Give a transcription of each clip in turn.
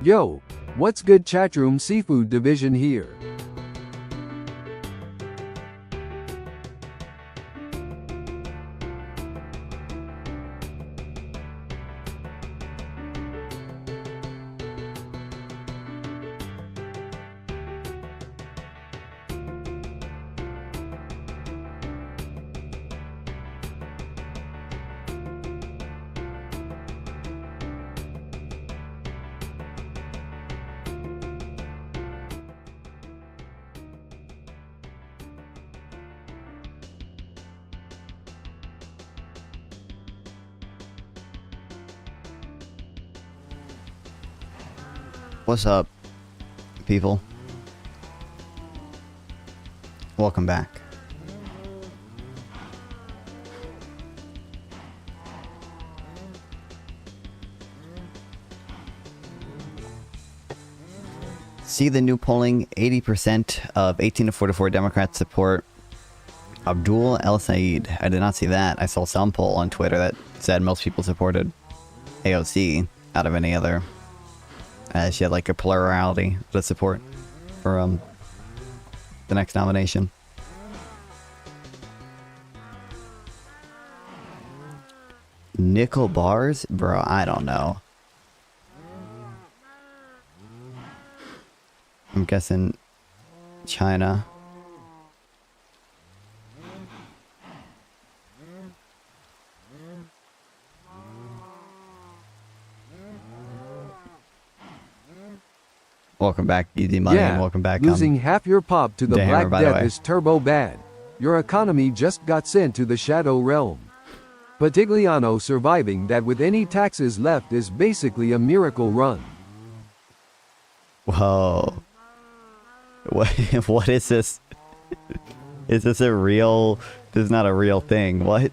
Yo, what's good chatroom seafood division here? What's up, people? Welcome back. See the new polling, 80% of 18 to 44 Democrats support Abdul El Said. I did not see that. I saw some poll on Twitter that said most people supported AOC out of any other. She had like a plurality of support for the next nomination. Nickel bars? Bro, I don't know. I'm guessing China. Welcome back, Easy Money, and welcome back. Losing half your pop to the Hammer, Black by the Death way. is turbo bad. Your economy just got sent to the Shadow Realm. Patigliano surviving that with any taxes left is basically a miracle run. Whoa. What is this? Is this a real... This is not a real thing. What?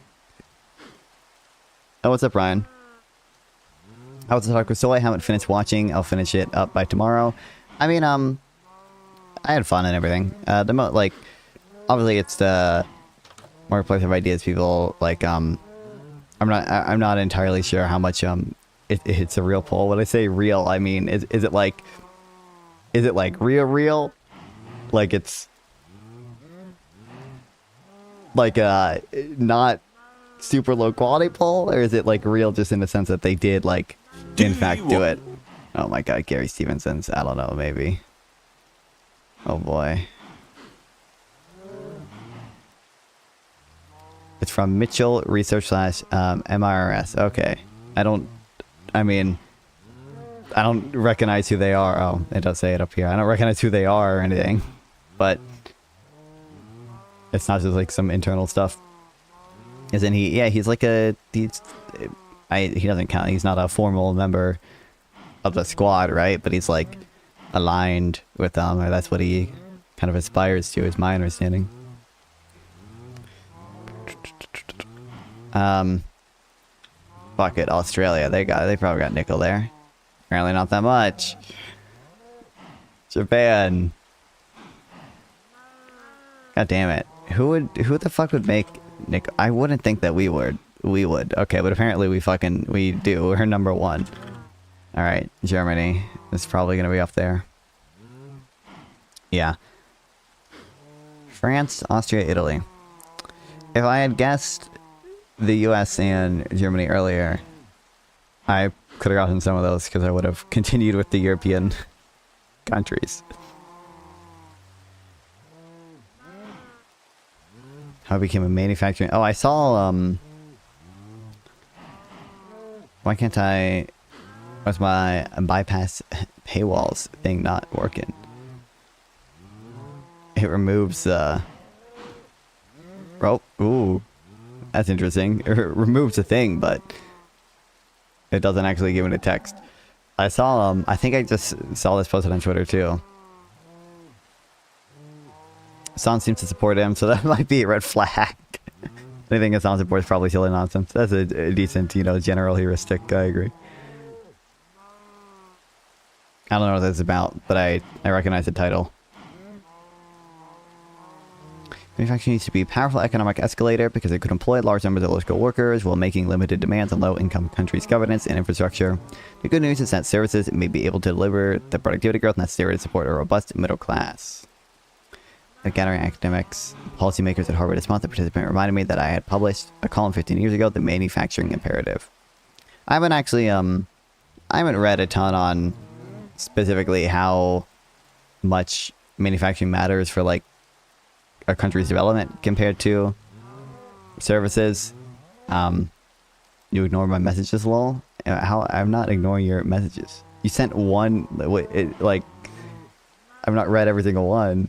Oh, what's up, Ryan? I was talking with Soul. I haven't finished watching. I'll finish it up by tomorrow. I mean, I had fun and everything. Like, obviously it's the marketplace of ideas. People like, I'm not entirely sure how much it's a real poll. When I say real, I mean, is it like real? Like it's like not super low quality poll, or is it like real just in the sense that they did like in fact do it? Oh my god, Gary Stevenson's, I don't know, maybe. Oh boy. It's from Mitchell Research / MIRS. Okay. I don't recognize who they are. Oh, it does say it up here. I don't recognize who they are or anything. But it's not just like some internal stuff. Isn't he? Yeah, he's like he doesn't count. He's not a formal member of the squad, right? But he's like aligned with them, or that's what he kind of aspires to, is my understanding. Fuck it, Australia. They probably got nickel there. Apparently not that much. Japan. God damn it. Who the fuck would make nickel? I wouldn't think that we would. Okay, but apparently we do. We're number one. Alright, Germany. It's probably gonna be up there. Yeah. France, Austria, Italy. If I had guessed the US and Germany earlier, I could have gotten some of those because I would have continued with the European countries. How I became a manufacturing... Oh, I saw, why can't I... Why's my bypass paywalls thing not working? It removes, Oh, ooh. That's interesting. It removes a thing, but it doesn't actually give it a text. I saw, I think I just saw this posted on Twitter, too. Son seems to support him, so that might be a red flag. Anything that Son supports is probably silly nonsense. That's a decent, general heuristic. I agree. I don't know what that's about, but I recognize the title. Manufacturing needs to be a powerful economic escalator because it could employ large numbers of local workers while making limited demands on low-income countries' governance and infrastructure. The good news is that services may be able to deliver the productivity growth necessary to support a robust middle class. At gathering academics, policymakers at Harvard this month, a participant reminded me that I had published a column 15 years ago, The Manufacturing Imperative. I haven't actually, I haven't read a ton on specifically how much manufacturing matters for, like, a country's development compared to services. You ignore my messages, lol. How? I'm not ignoring your messages. You sent one, like, I've not read every single one.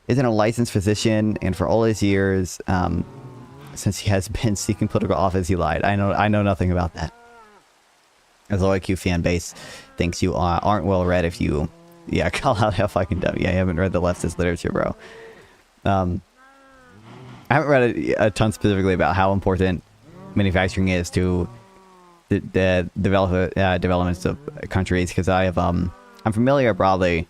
Isn't a licensed physician, and for all his years, since he has been seeking political office, he lied. I know nothing about that. As low IQ fan base thinks you aren't well read if you, yeah, call out how fucking dumb. Yeah, you haven't read the leftist literature, bro. I haven't read a ton specifically about how important manufacturing is to the developments of countries, because I have I'm familiar broadly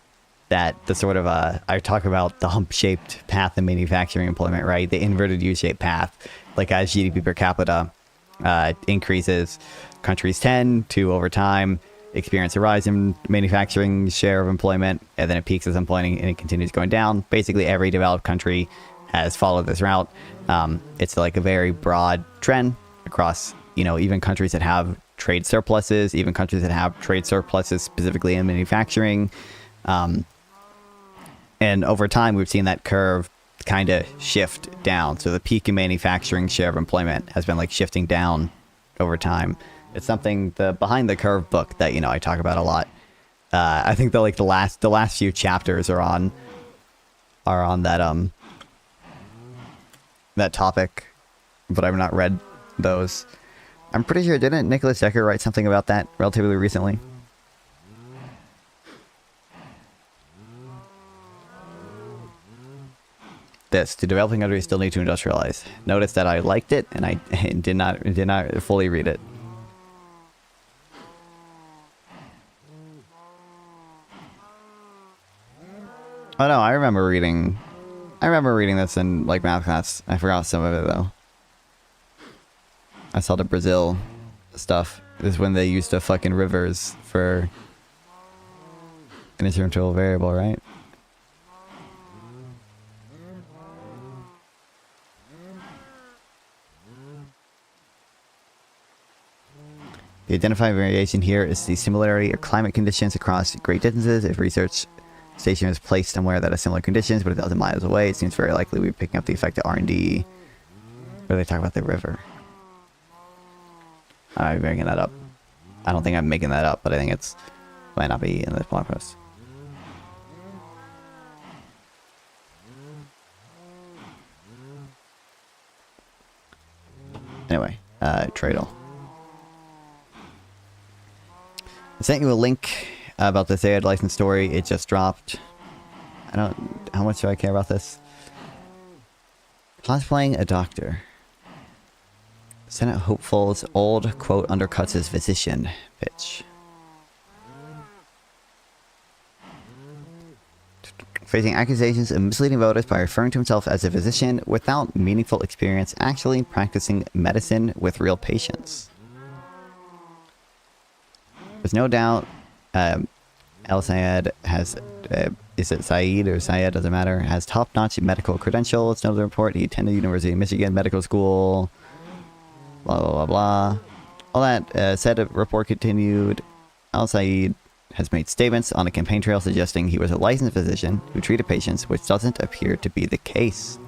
that the sort of I talk about the hump-shaped path in manufacturing employment, right? The inverted U-shaped path, like as GDP per capita increases, countries tend to over time experience a rise in manufacturing share of employment, and then it peaks at some point and it continues going down. Basically, every developed country has followed this route. It's like a very broad trend across, you know, even countries that have trade surpluses, even countries that have trade surpluses specifically in manufacturing. And over time, we've seen that curve kind of shift down. So the peak in manufacturing share of employment has been like shifting down over time. It's something, the Behind the Curve book that, you know, I talk about a lot. I think the last few chapters are on that that topic, but I've not read those. I'm pretty sure, didn't Nicholas Decker write something about that relatively recently? This, do developing countries still need to industrialize? Notice that I liked it and I did not fully read it. Oh no, I remember reading this in like math class. I forgot some of it though. I saw the Brazil stuff. This is when they used the fucking rivers for an integral variable, right? The identified variation here is the similarity of climate conditions across great distances. If research station is placed somewhere that has similar conditions, but 1,000 miles away, it seems very likely we're picking up the effect of R&D. Where they talk about the river. I'm bringing that up. I don't think I'm making that up, but I think it might not be in this blog post. Anyway, Tradle. I sent you a link about this ad license story. It just dropped. How much do I care about this? Cosplaying a doctor. Senate hopeful's old quote undercuts his physician pitch. Facing accusations of misleading voters by referring to himself as a physician without meaningful experience actually practicing medicine with real patients. There's no doubt El Sayed has, is it Saeed or Syed, doesn't matter, has top-notch medical credentials. Noted the report, he attended University of Michigan Medical School, blah, blah, blah, blah. All that said, the report continued. El Sayed has made statements on the campaign trail suggesting he was a licensed physician who treated patients, which doesn't appear to be the case.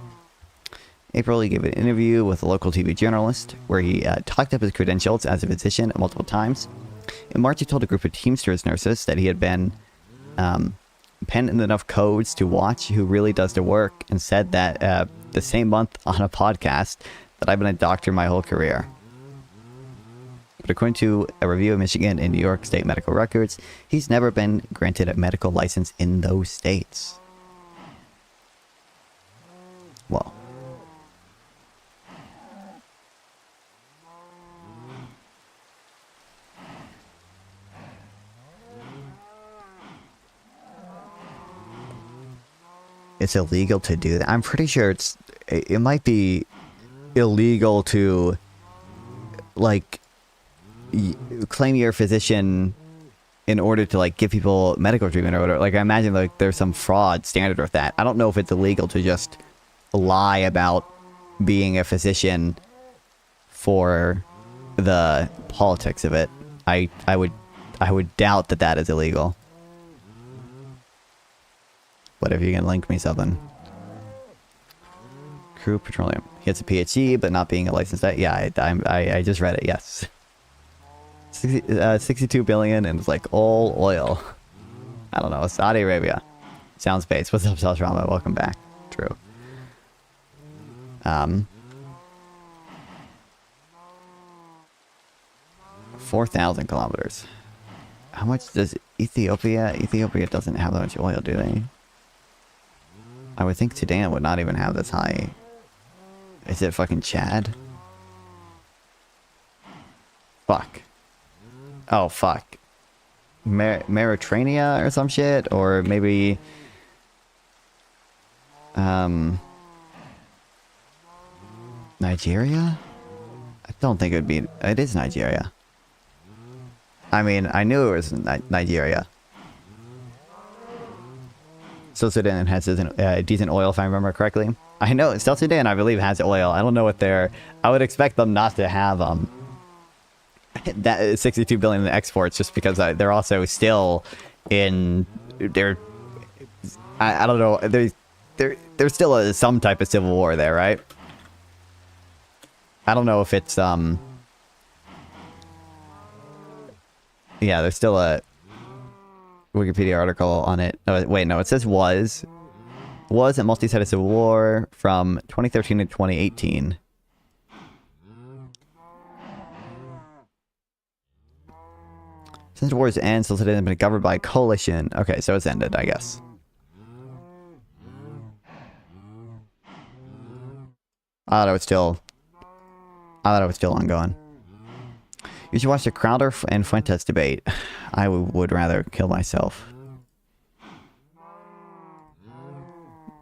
April, he gave an interview with a local TV journalist where he talked up his credentials as a physician multiple times. In March, he told a group of Teamsters nurses that he had been penned in enough codes to watch who really does the work, and said that the same month on a podcast that I've been a doctor my whole career. But according to a review of Michigan and New York state medical records, he's never been granted a medical license in those states. Well. it's illegal to do that. I'm pretty sure it might be illegal to, like, claim you're a physician in order to, like, give people medical treatment or whatever. Like, I imagine, like, there's some fraud standard with that. I don't know if it's illegal to just lie about being a physician for the politics of it. I would doubt that that is illegal. But if you can link me something. Crew Petroleum. He gets a PhD, but not being a licensed... Yeah, I just read it, yes. 62 billion, and it's like all oil. I don't know, Saudi Arabia. Sound Space. What's up, Salsrama? Welcome back. True. 4,000 kilometers. How much does Ethiopia... Ethiopia doesn't have that much oil, do they? I would think Sudan would not even have this high. Is it fucking Chad? Fuck. Oh, fuck. Mauritania or some shit? Or maybe... Nigeria? I don't think it would be... It is Nigeria. I mean, I knew it was Nigeria. Still Sudan has decent oil, if I remember correctly. I know, Still Sudan, I believe, has oil. I don't know what they're... I would expect them not to have that 62 billion in exports, just because they're also still in... They're... I don't know. There's still some type of civil war there, right? I don't know if it's... Yeah, there's still a Wikipedia article on it. Oh, wait, no, it says was a multi-sided civil war from 2013 to 2018. Since the war's end, Still Sudan has been governed by a coalition. Okay, so it's ended, I guess. I thought it was still ongoing. You should watch the Crowder and Fuentes debate. I would rather kill myself.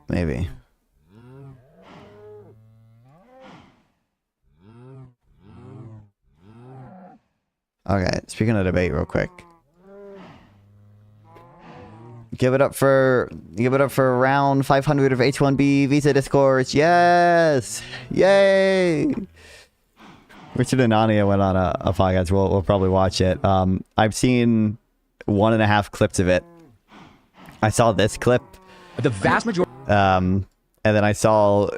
Maybe. Okay, speaking of debate real quick. Give it up for round 500 of H-1B visa discourse. Yes! Yay! Richard and Hanania went on a podcast. We'll probably watch it. I've seen 1.5 clips of it. I saw this clip. The vast majority. And then I saw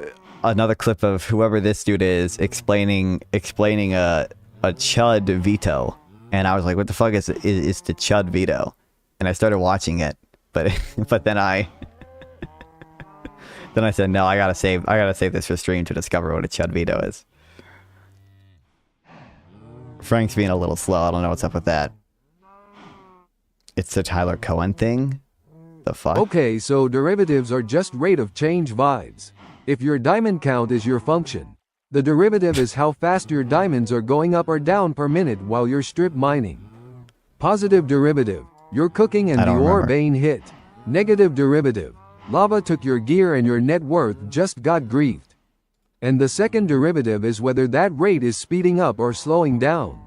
another clip of whoever this dude is explaining a Chud veto. And I was like, what the fuck is the Chud veto? And I started watching it, but then I said, no, I gotta save this for stream to discover what a Chud veto is. Frank's being a little slow. I don't know what's up with that. It's the Tyler Cohen thing? The fuck? Okay, so derivatives are just rate of change vibes. If your diamond count is your function, the derivative is how fast your diamonds are going up or down per minute while you're strip mining. Positive derivative, you're cooking and the ore vein hit. Negative derivative, lava took your gear and your net worth just got griefed. And the second derivative is whether that rate is speeding up or slowing down.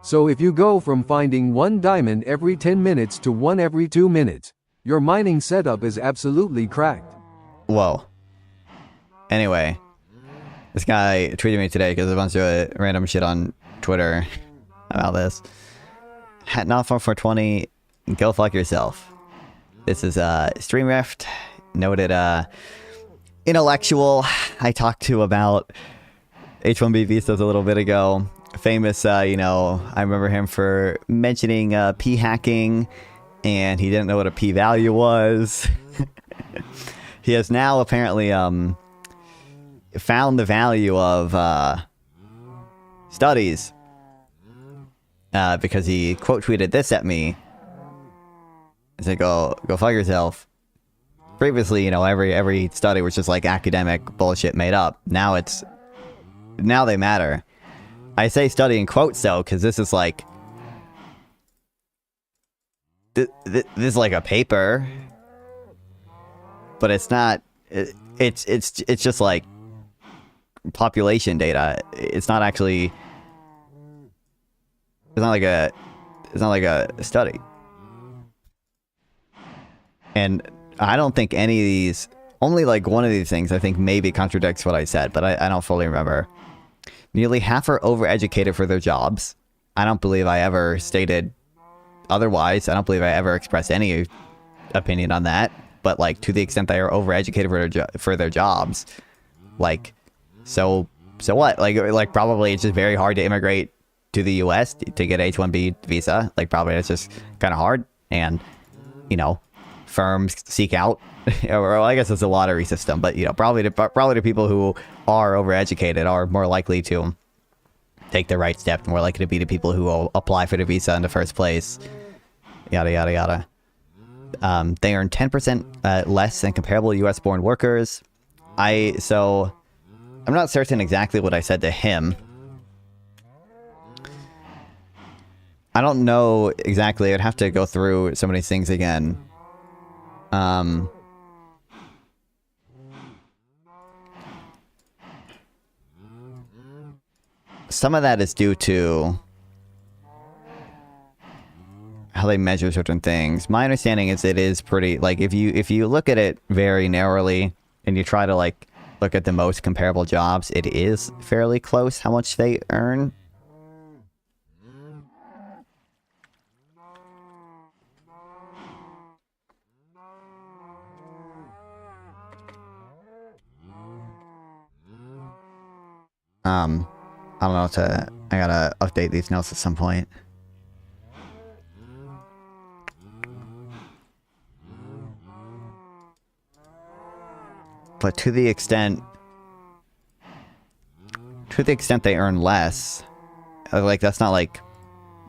So if you go from finding 1 diamond every 10 minutes to 1 every 2 minutes, your mining setup is absolutely cracked. Whoa. Anyway, this guy tweeted me today because a bunch of random shit on Twitter about this. Not for 420, go fuck yourself. This is StreamReft, noted intellectual I talked to about H-1B visas a little bit ago. Famous, you know, I remember him for mentioning p hacking, and he didn't know what a p-value was. He has now apparently found the value of studies because he quote tweeted this at me. He said, go fuck yourself. Previously, you know, every study was just like academic bullshit made up. Now they matter. I say study in quotes though, because this is like this is like a paper. but it's not. It's just like population data. It's not actually. It's not like a study. And I don't think any of these. Only like one of these things I think maybe contradicts what I said, but I don't fully remember. Nearly half are overeducated for their jobs. I don't believe I ever stated otherwise. I don't believe I ever expressed any opinion on that. But like to the extent they are overeducated for their jobs, like so what? Like probably it's just very hard to immigrate to the U.S. to get H-1B visa. Like probably it's just kind of hard, and you know, firms seek out. Or I guess it's a lottery system, but you know, probably the people who are overeducated are more likely to take the right step, more likely to be the people who will apply for the visa in the first place. Yada yada yada. They earn 10% less than comparable U.S.-born workers. So I'm not certain exactly what I said to him. I don't know exactly. I'd have to go through some of these things again. Some of that is due to how they measure certain things. My understanding is it is pretty, like, if you look at it very narrowly and you try to like look at the most comparable jobs, it is fairly close how much they earn. I don't know I gotta update these notes at some point. But to the extent they earn less, like that's not like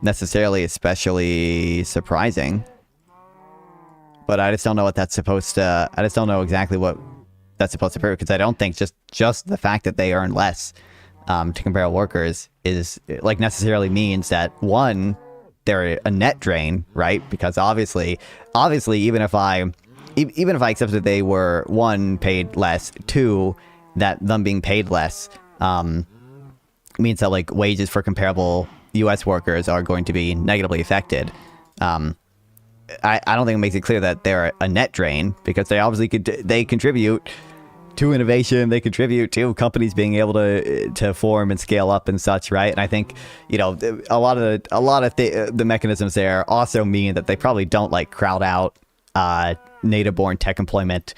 necessarily especially surprising. But I just don't know what that's supposed to, I just don't know exactly what that's supposed to prove, because I don't think just the fact that they earn less to comparable workers is like necessarily means that one, they're a net drain, right? Because obviously even if I accept that they were, one, paid less, two, that them being paid less means that like wages for comparable U.S. workers are going to be negatively affected. I don't think it makes it clear that they're a net drain, because they obviously they contribute to innovation, they contribute to companies being able to form and scale up and such, right? And I think, you know, a lot of the mechanisms there also mean that they probably don't like crowd out native-born tech employment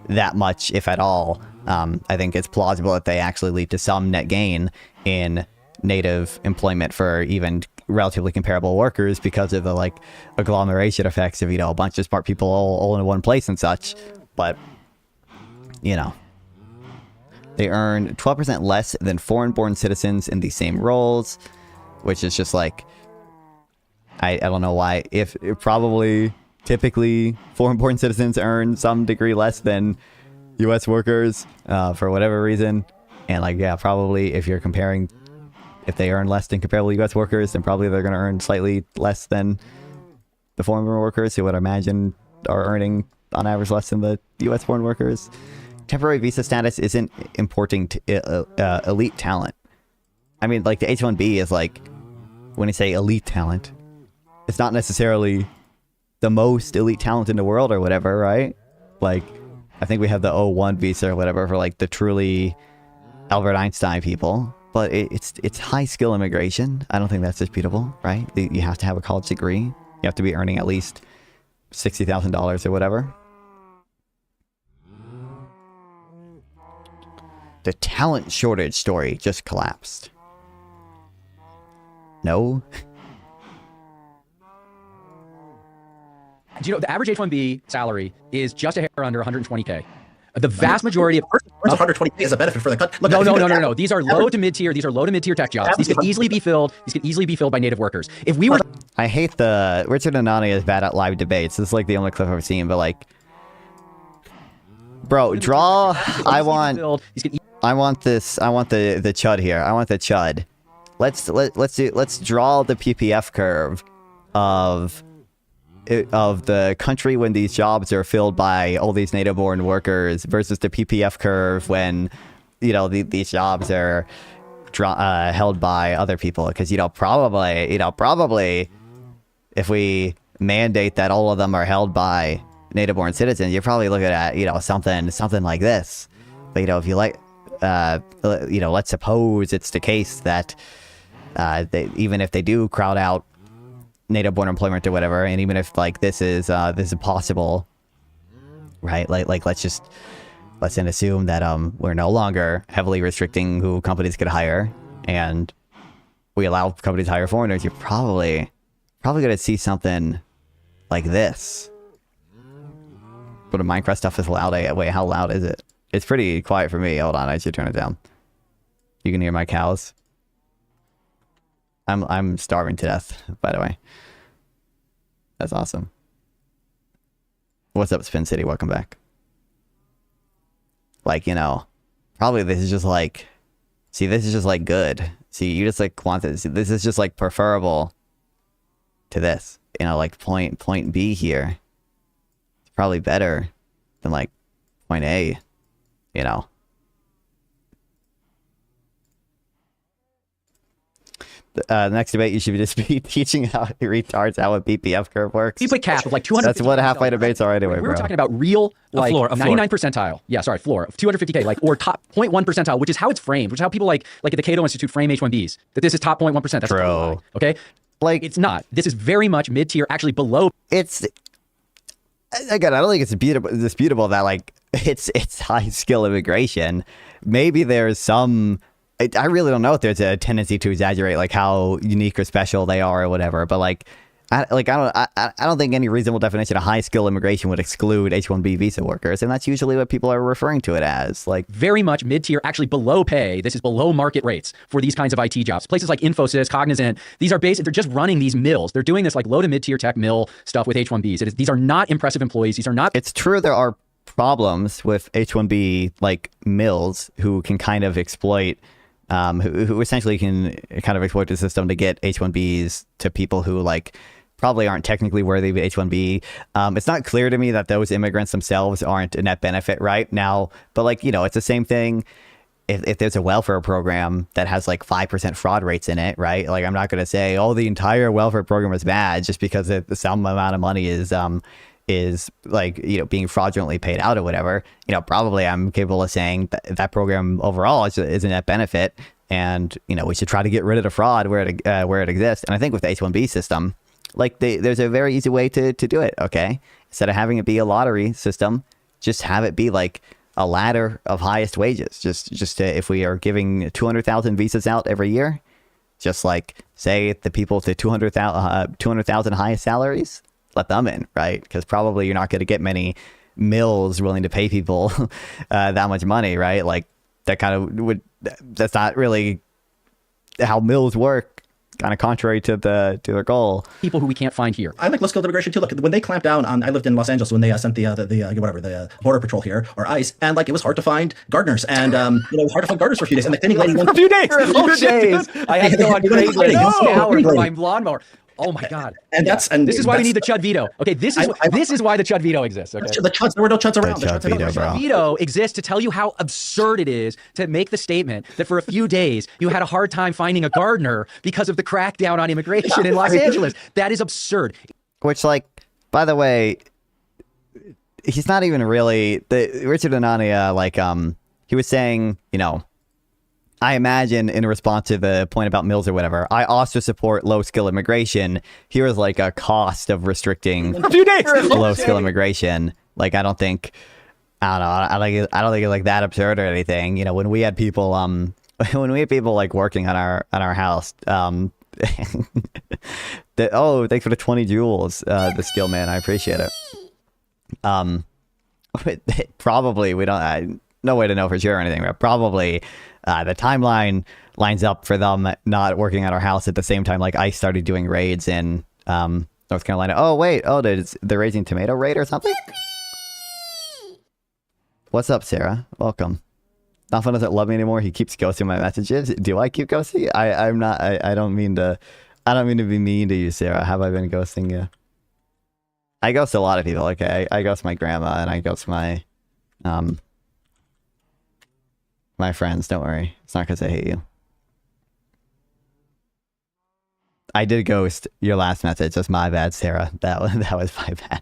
that much, if at all. I think it's plausible that they actually lead to some net gain in native employment for even relatively comparable workers, because of the like agglomeration effects of, you know, a bunch of smart people all in one place and such. But you know, they earn 12% less than foreign-born citizens in the same roles, which is just like, I don't know why. If probably typically foreign-born citizens earn some degree less than U.S. workers for whatever reason, and like, yeah, probably if you're comparing, if they earn less than comparable U.S. workers, then probably they're going to earn slightly less than the foreign-born workers, who would imagine are earning on average less than the U.S.-born workers. Temporary visa status isn't importing elite talent. I mean, like the H-1B is like, when you say elite talent, it's not necessarily the most elite talent in the world or whatever, right? Like, I think we have the O-1 visa or whatever for like the truly Albert Einstein people, but it's high skill immigration. I don't think that's disputable, right? You have to have a college degree. You have to be earning at least $60,000 or whatever. The talent shortage story just collapsed. No? Do you know the average H-1B salary is just a hair under 120K? The vast majority of 120K is a benefit for the country. No. These are low to mid tier. These are low to mid tier tech jobs. These could easily be filled. These could easily be filled by native workers. If we were, I hate the Richard and Hanania is bad at live debates. This is like the only clip I've seen, but like, bro, draw. I want the chud here. I want the chud. Let's draw the PPF curve of of the country when these jobs are filled by all these native-born workers versus the PPF curve when, you know, these jobs are held by other people. Because, you know, probably if we mandate that all of them are held by native-born citizens, you're probably looking at, you know, something like this. But, you know, if you like, you know, let's suppose it's the case that even if they do crowd out native-born employment or whatever, and even if like this is possible, right? Like let's then assume that we're no longer heavily restricting who companies could hire, and we allow companies to hire foreigners. You're probably gonna see something like this. But the Minecraft stuff is loud. Wait, how loud is it? It's pretty quiet for me. Hold on, I should turn it down. You can hear my cows. I'm starving to death, by the way. That's awesome. What's up, Spin City? Welcome back. Like, you know, probably this is just like, see, this is just like good. See, you just like want this. This is just like preferable to this. You know, like point B here. It's probably better than like point A, you know. The next debate, you should just be teaching how retards how a PPF curve works. You play cash with like 200. That's what halfway debates are anyway, we bro. were talking about real, like, floor, 99 percentile. Yeah, sorry, floor of 250K, like, or top 0.1 percentile, which is how it's framed, which is how people like at the Cato Institute frame H-1Bs, that this is top 0.1%. That's True. Okay? Like, it's not. This is very much mid-tier, actually below. It's, again, I don't think it's disputable that, like, it's high skill immigration. Maybe there's some, I really don't know if there's a tendency to exaggerate like how unique or special they are or whatever, but like I don't think any reasonable definition of high skill immigration would exclude H-1B visa workers, and that's usually what people are referring to it as. Like, very much mid-tier, actually below pay. This is below market rates for these kinds of IT jobs. Places like Infosys, Cognizant, these are basic. They're just running these mills. They're doing this like low to mid-tier tech mill stuff with H-1Bs. These are not impressive employees. These are not. It's true there are problems with H-1B like mills who can kind of exploit. Who essentially can kind of exploit the system to get H-1Bs to people who like probably aren't technically worthy of H-1B. It's not clear to me that those immigrants themselves aren't a net benefit right now, but like, you know, it's the same thing. If there's a welfare program that has like 5% fraud rates in it, right? Like, I'm not going to say, oh, the entire welfare program is bad just because some amount of money is like, you know, being fraudulently paid out or whatever. You know, probably I'm capable of saying that program overall is a net benefit, and, you know, we should try to get rid of the fraud where it exists. And I think with the H-1B system, like, there's a very easy way to do it. Okay, instead of having it be a lottery system, just have it be like a ladder of highest wages. Just to, if we are giving 200,000 visas out every year, just like say the people to 200,000 highest salaries, let them in, right? Because probably you're not going to get many mills willing to pay people that much money, right? Like, that kind of that's not really how mills work, kind of contrary to their goal. People who we can't find here. I like low skilled immigration too. Look, when they clamped down on, I lived in Los Angeles when they sent the border patrol here, or ICE, and like it was hard to find gardeners, and you know, it was hard to find gardeners for a few days, and the cleaning lady for a few days. I had to go on Craigslist and scour for my lawnmower. Oh my God! And this is why we need the Chud veto. Okay, this is why the Chud veto exists. Okay, the Chuds, there were no Chuds around. The Chud veto, bro. The veto exists to tell you how absurd it is to make the statement that for a few days you had a hard time finding a gardener because of the crackdown on immigration in Los Angeles. That is absurd. Which, like, by the way, he's not even really Richard Hanania. Like, he was saying, you know, I imagine in response to the point about mills or whatever, I also support low-skill immigration. Here is like a cost of restricting low-skill immigration. Like, I don't think it's like that absurd or anything. You know, when we had people like working on our house, thanks for the 20 joules, the skill man. I appreciate it. Probably we don't. No way to know for sure or anything, but probably the timeline lines up for them not working at our house at the same time like ICE started doing raids in North Carolina. Oh, wait. Oh, they're raising tomato raid or something? What's up, Sarah? Welcome. Nothing doesn't love me anymore. He keeps ghosting my messages. Do I keep ghosting? I'm not. I don't mean to be mean to you, Sarah. Have I been ghosting you? I ghost a lot of people. Okay, I ghost my grandma and I ghost my my friends. Don't worry, it's not because I hate you. I did ghost your last message. That's my bad, Sarah. That was my bad.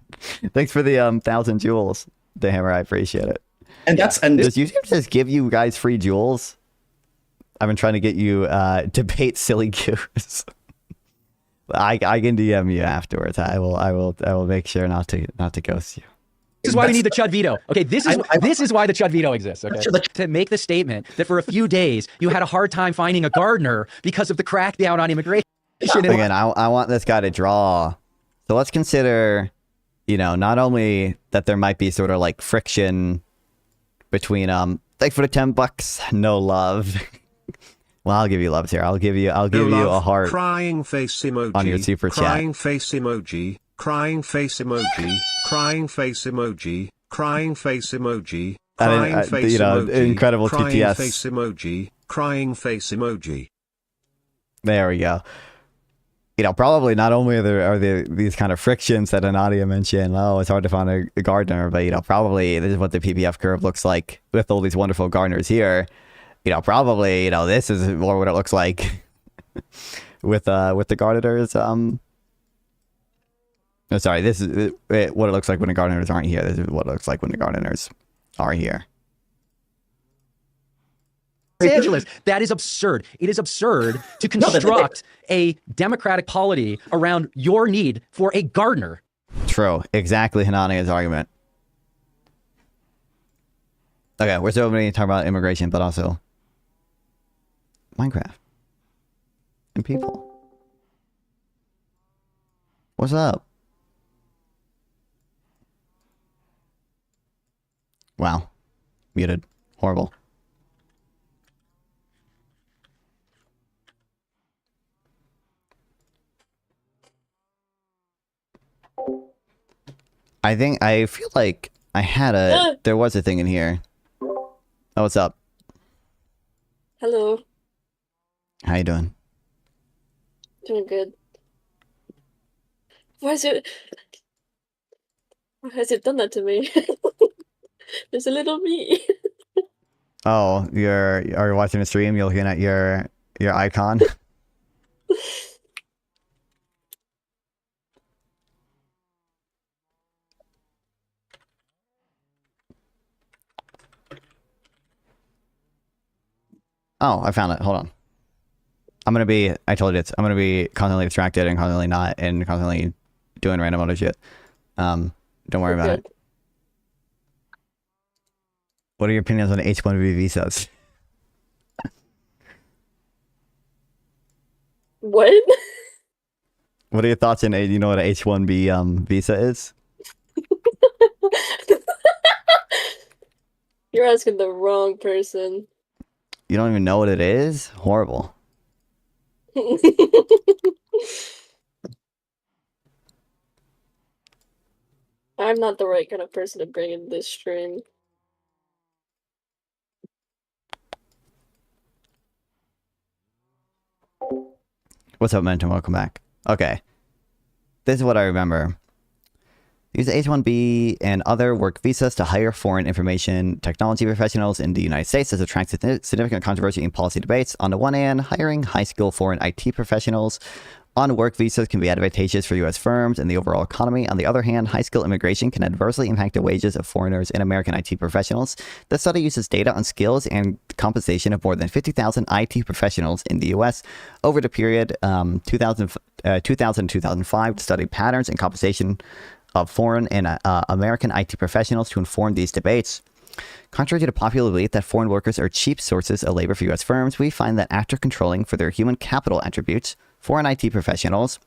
Thanks for the 1,000 jewels, the hammer. I appreciate it. And does YouTube just give you guys free jewels? I've been trying to get you debate silly goose. I can DM you afterwards. I will make sure not to ghost you. This is why we need the Chud veto. Okay, this is why the Chud veto exists. Okay, to make the statement that for a few days you had a hard time finding a gardener because of the crackdown on immigration. Again, I want this guy to draw. So let's consider, not only that there might be sort of like friction between thanks for the $10, no love. Well, I'll give you love here. I'll give you a heart. Crying face emoji. On your super chat. Crying face emoji. Crying face emoji. Crying face emoji. Crying face emoji. Crying face emoji. Incredible crying TTS. Face emoji. Crying face emoji. There we go. Probably not only are there these kind of frictions that Hanania mentioned, it's hard to find a gardener, but probably this is what the PPF curve looks like with all these wonderful gardeners here. Probably, this is more what it looks like with the gardeners. Sorry, this is what it looks like when the gardeners aren't here. This is what it looks like when the gardeners are here. Los Angeles. That is absurd. It is absurd to construct a democratic polity around your need for a gardener. True. Exactly Hanania's argument. Okay, we're so many talking about immigration, but also Minecraft and people. What's up? Wow. Muted. Horrible. I feel like there was a thing in here. Oh, what's up? Hello. How you doing? Doing good. Why has it done that to me? There's a little me. Oh, are you watching a stream? You're looking at your icon. Oh, I found it. Hold on. I told you I'm gonna be constantly distracted and constantly not and constantly doing random other shit. Don't worry about it. What are your opinions on H-1B visas? What? What are your thoughts on you know what an H-1B visa is? You're asking the wrong person. You don't even know what it is? Horrible. I'm not the right kind of person to bring in this stream. What's up, Mentor? Welcome back. Okay. This is what I remember. Use the H-1B and other work visas to hire foreign information technology professionals in the United States has attracted significant controversy in policy debates. On the one hand, hiring high-skill foreign IT professionals on work visas can be advantageous for U.S. firms and the overall economy. On the other hand, high-skill immigration can adversely impact the wages of foreigners and American IT professionals. The study uses data on skills and compensation of more than 50,000 IT professionals in the U.S. over the period 2000 to 2005 to study patterns and compensation of foreign and American IT professionals to inform these debates. Contrary to the popular belief that foreign workers are cheap sources of labor for U.S. firms, we find that after controlling for their human capital attributes, foreign IT professionals,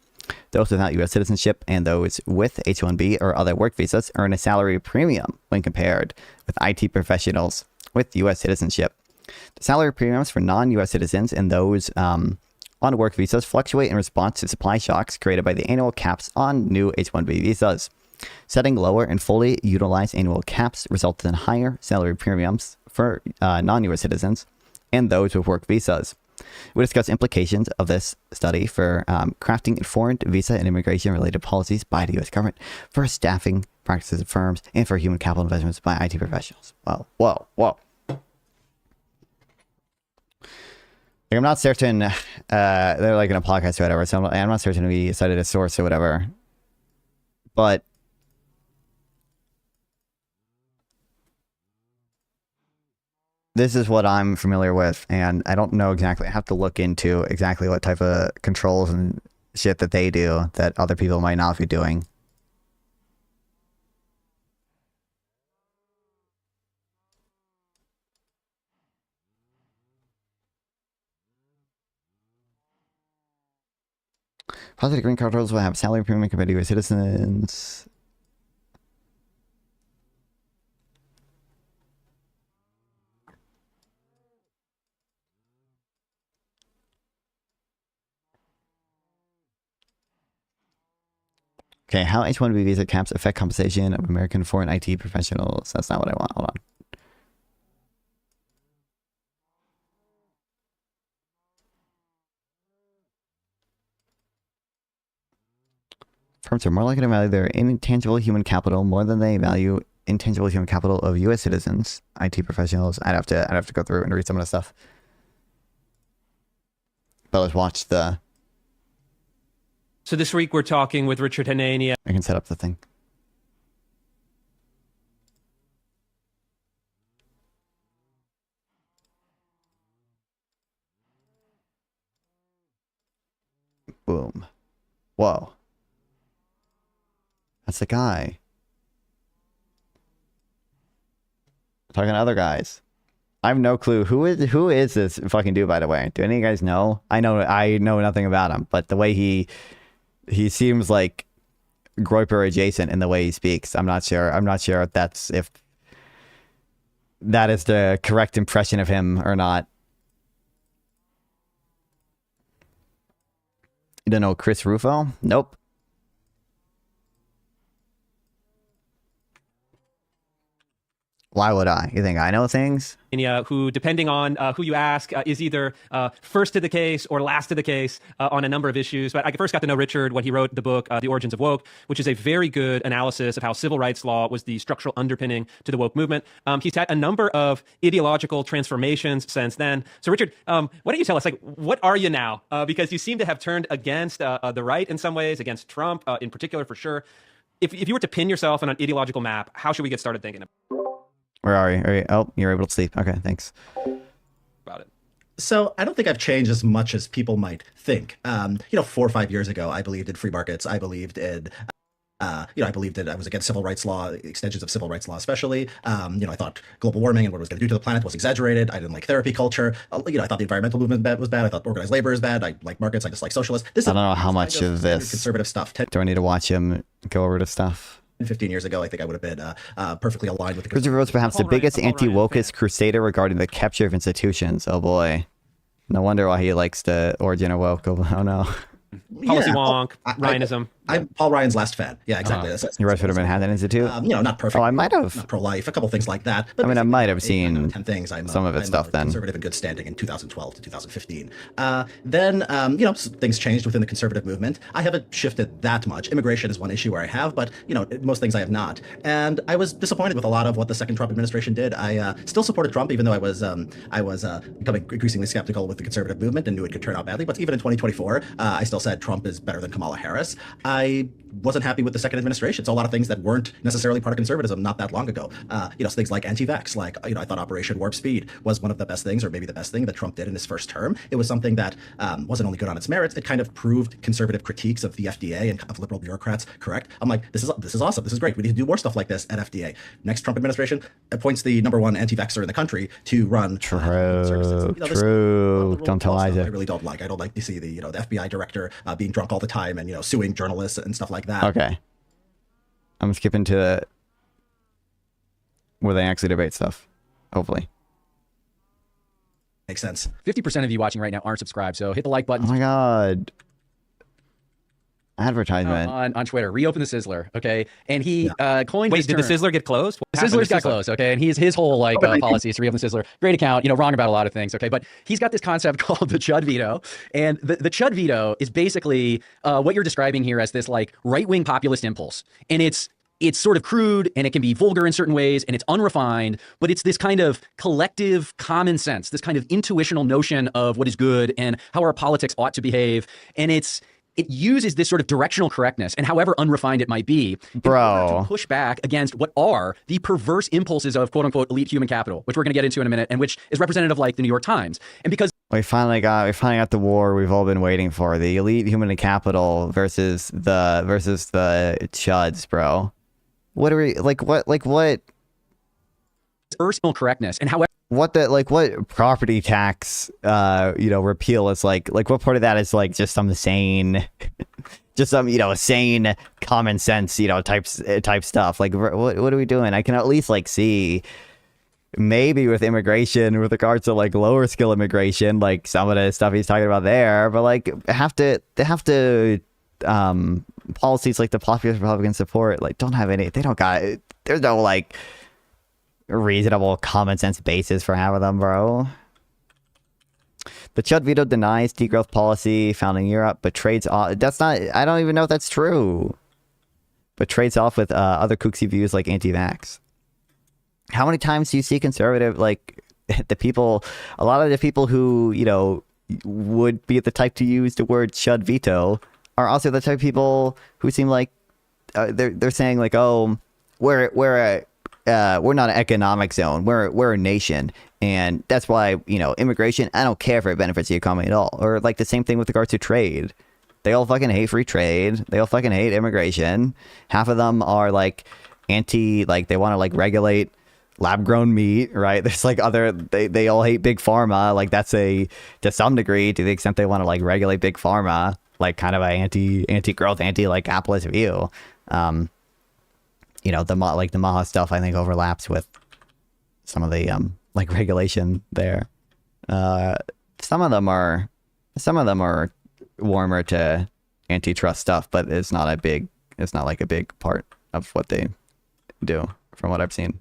those without U.S. citizenship and those with H-1B or other work visas, earn a salary premium when compared with IT professionals with U.S. citizenship. The salary premiums for non-U.S. citizens and those on work visas fluctuate in response to supply shocks created by the annual caps on new H-1B visas. Setting lower and fully utilized annual caps resulted in higher salary premiums for non-U.S. citizens and those with work visas. We discuss implications of this study for crafting informed visa and immigration-related policies by the U.S. government, for staffing practices of firms, and for human capital investments by IT professionals. Whoa, whoa, whoa. Like, I'm not certain, they're like in a podcast or whatever, so I'm not certain we cited a source or whatever. But this is what I'm familiar with, and I don't know exactly. I have to look into exactly what type of controls and shit that they do that other people might not be doing. Positive green card holders will have salary premium compared to U.S. citizens. Okay, how H-1B visa caps affect compensation of American foreign IT professionals. That's not what I want. Hold on. Firms are more likely to value their intangible human capital more than they value intangible human capital of U.S. citizens, IT professionals. I'd have to go through and read some of the stuff. But let's watch the. So this week we're talking with Richard Hanania. I can set up the thing. Boom. Whoa. That's the guy. Talking to other guys. I have no clue. Who is this fucking dude, by the way? Do any of you guys know? I know nothing about him, but the way he seems like Groiper adjacent in the way he speaks. I'm not sure if that is the correct impression of him or not. You don't know Chris Rufo? Nope. Why would I? You think I know things? Who, depending on who you ask, is either first to the case or last to the case on a number of issues. But I first got to know Richard when he wrote the book, The Origins of Woke, which is a very good analysis of how civil rights law was the structural underpinning to the woke movement. He's had a number of ideological transformations since then. So Richard, why don't you tell us, like, what are you now? Because you seem to have turned against the right in some ways, against Trump in particular, for sure. If you were to pin yourself on an ideological map, how should we get started thinking about it? Where are you? Oh, you're able to sleep. Okay, thanks. About it. So I don't think I've changed as much as people might think. 4 or 5 years ago, I believed in free markets. I believed in, I was against civil rights law, extensions of civil rights law, especially. I thought global warming and what it was going to do to the planet was exaggerated. I didn't like therapy culture. I thought the environmental movement was bad. I thought organized labor is bad. I like markets. I dislike socialists. I don't know how much of this conservative stuff. Do I need to watch him go over the stuff? 15 years ago, I think I would have been perfectly aligned with the. Christopher Rhodes, perhaps the biggest anti-wokeist crusader regarding the capture of institutions. Oh boy, no wonder why he likes the origin of woke. Oh no. Policy wonk, Ryanism. I'm Paul Ryan's last fan. Yeah, exactly. You wrote for the Manhattan Institute? Not perfect. Oh, I might have. Not pro-life, a couple things like that. But I might have seen 10 things. some of its stuff then. Conservative in good standing in 2012 to 2015. Then, things changed within the conservative movement. I haven't shifted that much. Immigration is one issue where I have, but, most things I have not. And I was disappointed with a lot of what the second Trump administration did. I still supported Trump, even though I was becoming increasingly skeptical with the conservative movement and knew it could turn out badly. But even in 2024, I still said Trump is better than Kamala Harris. I wasn't happy with the second administration. So a lot of things that weren't necessarily part of conservatism not that long ago. Things like anti-vax, I thought Operation Warp Speed was one of the best things, or maybe the best thing that Trump did in his first term. It was something that wasn't only good on its merits, it kind of proved conservative critiques of the FDA and of liberal bureaucrats correct. I'm like, this is awesome. This is great. We need to do more stuff like this at FDA. Next Trump administration appoints the #1 anti-vaxxer in the country to run services. True. Don't tell Isaac. I really don't like. I don't like to see the FBI director being drunk all the time and suing journalists and stuff like that. Okay. I'm skipping to where they actually debate stuff. Hopefully. Makes sense. 50% of you watching right now aren't subscribed, so hit the like button. Oh my god. Advertisement. on Twitter. Reopen the Sizzler, okay? And he coined Wait, this did the term. Sizzler get closed? What The happened to Sizzler's got Sizzler? closed, okay? And his whole like policy is to reopen the Sizzler. Great account, wrong about a lot of things, okay? But he's got this concept called the Chud veto, and the Chud veto is basically what you're describing here as this like right-wing populist impulse, and it's sort of crude and it can be vulgar in certain ways and it's unrefined, but it's this kind of collective common sense, this kind of intuitional notion of what is good and how our politics ought to behave, and it uses this sort of directional correctness, and however unrefined it might be, in order to push back against what are the perverse impulses of quote unquote elite human capital, which we're going to get into in a minute, and which is representative of like the New York Times. And because we finally got the war we've all been waiting for, the elite human capital versus the chuds, bro. What are we what personal correctness and however what property tax repeal is like what part of that is like just some sane sane common sense type stuff, like what are we doing? I can at least like see maybe with immigration with regards to like lower skill immigration, like some of the stuff he's talking about there, but like they have to policies like the populist Republican support like don't have any, they don't got, there's no like reasonable common sense basis for half of them, bro. The Chud veto denies degrowth policy found in Europe, but trades off. That's not, I don't even know if that's true. But trades off with other kooksy views like anti-vax. How many times do you see conservative, like a lot of the people who, would be the type to use the word Chud veto are also the type of people who seem like they're saying like, oh, we're not an economic zone. We're a nation, and that's why immigration. I don't care if it benefits the economy at all. Or like the same thing with regards to trade. They all fucking hate free trade. They all fucking hate immigration. Half of them are like anti, like they want to like regulate lab grown meat, right? There's like they all hate big pharma. Like that's to some degree, to the extent they want to like regulate big pharma, like kind of a anti growth, anti like capitalist view. The Maha stuff I think overlaps with some of the like regulation there. Some of them are warmer to antitrust stuff, but it's not like a big part of what they do from what I've seen.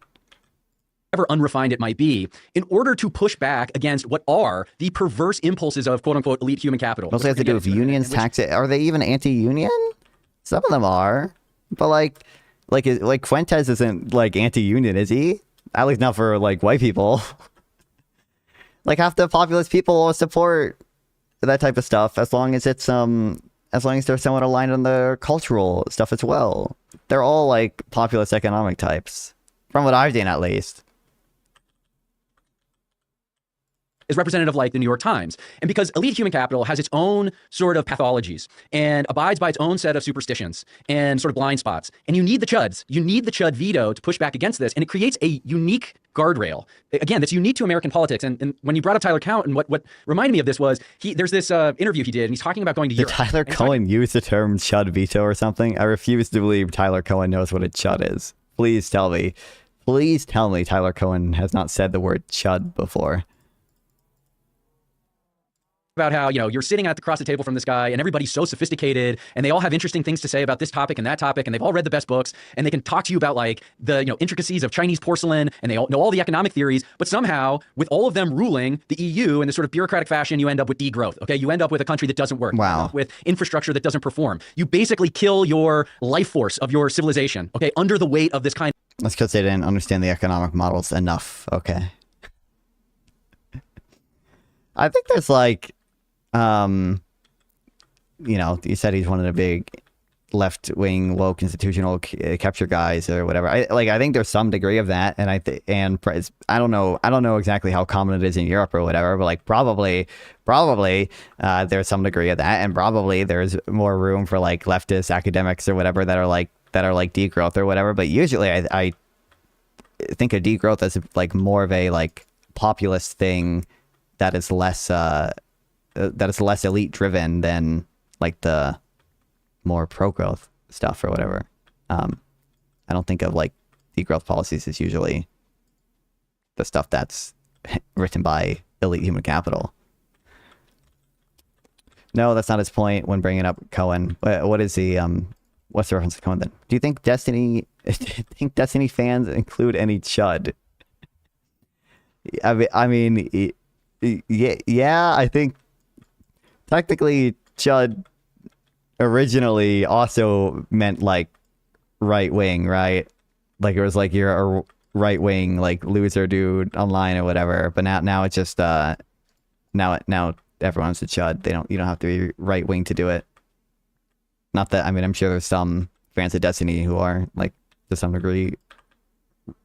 However unrefined it might be, in order to push back against what are the perverse impulses of quote unquote elite human capital. Mostly have to do with unions, taxes. Are they even anti-union? Some of them are, but like Fuentes isn't like anti-union, is he? At least not for like white people. Like half the populist people will support that type of stuff as long as it's as long as they're somewhat aligned on the cultural stuff as well. They're all like populist economic types, from what I've seen at least. Is representative like the New York Times. And because elite human capital has its own sort of pathologies and abides by its own set of superstitions and sort of blind spots. And you need the chuds. You need the chud veto to push back against this. And it creates a unique guardrail. Again, that's unique to American politics. And when you brought up Tyler Cowen, what reminded me of this was there's this interview he did, and he's talking about going to Europe. Did Tyler Cohen use the term chud veto or something? I refuse to believe Tyler Cohen knows what a chud is. Please tell me. Please tell me Tyler Cohen has not said the word chud before. About how you're sitting across the table from this guy and everybody's so sophisticated and they all have interesting things to say about this topic and that topic, and they've all read the best books and they can talk to you about like the intricacies of Chinese porcelain, and they all know all the economic theories, but somehow with all of them ruling the EU in this sort of bureaucratic fashion, you end up with degrowth. Okay, you end up with a country that doesn't work. Wow. You end up with infrastructure that doesn't perform. You basically kill your life force of your civilization, okay, under the weight of this kind. That's because they didn't understand the economic models enough. Okay. I think there's like you said he's one of the big left-wing woke institutional capture guys or whatever. I think there's some degree of that, and I don't know exactly how common it is in Europe or whatever, but like probably there's some degree of that, and probably there's more room for like leftist academics or whatever that are like degrowth or whatever. But usually I think of degrowth as like more of a like populist thing that is less elite driven than like the more pro-growth stuff or whatever. I don't think of like degrowth policies as usually the stuff that's written by elite human capital. No, that's not his point when bringing up Cohen. What is the what's the reference to Cohen then? Do you think Destiny fans include any chud? I mean, yeah, I think technically chud originally also meant like right wing, right? Like it was like you're a right wing like loser dude online or whatever. But now it's just now everyone's a chud. You don't have to be right wing to do it. Not that, I mean, I'm sure there's some fans of Destiny who are like to some degree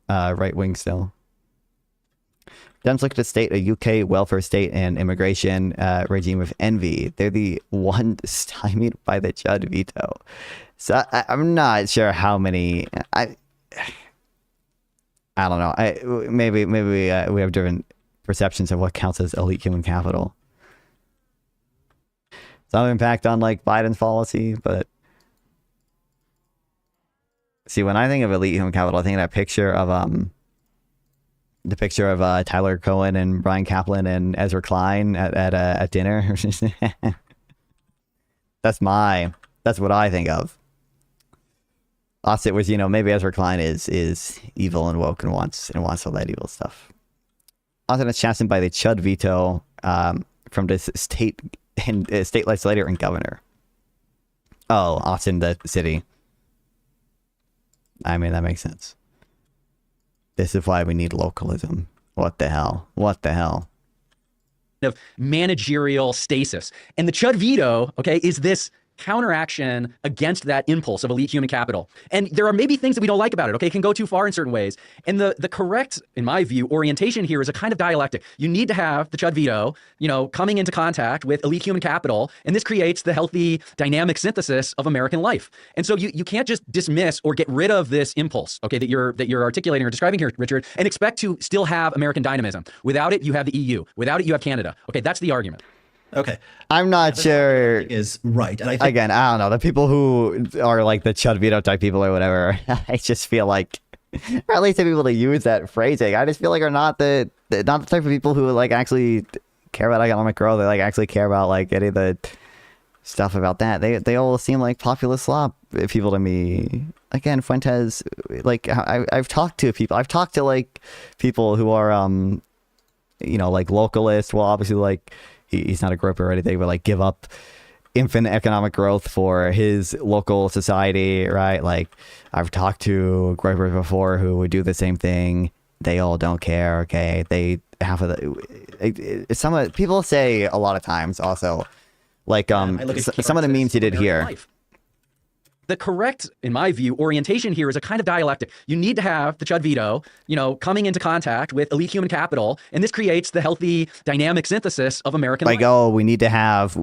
right wing still. Dems look at the state, a UK welfare state and immigration regime with envy. They're the one stymied by the Chud veto. So I'm not sure how many. I don't know. Maybe we have different perceptions of what counts as elite human capital. Some impact on like Biden's policy, but see, when I think of elite human capital, I think of that picture of the picture of Tyler Cohen and Brian Kaplan and Ezra Klein at dinner. That's what I think of. Offset was, maybe Ezra Klein is evil and woke and wants all that evil stuff. Austin is chastened by the Chud veto from the state legislator and governor. Oh, Austin, the city. I mean, that makes sense. This is why we need localism. What the hell? Of managerial stasis. And the Chud veto, okay, is this counteraction against that impulse of elite human capital. And there are maybe things that we don't like about it, okay? It can go too far in certain ways. And the correct, in my view, orientation here is a kind of dialectic. You need to have the Chud veto, coming into contact with elite human capital, and this creates the healthy dynamic synthesis of American life. And so you can't just dismiss or get rid of this impulse, okay, that you're articulating or describing here, Richard, and expect to still have American dynamism. Without it, you have the EU. Without it, you have Canada. Okay, that's the argument. Okay. I'm not sure is right. And I think, again, I don't know. The people who are like the Chud veto type people or whatever, I just feel like, or at least the people that use that phrasing, I just feel like are not the type of people who like actually care about economic growth. They like actually care about like any of the stuff about that. They all seem like populist slop people to me. Again, Fuentes, like I've talked to people. I've talked to like people who are like localists. Well, obviously like. He's not a groper or anything, but like give up infinite economic growth for his local society, right? Like I've talked to gropers before who would do the same thing. They all don't care. Okay, they half of the some people say a lot of times also, like some of the memes he did here. Life. The correct, in my view, orientation here is a kind of dialectic. You need to have the Chud veto, coming into contact with elite human capital, and this creates the healthy dynamic synthesis of American life. Like, we need to have,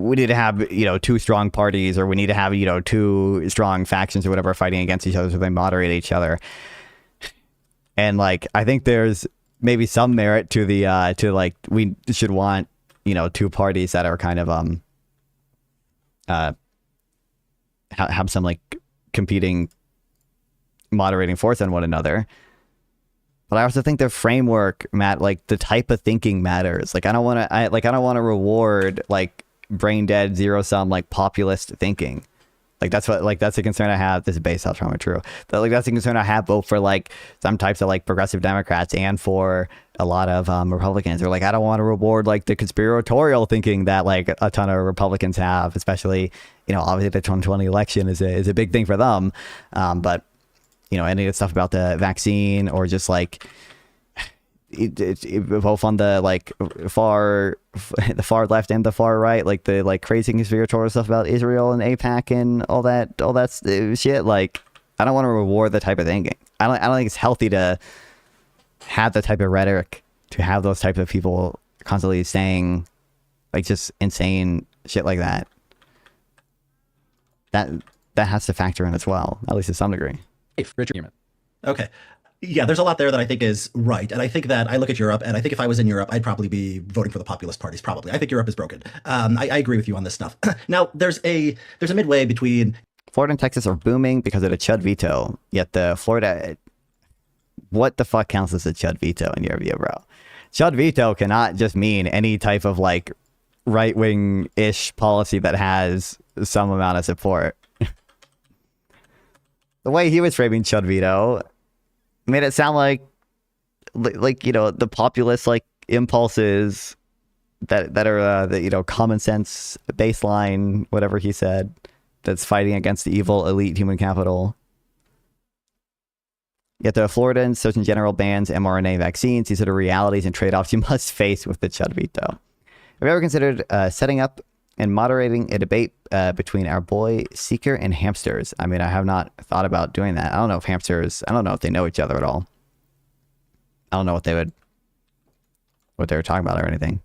two strong parties, or we need to have, two strong factions or whatever fighting against each other so they moderate each other. And like, I think there's maybe some merit to the we should want, two parties that are kind of have some like competing moderating force on one another. But I also think the framework, Matt, like the type of thinking matters. Like I don't want to reward like brain dead zero sum like populist thinking. Like that's a concern I have. This is based off trauma true. But like that's a concern I have both for like some types of like progressive Democrats and for a lot of Republicans. Or like I don't want to reward like the conspiratorial thinking that like a ton of Republicans have, especially obviously the 2020 election is a big thing for them. But any of the stuff about the vaccine or just like both on the like the far left and the far right, like the like crazy conspiratorial stuff about Israel and AIPAC and all that shit. Like I don't want to reward the type of thinking. I don't think it's healthy to have the type of rhetoric, to have those types of people constantly saying like just insane shit like that. That has to factor in as well, at least to some degree. Richard. Okay. Yeah, there's a lot there that I think is right. And I think that I look at Europe, and I think if I was in Europe, I'd probably be voting for the populist parties, probably. I think Europe is broken. I agree with you on this stuff. Now, there's a midway between... Florida and Texas are booming because of the Chud veto, yet the Florida... What the fuck counts as a Chud veto in your view, bro? Chud veto cannot just mean any type of, like, right-wing-ish policy that has some amount of support. The way he was framing Chud veto made it sound like the populist impulses that are the common sense baseline, whatever he said, that's fighting against the evil elite human capital. Yet the Floridans, Surgeon General bans mRNA vaccines. These are the realities and trade-offs you must face with the Chud veto. Have you ever considered setting up and moderating a debate between our boy Seeker and hamsters? I mean, I have not thought about doing that. I don't know if they know each other at all. I don't know what they were talking about or anything.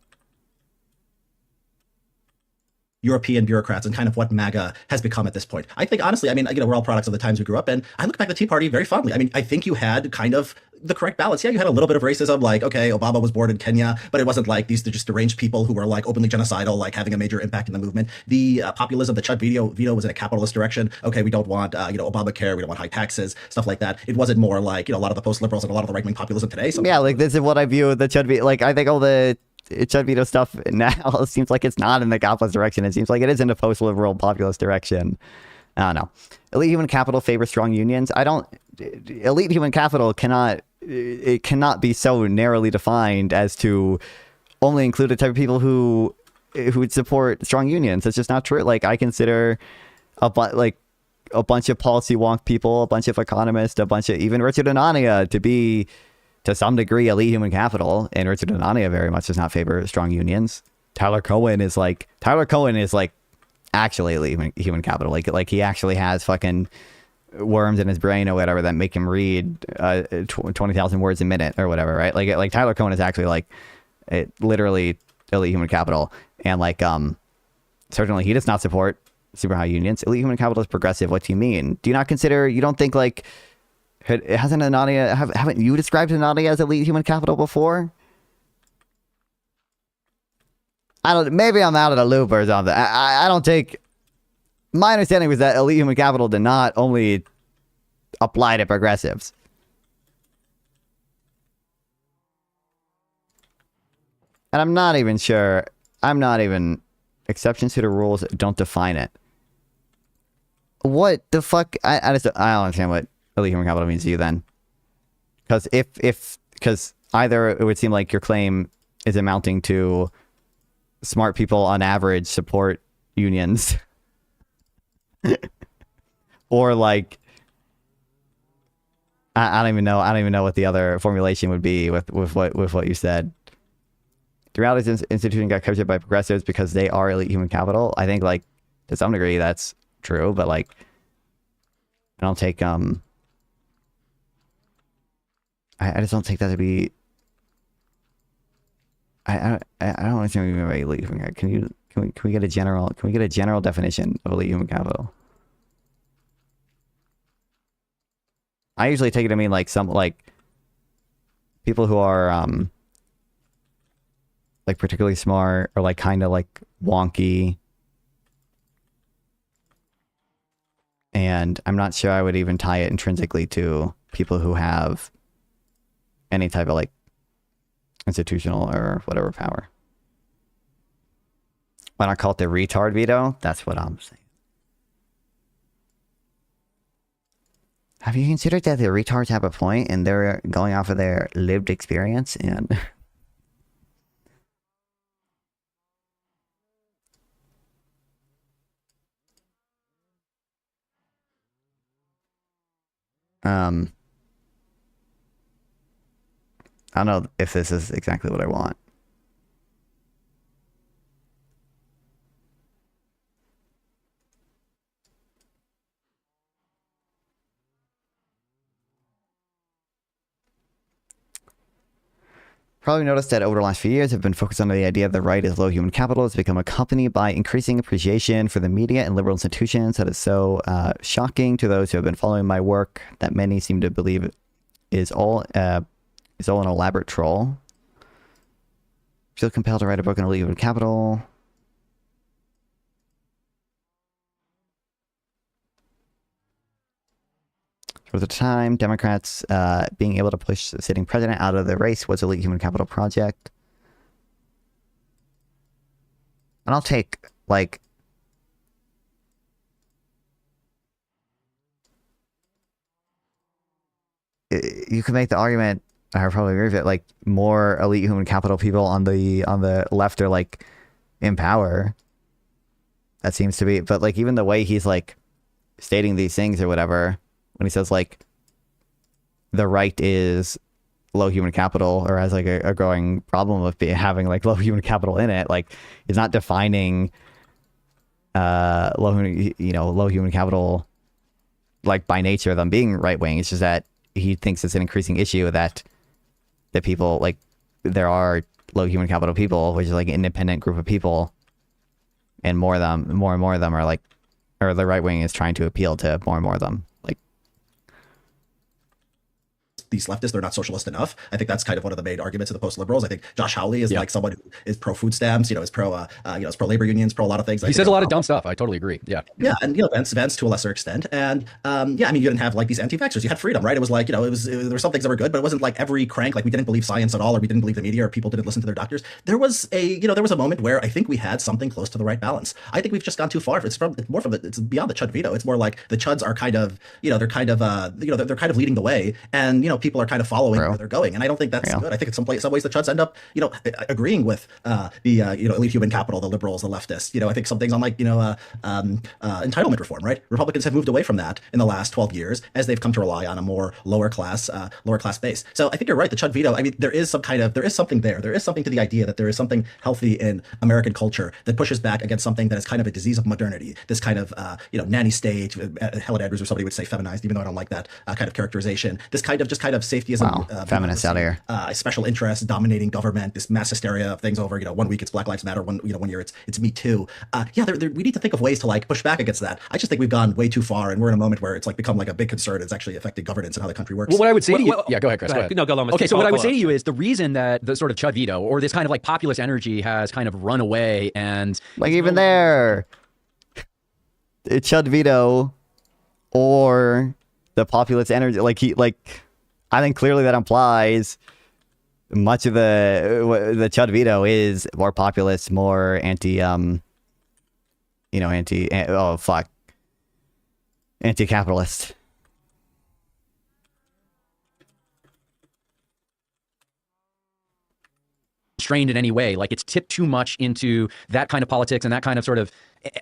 European bureaucrats and kind of what MAGA has become at this point. I think, honestly, I mean, we're all products of the times we grew up in. I look back at the Tea Party very fondly. I mean, I think you had kind of the correct balance. Yeah, you had a little bit of racism, like, okay, Obama was born in Kenya, but it wasn't like these just deranged people who were like openly genocidal, like having a major impact in the movement. The populism, the Chud veto was in a capitalist direction. Okay, we don't want, Obamacare, we don't want high taxes, stuff like that. It wasn't more like, a lot of the post-liberals and a lot of the right-wing populism today. So yeah, this is what I view the Chud veto. I think all the Chud veto stuff now seems like it's not in the capitalist direction. It seems like it is in the post-liberal populist direction. I don't know. Elite human capital favors strong unions. Elite human capital cannot be so narrowly defined as to only include the type of people who would support strong unions. That's just not true. I consider a bunch of policy wonk people, a bunch of economists, a bunch of even Richard Hanania to be, to some degree, elite human capital, and Richard Hanania very much does not favor strong unions. Tyler Cohen is actually elite human capital. He actually has fucking worms in his brain or whatever that make him read 20,000 words a minute or whatever, right? Like Tyler Cohen is actually literally elite human capital, and certainly he does not support super high unions. Elite human capital is progressive. What do you mean? Do you not consider? You don't think haven't you described Hanania as elite human capital before? Maybe I'm out of the loop or something. I don't take, my understanding was that elite human capital did not only apply to progressives. And I'm not even exceptions to the rules don't define it. What the fuck? I don't understand what elite human capital means to you then. Because either it would seem like your claim is amounting to smart people on average support unions. Or I don't even know what the other formulation would be with what you said. The reality is institution got captured by progressives because they are elite human capital. I think to some degree that's true, but I don't take I just don't take that to be. I don't understand what you mean by elite human capital. Can we get a general definition of elite human capital? I usually take it to mean people who are particularly smart or kind of wonky. And I'm not sure I would even tie it intrinsically to people who have any type of institutional or whatever power. Why not call it the retard veto? That's what I'm saying. Have you considered that the retards have a point and they're going off of their lived experience and I don't know if this is exactly what I want. Probably noticed that over the last few years, I've been focused on the idea of the right as low human capital has become accompanied by increasing appreciation for the media and liberal institutions. That is so shocking to those who have been following my work that many seem to believe is all an elaborate troll. Feel compelled to write a book on elite human capital. For the time, Democrats being able to push the sitting president out of the race was a elite human capital project. And I'll take, like, you could make the argument, I probably agree with it, like, more elite human capital people on the left are, like, in power. That seems to be, but, like, even the way he's, like, stating these things or whatever, when he says, like, the right is low human capital or has, like, a growing problem of having, like, low human capital in it, like, he's not defining low human capital, like, by nature of them being right wing. It's just that he thinks it's an increasing issue that people, like, there are low human capital people, which is like an independent group of people, and more and more of them are like, or the right wing is trying to appeal to more and more of them. Like, these leftists, they're not socialist enough. I think that's kind of one of the main arguments of the post-liberals. I think Josh Hawley is like someone who is pro food stamps, is pro, is pro labor unions, pro a lot of things. He says a lot of dumb stuff. I totally agree. Yeah. Yeah. And, Vance to a lesser extent. And, I mean, you didn't have like these anti-vaxxers. You had freedom, right? It was like, there were some things that were good, but it wasn't like every crank, like we didn't believe science at all, or we didn't believe the media, or people didn't listen to their doctors. There was a moment where I think we had something close to the right balance. I think we've just gone too far. It's beyond the Chud veto. It's more like the Chuds are kind of, they're kind of leading the way, and, people are kind of following where they're going, and I don't think that's good. I think in some ways the Chuds end up, agreeing with the elite human capital, the liberals, the leftists. I think some things on like entitlement reform, right? Republicans have moved away from that in the last 12 years as they've come to rely on a more lower class base. So I think you're right. The Chud veto. I mean, there is something there. There is something to the idea that there is something healthy in American culture that pushes back against something that is kind of a disease of modernity. This kind of nanny state. Helen Edwards or somebody would say feminized, even though I don't like that kind of characterization. This kind of safetyism. Feminists out here. Special interests dominating government, this mass hysteria of things over, 1 week it's Black Lives Matter, one year it's Me Too. We need to think of ways to like push back against that. I just think we've gone way too far, and we're in a moment where it's like become like a big concern. It's actually affecting governance and how the country works. Well, what I would say to you, yeah, go ahead, Chris. Go ahead. No, go on. Okay, so what I would say to you is the reason that the sort of Chud veto or this kind of like populist energy has kind of run away, and like even there, Chud veto or the populist energy, I think clearly that implies much of the Chud veto is more populist, more anti-capitalist. strained in any way, like it's tipped too much into that kind of politics and that kind of sort of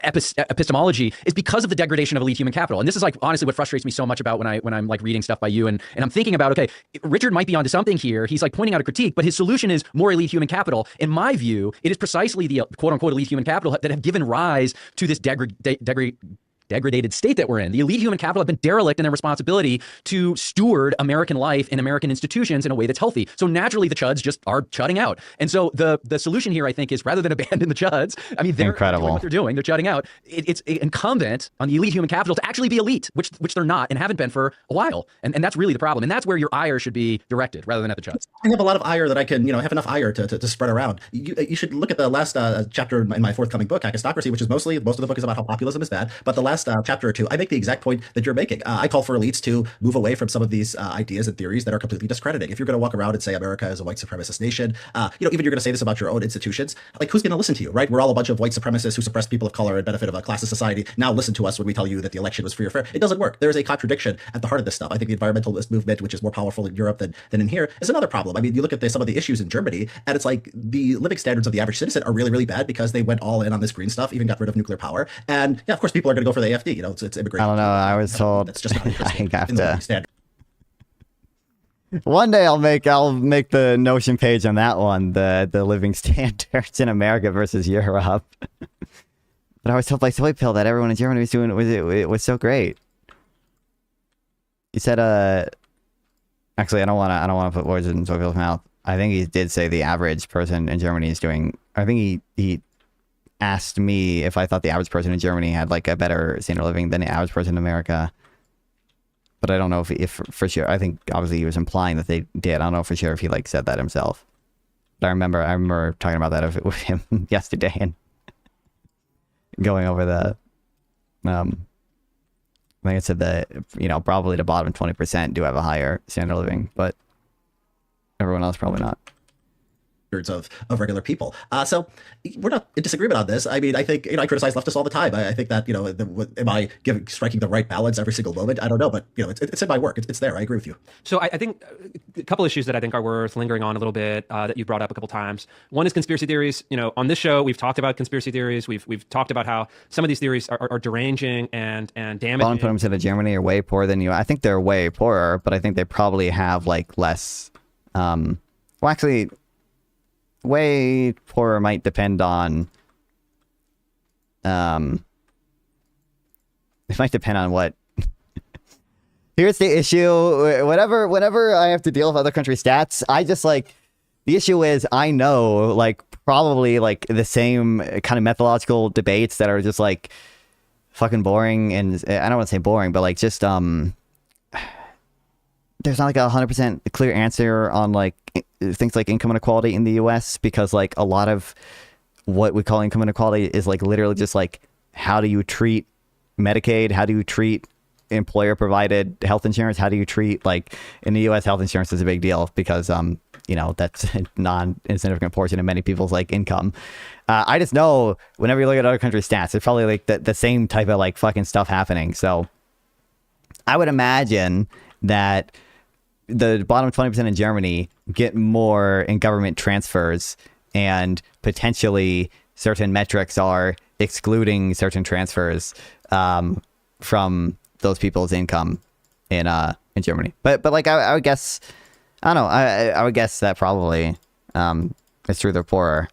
epistemology, is because of the degradation of elite human capital. And this is like honestly what frustrates me so much about when I'm like reading stuff by you and I'm thinking about, okay, Richard might be onto something here. He's like pointing out a critique, but his solution is more elite human capital. In my view, it is precisely the quote unquote elite human capital that have given rise to this degraded state that we're in. The elite human capital have been derelict in their responsibility to steward American life and American institutions in a way that's healthy. So naturally, the Chuds just are chudding out. And so the solution here, I think, is rather than abandon the Chuds, I mean, they're incredible. Doing what they're doing. They're chudding out. It's incumbent on the elite human capital to actually be elite, which they're not and haven't been for a while. And that's really the problem. And that's where your ire should be directed rather than at the Chuds. I have a lot of ire that I can, have enough ire to spread around. You should look at the last chapter in my forthcoming book, Hackistocracy, which is most of the book is about how populism is bad. But the last chapter or two, I make the exact point that you're making. I call for elites to move away from some of these ideas and theories that are completely discrediting. If you're going to walk around and say America is a white supremacist nation, even you're going to say this about your own institutions, like who's going to listen to you, right? We're all a bunch of white supremacists who suppress people of color and benefit of a classist society. Now listen to us when we tell you that the election was free or fair. It doesn't work. There is a contradiction at the heart of this stuff. I think the environmentalist movement, which is more powerful in Europe than in here, is another problem. I mean, you look at some of the issues in Germany, and it's like the living standards of the average citizen are really, really bad because they went all in on this green stuff, even got rid of nuclear power. And yeah, of course, people are going to go for the AFD. It's immigration. I don't know. I was told that's just not I have in the living standard. One day I'll make the Notion page on that one, the living standards in America versus Europe. But I was told by Soy Pill that everyone in Germany was doing it was so great. He said, actually, I don't want to put words in Soy Pill's mouth. I think he did say the average person in Germany is doing. I think he asked me if I thought the average person in Germany had like a better standard of living than the average person in America. But I don't know if for sure. I think obviously he was implying that they did. I don't know for sure if he like said that himself. But I remember talking about that with him yesterday and going over the. I think I said that probably the bottom 20% do have a higher standard of living, but everyone else probably not. of regular people. So we're not in disagreement on this. I mean, I think, I criticize leftists all the time. I think that, am I striking the right balance every single moment? I don't know, but it's in my work. It's there. I agree with you. So I think a couple issues that I think are worth lingering on a little bit that you brought up a couple times. One is conspiracy theories. On this show, we've talked about conspiracy theories. We've talked about how some of these theories are deranging and damaging. Bottom put them to Germany are way poorer than you. I think they're way poorer, but I think they probably have like less. Well, actually, way poorer might depend on. It might depend on what. Here's the issue. Whenever I have to deal with other country stats, I just like the issue is I know like probably like the same kind of methodological debates that are just like fucking boring, and I don't want to say boring, but like just there's not like 100% clear answer on like things like income inequality in the US, because like a lot of what we call income inequality is like literally just like how do you treat Medicaid, how do you treat employer provided health insurance, how do you treat like in the US health insurance is a big deal because that's a non-insignificant portion of many people's like income. I just know whenever you look at other countries' stats, it's probably like the same type of like fucking stuff happening. So I would imagine that the bottom 20% in Germany get more in government transfers, and potentially certain metrics are excluding certain transfers from those people's income in Germany. But like I would guess, I don't know. I would guess that probably it's true they're poorer.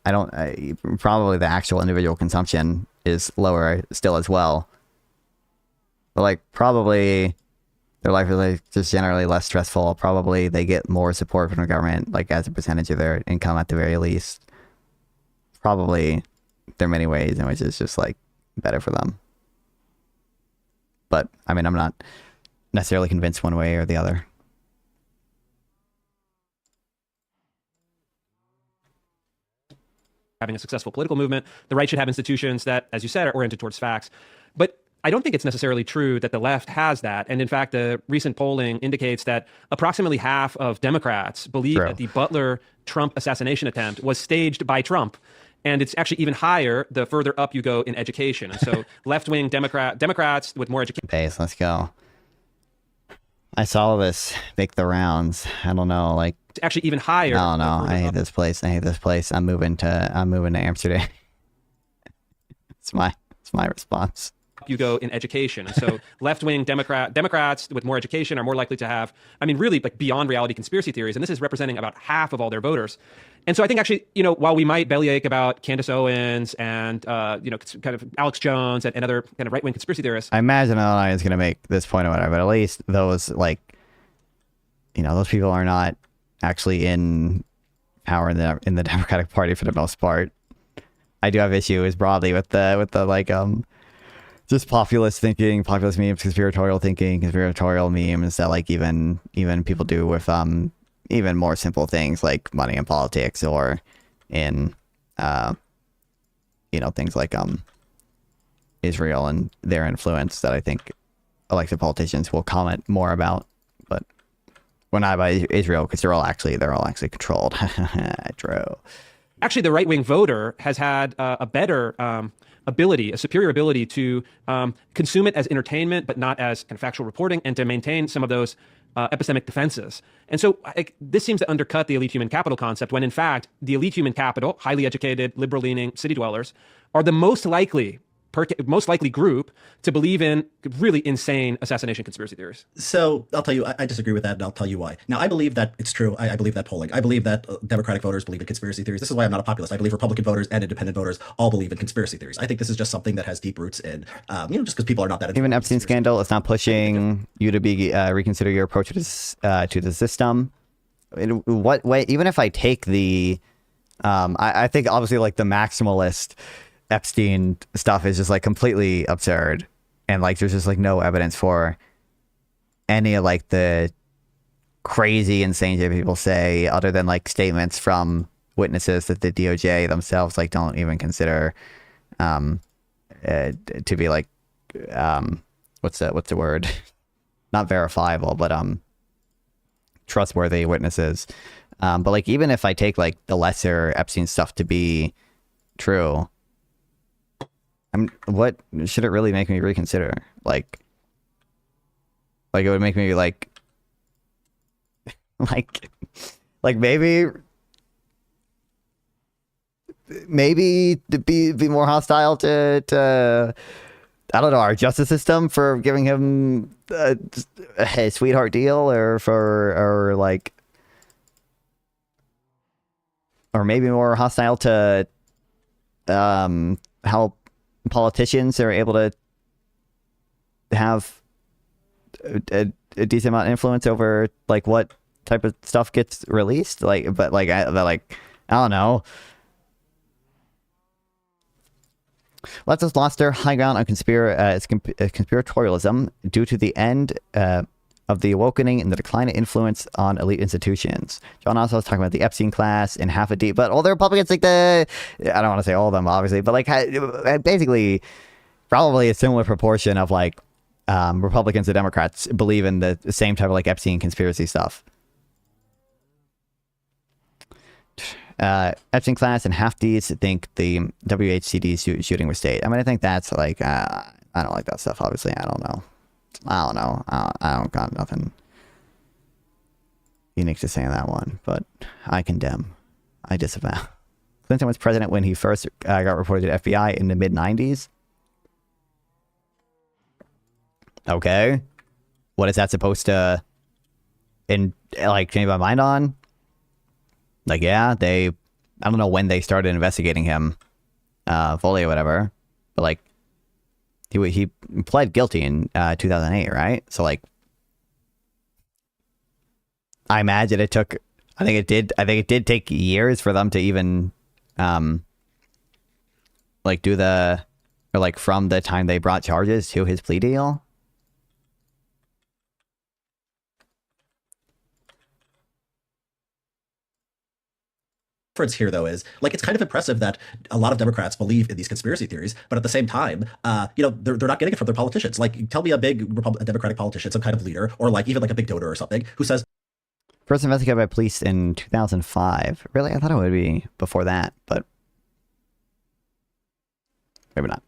Probably the actual individual consumption is lower still as well. But like probably their life is like just generally less stressful. Probably they get more support from the government, like as a percentage of their income at the very least. Probably there are many ways in which it's just like better for them. But I mean, I'm not necessarily convinced one way or the other. Having a successful political movement, the right should have institutions that, as you said, are oriented towards facts. But I don't think it's necessarily true that the left has that. And in fact, the recent polling indicates that approximately half of Democrats believe that the Butler-Trump assassination attempt was staged by Trump. And it's actually even higher the further up you go in education. And so left-wing Democrats with more education. Base, let's go. I saw this make the rounds. I don't know, like it's actually even higher. I don't know. I hate this place. I'm moving to Amsterdam. It's my response. You go in education. And so left-wing Democrats with more education are more likely to have, really like beyond reality conspiracy theories. And this is representing about half of all their voters. And so I think actually, while we might bellyache about Candace Owens and, kind of Alex Jones and other kind of right-wing conspiracy theorists. I imagine Hanania is going to make this point or whatever, but at least those like, those people are not actually in power in the Democratic Party for the most part. I do have issues broadly with the like, just populist thinking, populist memes, conspiratorial thinking, conspiratorial memes that like even people do with even more simple things like money in politics or in things like Israel and their influence that I think elected politicians will comment more about. But we're not about Israel because they're all actually controlled. True. Actually, the right-wing voter has had a better a superior ability to consume it as entertainment, but not as kind of factual reporting, and to maintain some of those epistemic defenses. And so this seems to undercut the elite human capital concept when, in fact, the elite human capital, highly educated, liberal-leaning city dwellers, are the most likely group to believe in really insane assassination conspiracy theories. So I'll tell you, I disagree with that, and I'll tell you why. Now, I believe that it's true. I believe that polling. I believe that Democratic voters believe in conspiracy theories. This is why I'm not a populist. I believe Republican voters and independent voters all believe in conspiracy theories. I think this is just something that has deep roots in, just because people are not that. Even Epstein scandal, it's not pushing you to be reconsider your approach to the system. In what way? Even if I take the, I think obviously like the maximalist Epstein stuff is just like completely absurd, and like there's just like no evidence for any of like the crazy insane shit people say other than like statements from witnesses that the DOJ themselves like don't even consider to be like what's the word, not verifiable but trustworthy witnesses. But like, even if I take like the lesser Epstein stuff to be true, what should it really make me reconsider? Like it would make me like maybe to be more hostile to I don't know, our justice system for giving him a sweetheart deal, or maybe more hostile to how politicians are able to have a decent amount of influence over like what type of stuff gets released. I don't know. Left has lost their high ground on conspiratorialism due to the end of the awakening and the decline of influence on elite institutions. John also was talking about the Epstein class and half a D, but all the Republicans, like I don't want to say all of them, obviously, but like basically probably a similar proportion of like Republicans and Democrats believe in the same type of like Epstein conspiracy stuff. Epstein class and half D's think the WHCD shooting was staged. I mean, I think that's like, I don't like that stuff, obviously. I don't know. I don't got nothing unique to say on that one, but I condemn. I disavow. Clinton was president when he first got reported to FBI in the mid-90s. Okay. What is that supposed to change my mind on? Like, yeah, I don't know when they started investigating him fully or whatever, but like he pled guilty in 2008, right? So like, I imagine it took, I think it did take years for them to even from the time they brought charges to his plea deal. Difference here, though, is like it's kind of impressive that a lot of Democrats believe in these conspiracy theories, but at the same time, they're not getting it from their politicians. Like, tell me a big Democratic politician, some kind of leader, or like even like a big donor or something, who says, first investigated by police in 2005. Really, I thought it would be before that, but maybe not.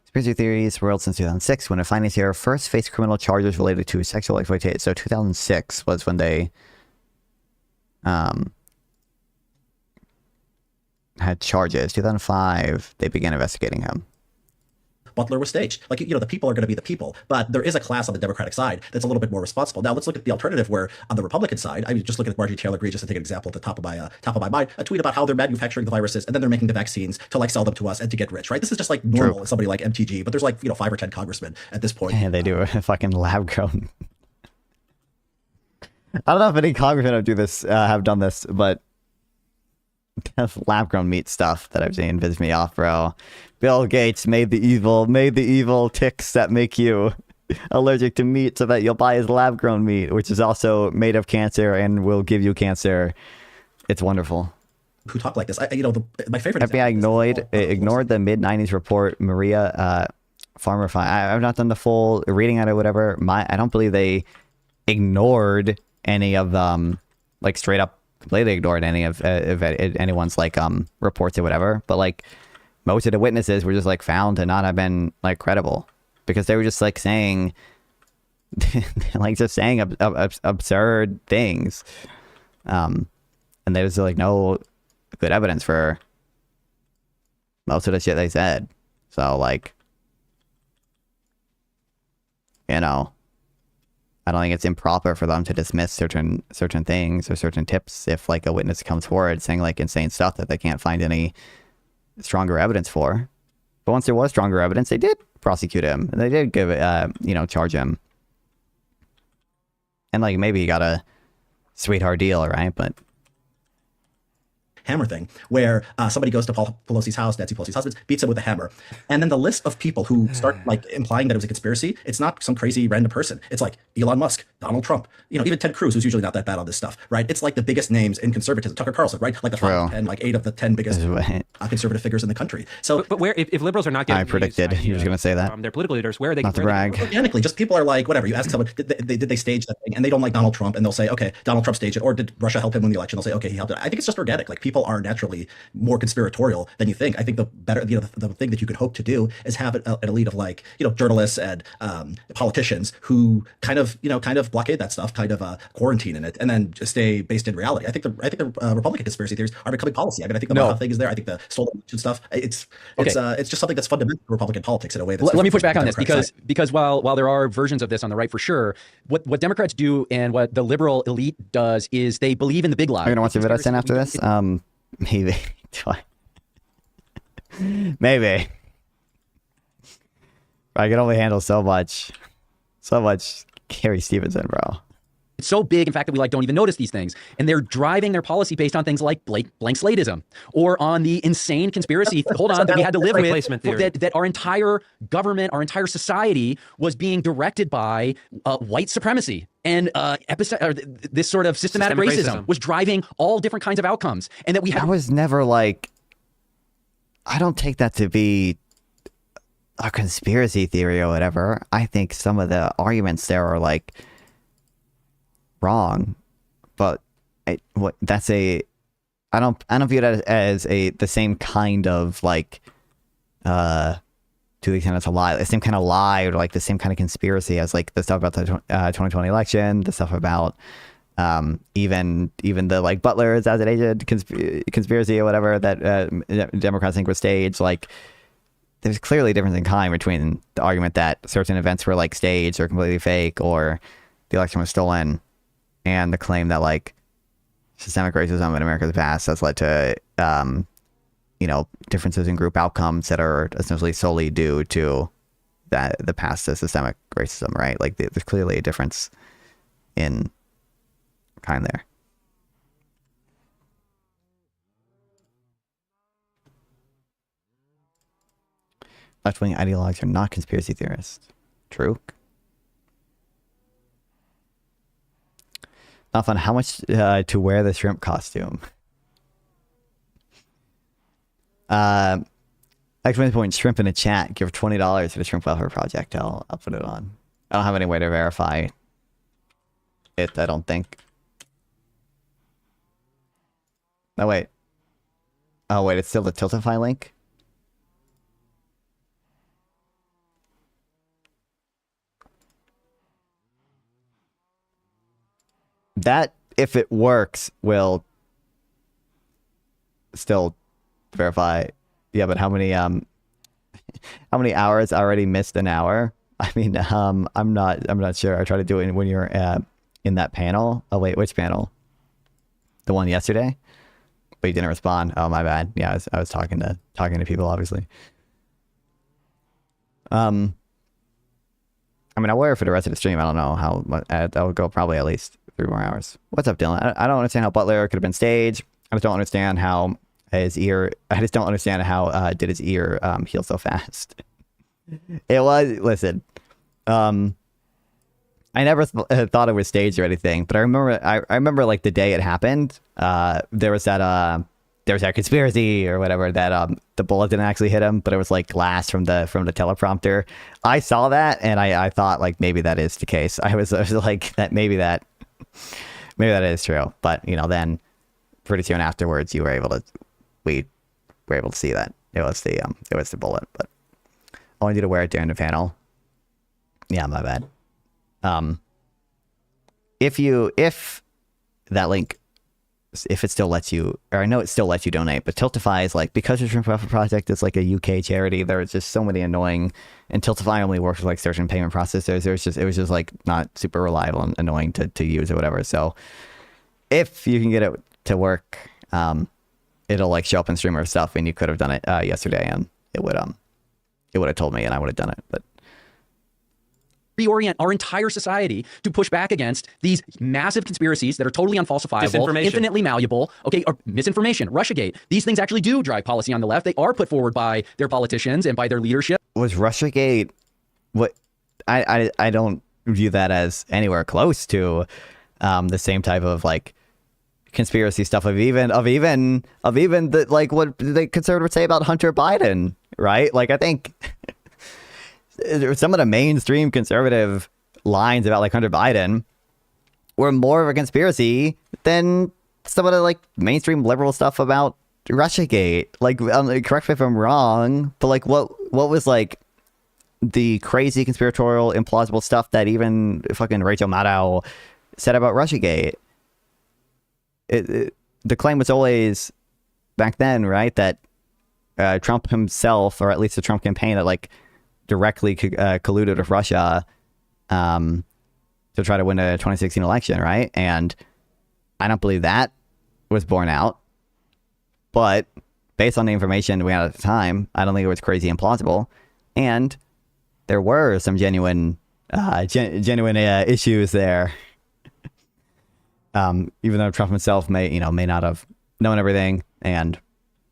Conspiracy theories were held since 2006, when a financier first faced criminal charges related to sexual exploitation. So 2006 was when they had charges. 2005, they began investigating him. Butler was staged. Like, the people are going to be the people, but there is a class on the Democratic side that's a little bit more responsible. Now, let's look at the alternative, where on the Republican side, I mean, just look at Marjorie Taylor Greene, just to take an example at the top of my mind, a tweet about how they're manufacturing the viruses and then they're making the vaccines to like sell them to us and to get rich, right? This is just like normal with somebody like MTG, but there's like, 5 or 10 congressmen at this point. And they do a fucking lab grown. I don't know if any congressmen have done this, but lab grown meat stuff that I've seen pisses me off, bro. Bill Gates made the evil ticks that make you allergic to meat so that you'll buy his lab grown meat, which is also made of cancer and will give you cancer. It's wonderful. Who talk like this? My favorite. FBI ignored the mid-90s report. Maria Farmer. I've not done the full reading on it, whatever. I don't believe they ignored any of them, like straight up completely ignored any of anyone's like reports or whatever. But like most of the witnesses were just like found to not have been like credible, because they were just like saying absurd things, and there's like no good evidence for most of the shit they said. So like, I don't think it's improper for them to dismiss certain things or certain tips if like a witness comes forward saying like insane stuff that they can't find any stronger evidence for. But once there was stronger evidence, they did prosecute him. They did give charge him. And like maybe he got a sweetheart deal, right? But hammer thing, where somebody goes to Paul Pelosi's house, Nancy Pelosi's husband, beats him with a hammer, and then the list of people who start like implying that it was a conspiracy, it's not some crazy random person. It's like Elon Musk, Donald Trump, even Ted Cruz, who's usually not that bad on this stuff, right? It's like the biggest names in conservatism. Tucker Carlson, right? Like the top 10, like 8 of the 10 biggest conservative figures in the country. So, but where if liberals are not getting, I predicted he was going to say that. Their political leaders, where are they? Not to brag. Organically, just people are like, whatever. You ask someone, did they stage that thing, and they don't like Donald Trump, and they'll say, okay, Donald Trump staged it, or did Russia help him win the election? They'll say, okay, he helped it. I think it's just organic. Like people are naturally more conspiratorial than you think. I think the better, the thing that you could hope to do is have an elite of like, journalists and politicians who kind of blockade that stuff, kind of quarantine in it, and then just stay based in reality. I think the Republican conspiracy theories are becoming policy. I mean, I think the Maha thing is there. I think the stolen election stuff. It's just something that's fundamental to Republican politics in a way. That's Let me push back on this because while there are versions of this on the right for sure, what Democrats do and what the liberal elite does is they believe in the big lie. Are you gonna watch the video I sent after this? Maybe. Maybe. I can only handle so much Gary Stevenson, bro. It's so big, in fact, that we don't even notice these things. And they're driving their policy based on things like blank slatism or on the insane conspiracy, that we had to live with, that our entire government, our entire society was being directed by white supremacy. And this sort of systematic racism was driving all different kinds of outcomes. And that we had... I was never like... I don't take that to be a conspiracy theory or whatever. I think some of the arguments there are like... wrong, but I don't view it as the same kind of like to the extent it's a lie, the same kind of lie or like the same kind of conspiracy as like the stuff about the 2020 election, the stuff about even the like Butler assassination conspiracy or whatever that Democrats think was staged. Like there's clearly a difference in kind between the argument that certain events were like staged or completely fake or the election was stolen, and the claim that like systemic racism in America's past has led to, differences in group outcomes that are essentially solely due to the past systemic racism, right? Like there's clearly a difference in kind there. Left-wing ideologues are not conspiracy theorists. True. Not fun. How much to wear the shrimp costume? Exclamation point, shrimp in a chat. Give $20 to the Shrimp Welfare Project. I'll put it on. I don't have any way to verify it, I don't think. No, wait. Oh, wait, it's still the Tiltify link? That, if it works, will still verify. Yeah, but how many hours? I already missed an hour. I mean, I'm not sure. I tried to do it when you're in that panel. Oh wait, which panel? The one yesterday? But you didn't respond. Oh, my bad. Yeah, I was talking to people, obviously. I mean, I'll wear it for the rest of the stream. I don't know how much. That would go probably at least 3 more hours. What's up, Dylan? I don't understand how Butler could have been staged. I just don't understand how his ear. I just don't understand how did his ear heal so fast. It was. Listen, I never thought it was staged or anything, but I remember like the day it happened. There was that conspiracy or whatever that the bullet didn't actually hit him, but it was like glass from the teleprompter. I saw that and I thought like maybe that is the case. I was like that maybe that is true. But then pretty soon afterwards we were able to see that it was the bullet. But I wanted you to wear it during the panel. Yeah, my bad. If that link, if it still lets you, or I know it still lets you donate, but Tiltify is like, because the Shrimp Welfare Project is like a UK charity, there's just so many annoying, and Tiltify only works with like certain payment processors. It was just like not super reliable and annoying to use or whatever. So if you can get it to work, it'll like show up in streamer stuff, and you could have done it yesterday, and it would have told me, and I would have done it. But reorient our entire society to push back against these massive conspiracies that are totally unfalsifiable, infinitely malleable, okay, or misinformation, Russiagate. These things actually do drive policy on the left. They are put forward by their politicians and by their leadership. Was Russiagate what I don't view that as anywhere close to the same type of like conspiracy stuff of even the like what the conservatives say about Hunter Biden, right? Like I think some of the mainstream conservative lines about like Hunter Biden were more of a conspiracy than some of the like mainstream liberal stuff about Russiagate. Like correct me if I'm wrong, but like what was like the crazy conspiratorial implausible stuff that even fucking Rachel Maddow said about Russiagate? The claim was always back then, right, that Trump himself, or at least the Trump campaign, that like directly colluded with Russia to try to win a 2016 election, right? And I don't believe that was borne out. But based on the information we had at the time, I don't think it was crazy implausible. And there were some genuine issues there. Even though Trump himself may not have known everything, and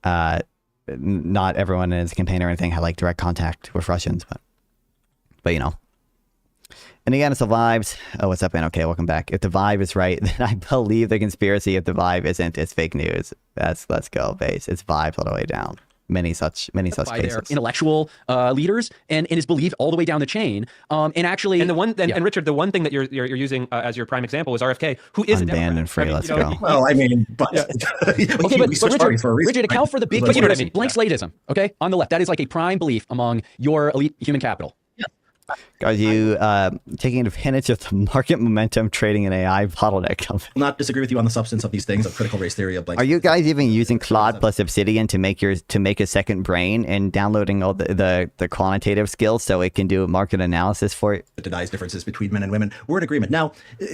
not everyone in his campaign or anything had like direct contact with Russians, but you know. And again, it's the vibes. Oh, what's up, man? Okay, welcome back. If the vibe is right, then I believe the conspiracy. If the vibe isn't, it's fake news. Let's go, base. It's vibes all the way down. Many such by cases. Their intellectual leaders and is believed all the way down the chain. And actually, and Richard, the one thing that you're using as your prime example was RFK, who is unbanned a Democrat. and free. I mean, Let's you know, go. Well, I mean, but okay, but Richard, account for the big, but you know what I mean. Blank slateism, okay, on the left. That is like a prime belief among your elite human capital. Are you taking advantage of the market momentum trading an AI bottleneck company? I'll not disagree with you on the substance of these things, of critical race theory, of blank. Are you guys even using Claude plus Obsidian to make a second brain and downloading all the quantitative skills so it can do market analysis for it? It denies differences between men and women. We're in agreement. Now,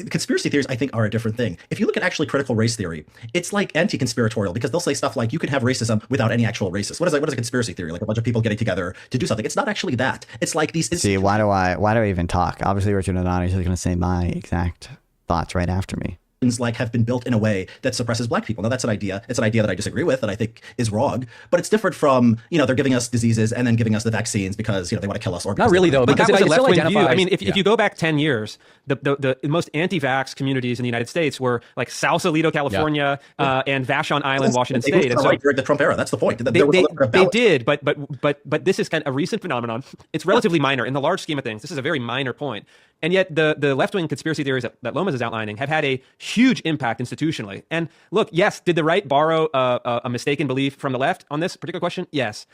conspiracy theories, I think, are a different thing. If you look at actually critical race theory, it's like anti-conspiratorial, because they'll say stuff like you can have racism without any actual racist. What is a conspiracy theory? Like a bunch of people getting together to do something. It's not actually that. It's like these. See, why do I even talk? Obviously, Richard Hanania is going to say my exact thoughts right after me. Like have been built in a way that suppresses black people. Now that's an idea. It's an idea that I disagree with, that I think is wrong. But it's different from, they're giving us diseases and then giving us the vaccines because they want to kill us. Or not really though. But because that was a still left-wing view. I mean, if yeah. you go back 10 years, the most anti-vax communities in the United States were like Sausalito, California, and Vashon Island, Washington State. And so during the Trump era, that's the point. They did, but this is kind of a recent phenomenon. It's relatively minor in the large scheme of things. This is a very minor point. And yet the left-wing conspiracy theories that Lomas is outlining have had a huge impact institutionally. And look, yes, did the right borrow a mistaken belief from the left on this particular question? Yes.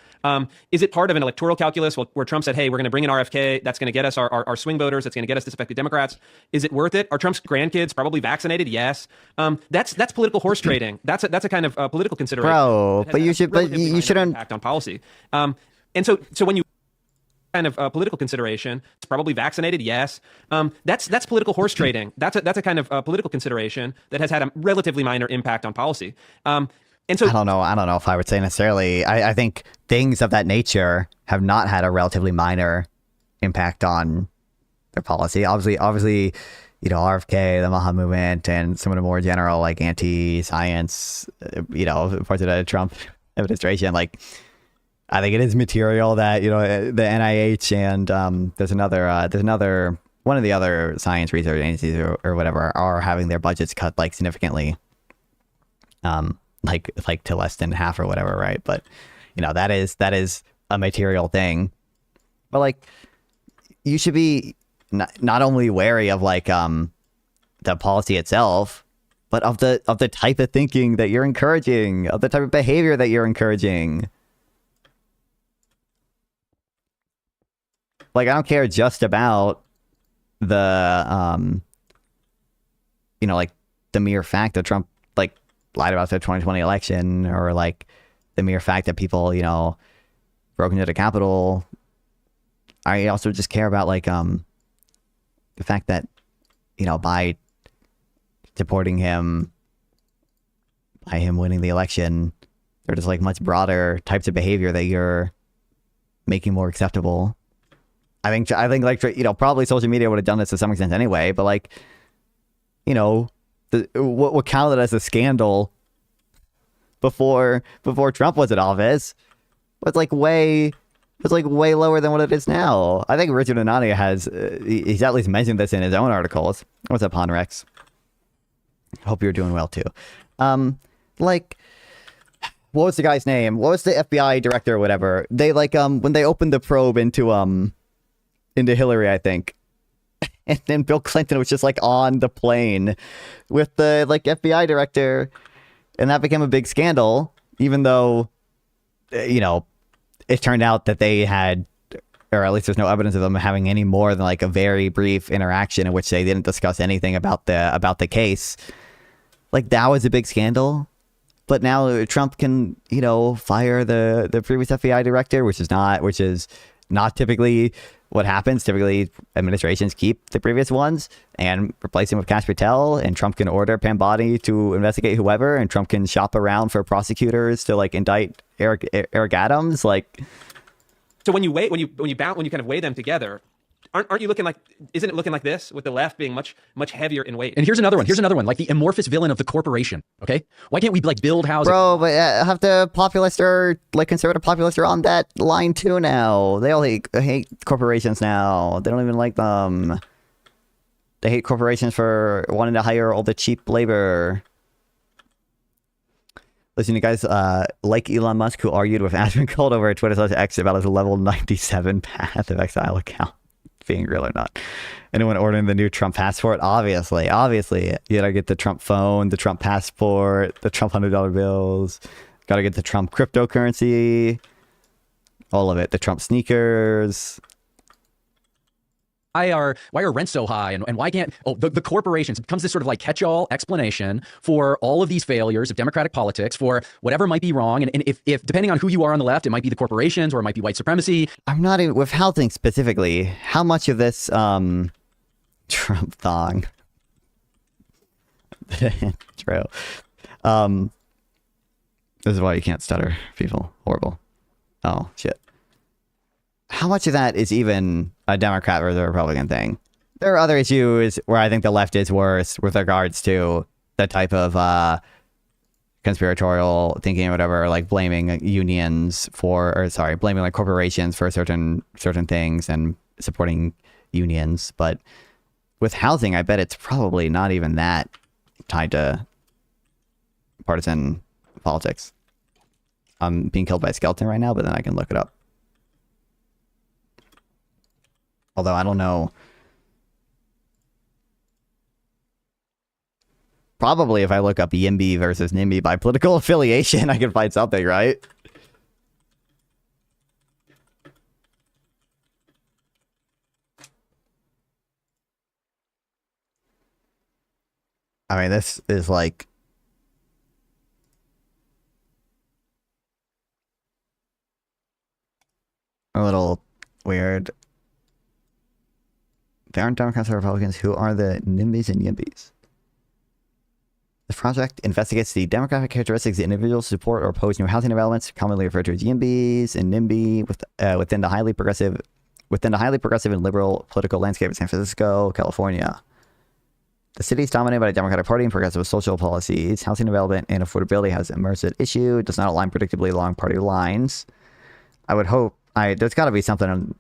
Is it part of an electoral calculus where Trump said, hey, we're going to bring in RFK, that's going to get us our swing voters, that's going to get us disaffected Democrats? Is it worth it? Are Trump's grandkids probably vaccinated? Yes. That's political horse trading. That's a kind of political consideration. Bro, but you shouldn't impact on policy. And so when you kind of political consideration, it's probably vaccinated. Yes. That's political horse trading. That's a kind of political consideration that has had a relatively minor impact on policy. And so I don't know if I would say necessarily. I think things of that nature have not had a relatively minor impact on their policy. Obviously, RFK, the Maha movement, and some of the more general like anti-science, parts of the Trump administration, like. I think it is material that the NIH and there's another one of the other science research agencies or whatever are having their budgets cut like significantly, like to less than half or whatever, right? But that is a material thing. But like you should be not only wary of like the policy itself, but of the type of thinking that you're encouraging, of the type of behavior that you're encouraging. Like, I don't care just about the, like the mere fact that Trump like lied about the 2020 election, or like the mere fact that people, broke into the Capitol. I also just care about like, the fact that, by supporting him, by him winning the election, there's like much broader types of behavior that you're making more acceptable. I think like, you know, probably social media would have done this to some extent anyway, but like, you know, what counted as a scandal before Trump was in office was like way lower than what it is now. I think Richard Hanania has he's at least mentioned this in his own articles. What's up, Honrex? Hope you're doing well too. Like, what was the guy's name? What was the FBI director or whatever? They like when they opened the probe into Hillary, I think. And then Bill Clinton was just like on the plane with the like FBI director, and that became a big scandal, even though you know, it turned out that they had, or at least there's no evidence of them having any more than like a very brief interaction in which they didn't discuss anything about the case. Like, that was a big scandal. But now Trump can, you know, fire the previous FBI director, which is not typically what happens. Typically, administrations keep the previous ones and replace them with Kash Patel, and Trump can order Pam Bondi to investigate whoever, and Trump can shop around for prosecutors to like indict Eric Adams. Like, so when you kind of weigh them together, aren't you looking like, isn't it looking like this, with the left being much heavier in weight? And here's another one, like the amorphous villain of the corporation. Okay, why can't we like build houses? Bro, but have the populists or like conservative populists are on that line too now. They all hate corporations now. They don't even like them. They hate corporations for wanting to hire all the cheap labor. Listen, you guys, like Elon Musk, who argued with Ashman Gold over Twitter/X about his level 97 Path of Exile account being real or not. Anyone ordering the new Trump passport? Obviously, you gotta get the Trump phone, the Trump passport, the Trump $100 bills. Gotta get the Trump cryptocurrency, all of it. The Trump sneakers. Why are rents so high, and why can't the corporations? It becomes this sort of like catch-all explanation for all of these failures of democratic politics, for whatever might be wrong. And if depending on who you are on the left, it might be the corporations or it might be white supremacy. I'm not even with housing specifically. How much of this Trump thong? True. This is why you can't stutter, people. Horrible. Oh shit. How much of that is even a Democrat versus a Republican thing? There are other issues where I think the left is worse with regards to the type of conspiratorial thinking or whatever, like blaming unions blaming like corporations for certain things and supporting unions. But with housing, I bet it's probably not even that tied to partisan politics. I'm being killed by a skeleton right now, but then I can look it up. Although I don't know. Probably if I look up YIMBY versus NIMBY by political affiliation, I can find something, right? I mean, this is like... a little weird. They aren't Democrats or Republicans. Who are the NIMBYs and YIMBYs? The project investigates the demographic characteristics of individuals who support or oppose new housing developments, commonly referred to as YIMBYs and NIMBY, within the highly progressive and liberal political landscape of San Francisco, California. The city is dominated by the Democratic Party and progressive social policies. Housing development and affordability has emerged at issue. It does not align predictably along party lines. I would hope... there's got to be something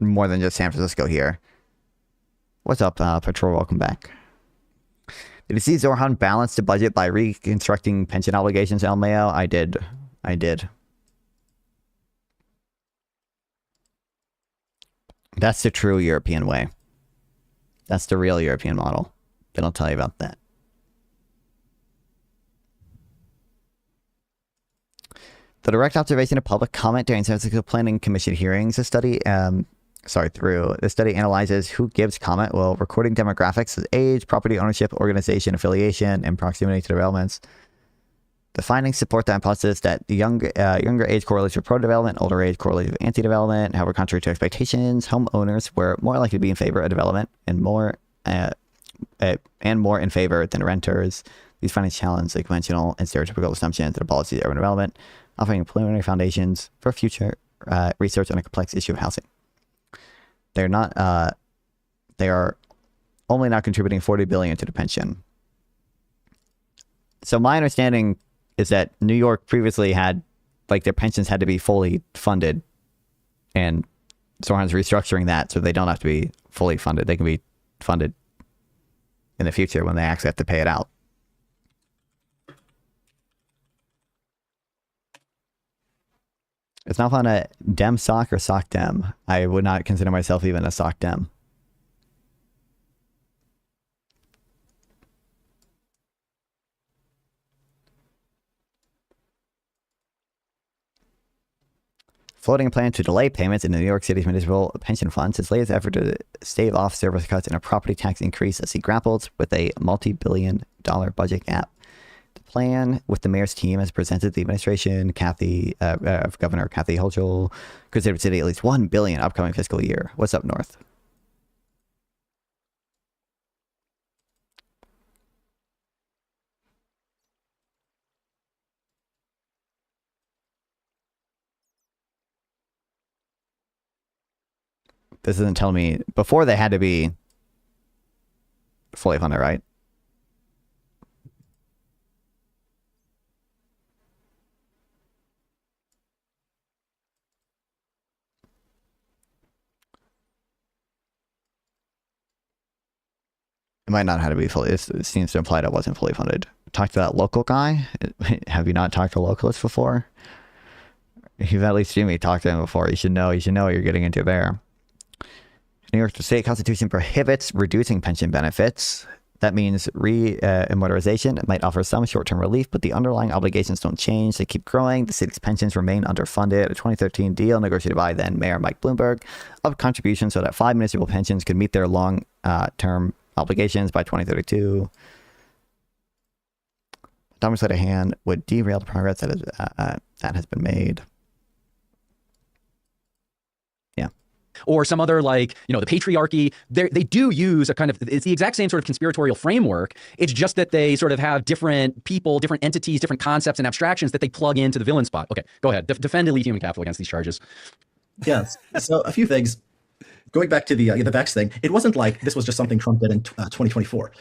more than just San Francisco here. What's up, Patrol? Welcome back. Did you see Zorhan balance the budget by reconstructing pension obligations, El Mayo? I did. That's the true European way. That's the real European model. They don't tell you about that. The direct observation of public comment during San Francisco Planning Commission hearings, the study analyzes who gives comment while recording demographics as age, property ownership, organization, affiliation, and proximity to developments. The findings support the hypothesis that the younger age correlates with pro-development, older age correlates with anti-development. However, contrary to expectations, homeowners were more likely to be in favor of development and more in favor than renters. These findings challenge the conventional and stereotypical assumptions that a policy of urban development, offering preliminary foundations for future research on a complex issue of housing. They're not. They are only not contributing $40 billion to the pension. So my understanding is that New York previously had, like, their pensions had to be fully funded, and Soran's restructuring that so they don't have to be fully funded. They can be funded in the future when they actually have to pay it out. It's not on a Dem Soc or Soc Dem. I would not consider myself even a Soc Dem. Floating a plan to delay payments in the New York City's municipal pension funds, his latest effort to stave off service cuts and a property tax increase as he grapples with a multi-billion-dollar budget gap. The plan with the mayor's team has presented the administration, Governor Kathy Hochul, considered city at least $1 billion upcoming fiscal year. What's up north? This doesn't tell me. Before they had to be fully funded, right? It might not have to be fully. It seems to imply that it wasn't fully funded. Talk to that local guy. Have you not talked to localists before? You've at least seen me talk to him before. You should know. You should know what you're getting into there. New York State Constitution prohibits reducing pension benefits. That means immortalization might offer some short-term relief, but the underlying obligations don't change. They keep growing. The city's pensions remain underfunded. A 2013 deal negotiated by then Mayor Mike Bloomberg upped contributions so that 5 municipal pensions could meet their long-term obligations by 2032. Dominic said a hand would derail the progress that has been made. Or some other, like, the patriarchy. They do use a kind of, it's the exact same sort of conspiratorial framework. It's just that they sort of have different people, different entities, different concepts and abstractions that they plug into the villain spot. Okay, go ahead. Defend elite human capital against these charges. Yes. So a few things. Going back to the vax thing, it wasn't like this was just something Trump did in 2024.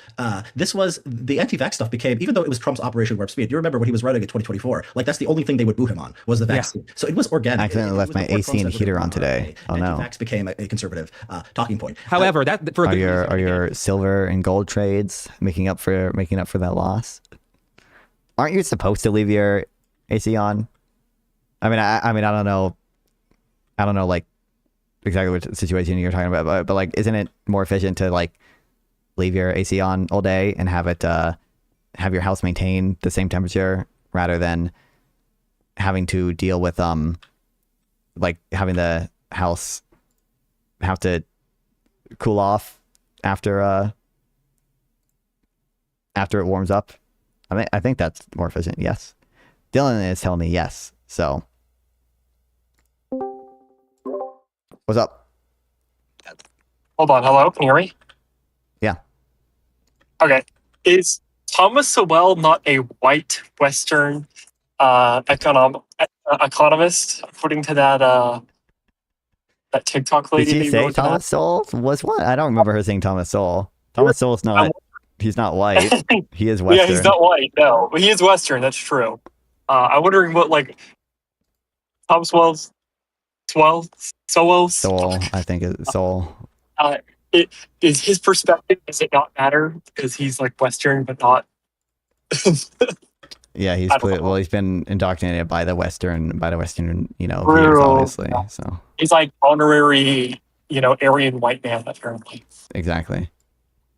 This was the anti-vax stuff became, even though it was Trump's Operation Warp Speed. You remember when he was running in 2024? Like, that's the only thing they would boo him on was the vaccine. Yeah. So it was organic. I accidentally left my AC and heater on today. Oh no! Vax became a conservative talking point. However, that for are your silver and gold trades making up for that loss? Aren't you supposed to leave your AC on? I mean, I don't know. Like, exactly what situation you're talking about, but like, isn't it more efficient to like leave your AC on all day and have it have your house maintain the same temperature rather than having to deal with like having the house have to cool off after it warms up? I think that's more efficient. Yes, Dylan is telling me yes. So. What's up? Hold on. Hello? Can you hear me? Yeah. Okay. Is Thomas Sowell not a white Western economist, according to that TikTok lady? Did she say Thomas Sowell was what? I don't remember her saying Thomas Sowell. Thomas Sowell's not. He's not white. He is Western. Yeah, he's not white. No, but he is Western. That's true. I'm wondering what, like, Thomas Sowell, I think it's Sowell. It is his perspective. Does it not matter because he's like Western, but not? Yeah, he's been indoctrinated by the Western, views, obviously. Yeah. So he's like honorary, Aryan white man apparently. Exactly.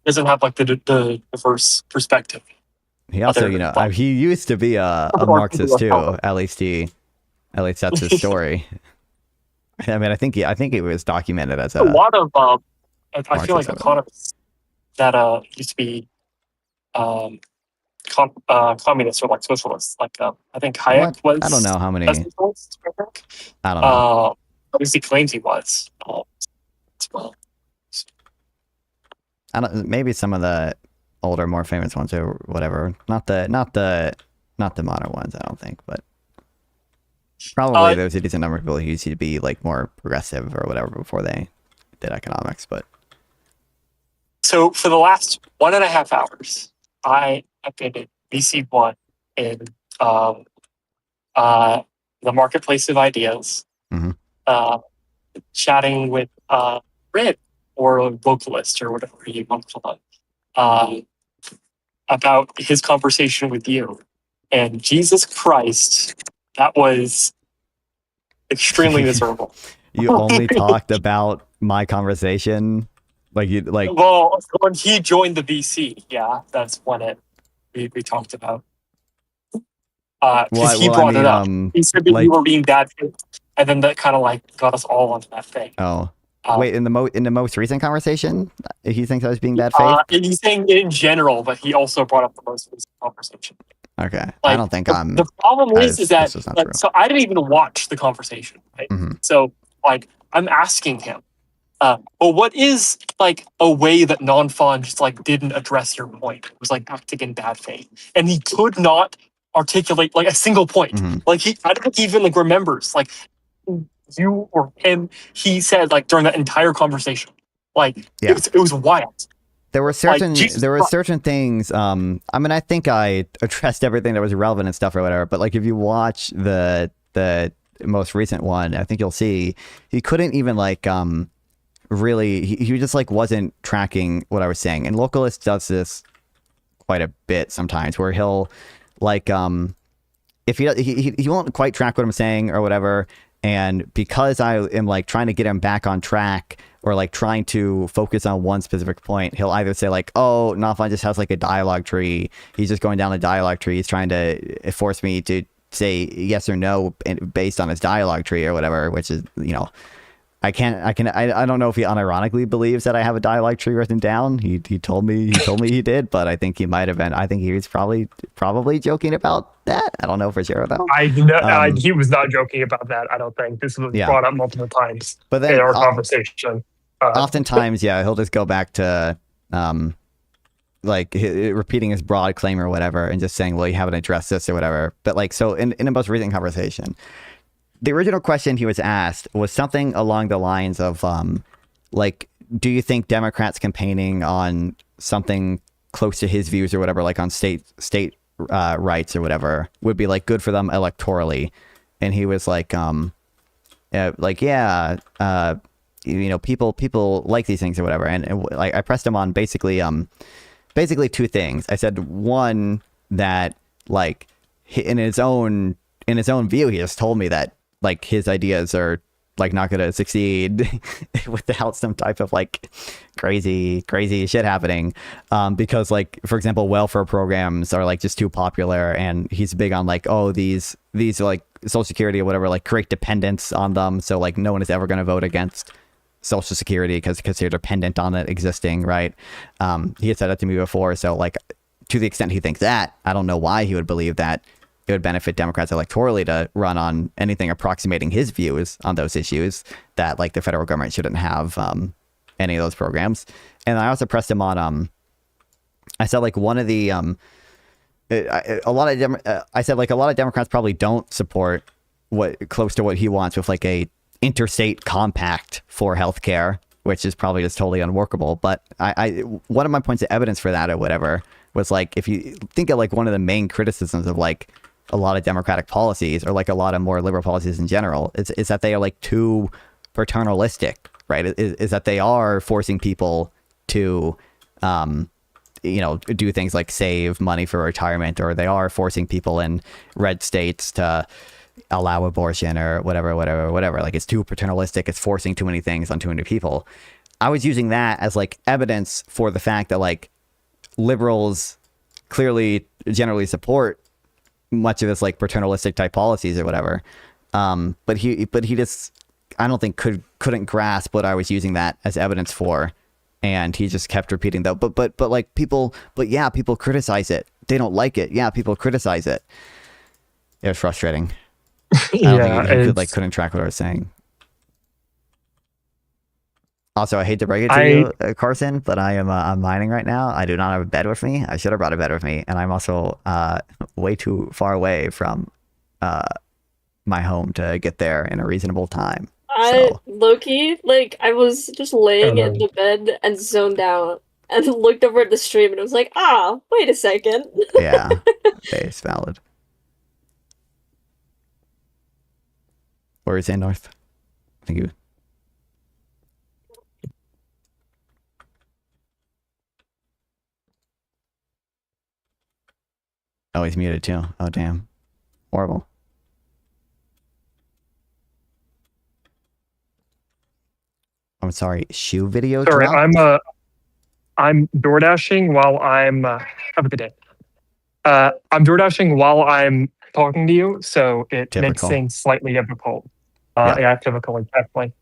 Doesn't have like the diverse perspective. He also, he used to be a Marxist too. At least that's his story. I mean, I think it was documented as a lot of. I feel like economists that used to be communists or like socialists. Like I think Hayek was. I don't know how many. I don't know. At least he claims he was. As well. Maybe some of the older, more famous ones or whatever. Not the modern ones. I don't think, but. Probably there's a decent number of people who used to be like more progressive or whatever before they did economics, but So for the last 1.5 hours, I have been in VC1 in the marketplace of ideas, Mhm. chatting with Red or vocalist or whatever you want to call it, about his conversation with you. And Jesus Christ, that was extremely miserable. You only talked about my conversation, like. Well, when he joined the VC, yeah, that's when we talked about. Because he brought it up. He said that you were being bad faith, and then that kind of like got us all onto that thing. Oh, wait, in the most recent conversation, he thinks I was being bad faith. And he's saying in general, but he also brought up the most recent conversation. Okay, Like, I don't think I'm. The problem is that this like, so I didn't even watch the conversation, right? Mm-hmm. So like I'm asking him, well, what is like a way that non-fun just like didn't address your point? It was like acting in bad faith, and he could not articulate like a single point. Mm-hmm. Like I don't think he even like remembers like you or him. He said like during that entire conversation, like it was wild. There were certain certain things. I mean, I think I addressed everything that was relevant and stuff or whatever. But like, if you watch the most recent one, I think you'll see he couldn't even like really. He just like wasn't tracking what I was saying. And Localist does this quite a bit sometimes, where he'll like if he won't quite track what I'm saying or whatever. And because I am like trying to get him back on track or like trying to focus on one specific point, he'll either say like, oh, Nafan just has like a dialogue tree. He's just going down the dialogue tree. He's trying to force me to say yes or no based on his dialogue tree or whatever, which is, you know, I don't know if he unironically believes that I have a dialogue tree written down. He told me he did, but I think he might have been. I think he was probably joking about that. I don't know for sure though. He was not joking about that. I don't think this was brought up multiple times but then, in our conversation. Oftentimes, he'll just go back to like repeating his broad claim or whatever, and just saying, "Well, you haven't addressed this or whatever." But like, so in the most recent conversation, the original question he was asked was something along the lines of, like, do you think Democrats campaigning on something close to his views or whatever, like on state rights or whatever, would be like good for them electorally? And he was like, you know, people like these things or whatever. And like, I pressed him on basically two things. I said, one, that like in his own view, he just told me that like his ideas are like not going to succeed without some type of like crazy shit happening, because like, for example, welfare programs are like just too popular, and he's big on like, oh, these are like Social Security or whatever, like create dependence on them, so like no one is ever going to vote against Social Security because they're dependent on it existing, right? He had said that to me before, so like to the extent he thinks that, I don't know why he would believe that it would benefit Democrats electorally to run on anything approximating his views on those issues, that like the federal government shouldn't have any of those programs. And I also pressed him on, I said like one of the, a lot of Democrats probably don't support close to what he wants with like a interstate compact for healthcare, which is probably just totally unworkable. But one of my points of evidence for that or whatever was like, if you think of like one of the main criticisms of like a lot of Democratic policies, or like a lot of more liberal policies in general, is that they are like too paternalistic, right? Is that they are forcing people to, you know, do things like save money for retirement, or they are forcing people in red states to allow abortion or whatever. Like, it's too paternalistic. It's forcing too many things on too many people. I was using that as like evidence for the fact that like liberals clearly generally support much of this like paternalistic type policies or whatever. But he just, I don't think couldn't grasp what I was using that as evidence for. And he just kept repeating though, but like people criticize it. They don't like it. Yeah, people criticize it. It was frustrating. I don't think he couldn't track what I was saying. Also, I hate to break it to you, Carson, but I'm mining right now. I do not have a bed with me. I should have brought a bed with me, and I'm also way too far away from my home to get there in a reasonable time. Low-key, like, I was just laying in the bed and zoned out and looked over at the stream and I was like, wait a second. Yeah, base valid. Where is it, North? Thank you. Oh, he's muted too. Oh, damn. Horrible. I'm sorry. Shoe video Sorry, dropped? I'm DoorDashing while I'm have a good day. I'm DoorDashing while I'm talking to you, so it makes things slightly difficult. Yeah, typically, definitely.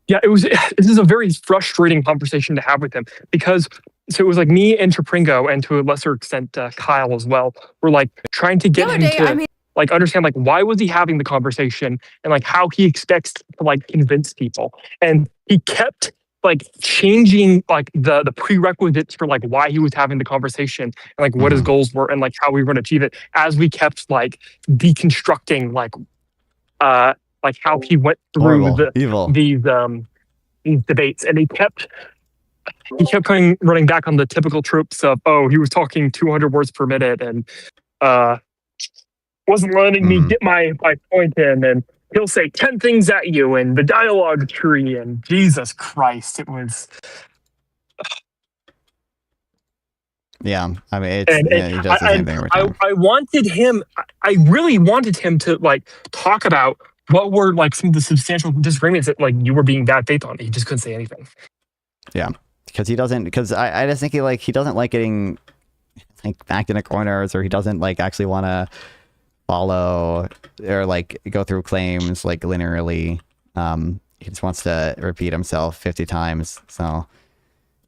Yeah, this is a very frustrating conversation to have with him because so it was like me and Trapringo and to a lesser extent Kyle as well. We're like trying to get him to like understand like why was he having the conversation and like how he expects to like convince people. And he kept like changing like the prerequisites for like why he was having the conversation and like what his goals were and like how we were going to achieve it as we kept like deconstructing like how he went through these debates, and he kept running back on the typical tropes of he was talking 200 words per minute and wasn't letting me get my point in, and he'll say 10 things at you and the dialogue tree, and Jesus Christ, it was. Yeah, I mean, he does the same thing every time. I really wanted him to like talk about what were like some of the substantial disagreements that like you were being bad faith on. He just couldn't say anything. Yeah, because I just think he doesn't like getting like backed into corners, or he doesn't like actually want to follow or like go through claims like linearly. He just wants to repeat himself 50 times. So,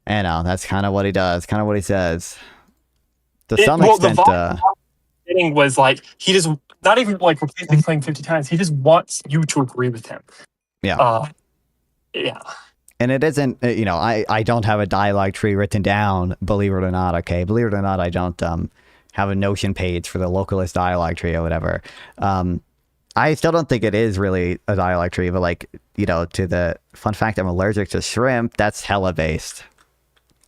I know that's kind of what he does, kind of what he says. To some extent, the thing was like he just not even like repeatedly playing 50 times. He just wants you to agree with him. Yeah. Yeah. And it isn't, I don't have a dialogue tree written down, believe it or not, okay? Believe it or not, I don't have a Notion page for the localist dialogue tree or whatever. I still don't think it is really a dialogue tree, but like, to the fun fact I'm allergic to shrimp, that's hella based.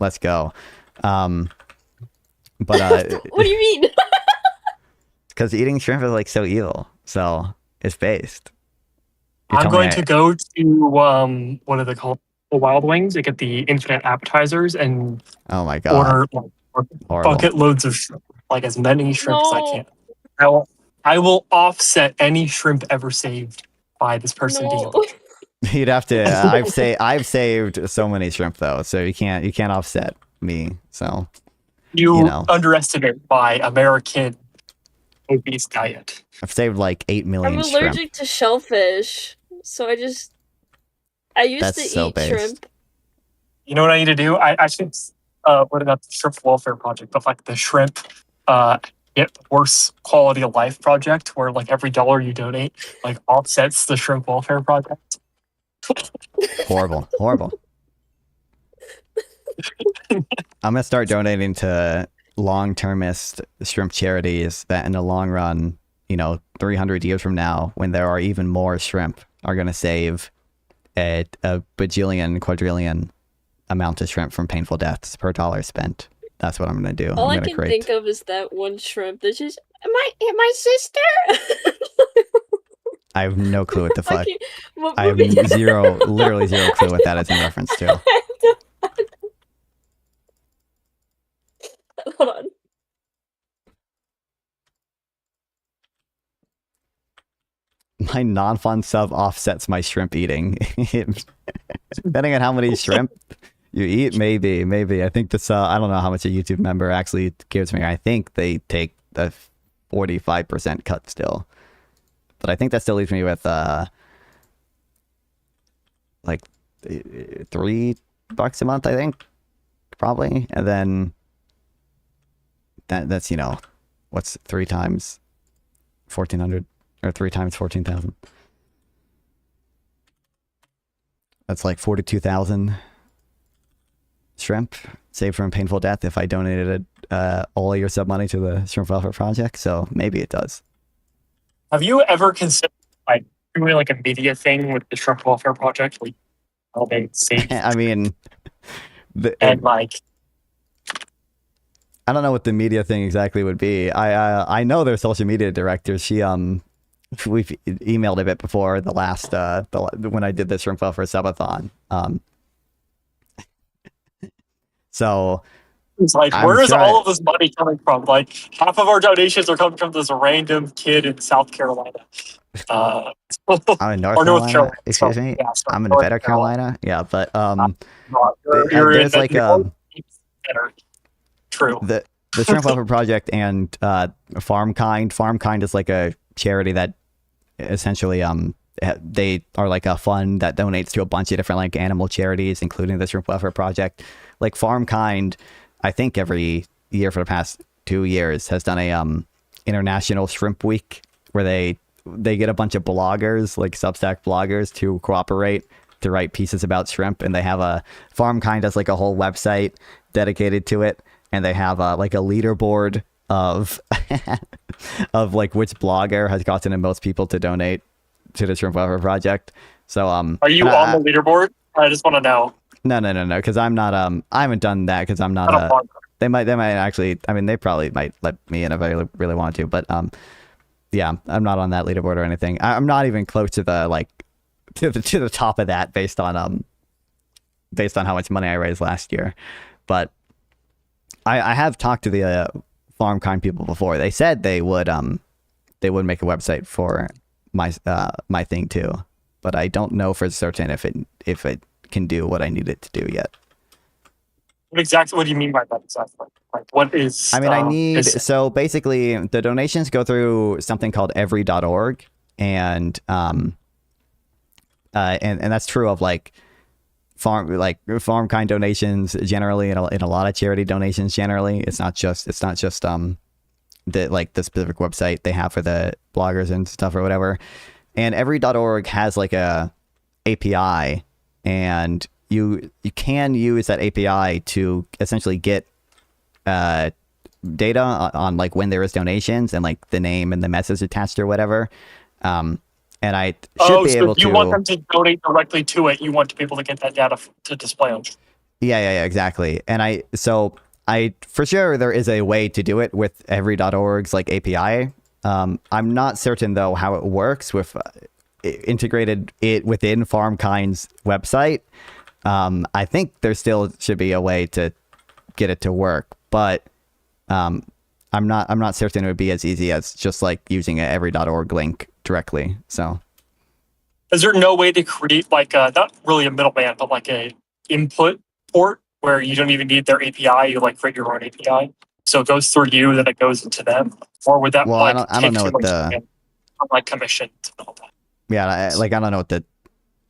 Let's go. But what do you mean? Because eating shrimp is like so evil, so it's based. I'm going to go to what are they called? The Wild Wings. They get the infinite appetizers and oh my god, order bucket loads of shrimp, like as many shrimp as I can. I will offset any shrimp ever saved by this person being. You'd have to. I've saved so many shrimp though, so you can't offset me. So you underestimate my American obese diet. I've saved like 8 million. I'm allergic to shellfish, so I used to eat shrimp. You know what I need to do? I should what about the shrimp welfare project? But like the shrimp get worse quality of life project, where like every dollar you donate like offsets the shrimp welfare project. Horrible. I'm gonna start donating to long-termist shrimp charities that in the long run, 300 years from now, when there are even more shrimp, are going to save a bajillion, quadrillion amount of shrimp from painful deaths per dollar spent. That's what I'm going to do. All I can think of is that one shrimp that's just, my sister? I have no clue what the fuck. I have literally zero clue what that is in reference to. Hold on. My non-fun sub offsets my shrimp eating. Depending on how many shrimp you eat, maybe. I think this, I don't know how much a YouTube member actually gives me. I think they take the 45% cut still. But I think that still leaves me with, like, $3 a month, I think. Probably. And then that's, what's 3 times 1,400? Or 3 times 14,000. That's like 42,000 shrimp saved from painful death if I donated all of your sub money to the Shrimp Welfare Project. So maybe it does. Have you ever considered like doing like a media thing with the Shrimp Welfare Project? Like, how they safe I mean, and like. I don't know what the media thing exactly would be. I know their social media director. She we've emailed a bit before the last when I did the Shrimp Welfare Subathon. So It's like, where is all of this money coming from? Like, half of our donations are coming from this random kid in South Carolina. I'm in North or North Carolina. Carolina. Excuse me. Yeah, sorry, I'm in North Better Carolina. Yeah, but you're in there's like better. True. The Shrimp Welfare Project and FarmKind. FarmKind is like a charity that essentially they are like a fund that donates to a bunch of different like animal charities, including the Shrimp Welfare Project. Like FarmKind, I think every year for the past 2 years has done a International Shrimp Week where they get a bunch of bloggers, like Substack bloggers, to cooperate to write pieces about shrimp, and they have FarmKind has like a whole website dedicated to it, and they have like a leaderboard of of like which blogger has gotten the most people to donate to the Shrimp Welfare Project. So are you on the leaderboard? I just want to know. No, because I'm not I haven't done that because I'm not they might actually, I mean, they probably might let me in if I really want to, but yeah, I'm not on that leaderboard or anything. I'm not even close to the like to the top of that based on how much money I raised last year. But I have talked to the FarmKind people before. They said they would make a website for my thing too, but I don't know for certain if it can do what I need it to do yet. Exactly. What do you mean by that exactly? Like, what is? I mean, so basically the donations go through something called every.org, and that's true of like FarmKind donations generally, in a lot of charity donations generally. It's not just the specific website they have for the bloggers and stuff or whatever. And every.org has like a API, and you can use that API to essentially get data on like when there is donations and like the name and the message attached or whatever. And I should be able to. You want them to donate directly to it. You want people to get that data to display on. Yeah, exactly. And I for sure there is a way to do it with every.org's like API. I'm not certain though how it works with integrated it within FarmKind's website. I think there still should be a way to get it to work, but I'm not certain it would be as easy as just like using an every.org link directly. So is there no way to create like not really a middleman, but like a input port where you don't even need their API, you like create your own API, so it goes through you, then it goes into them? Or would that I don't know what the like commission and all that? Yeah, I don't know what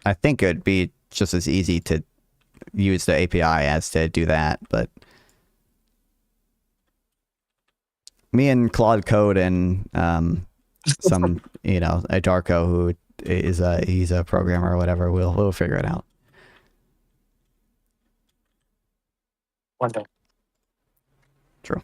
I think it would be just as easy to use the API as to do that, but me and Claude Code and some a Darko who is he's a programmer or whatever, we'll figure it out one day. True.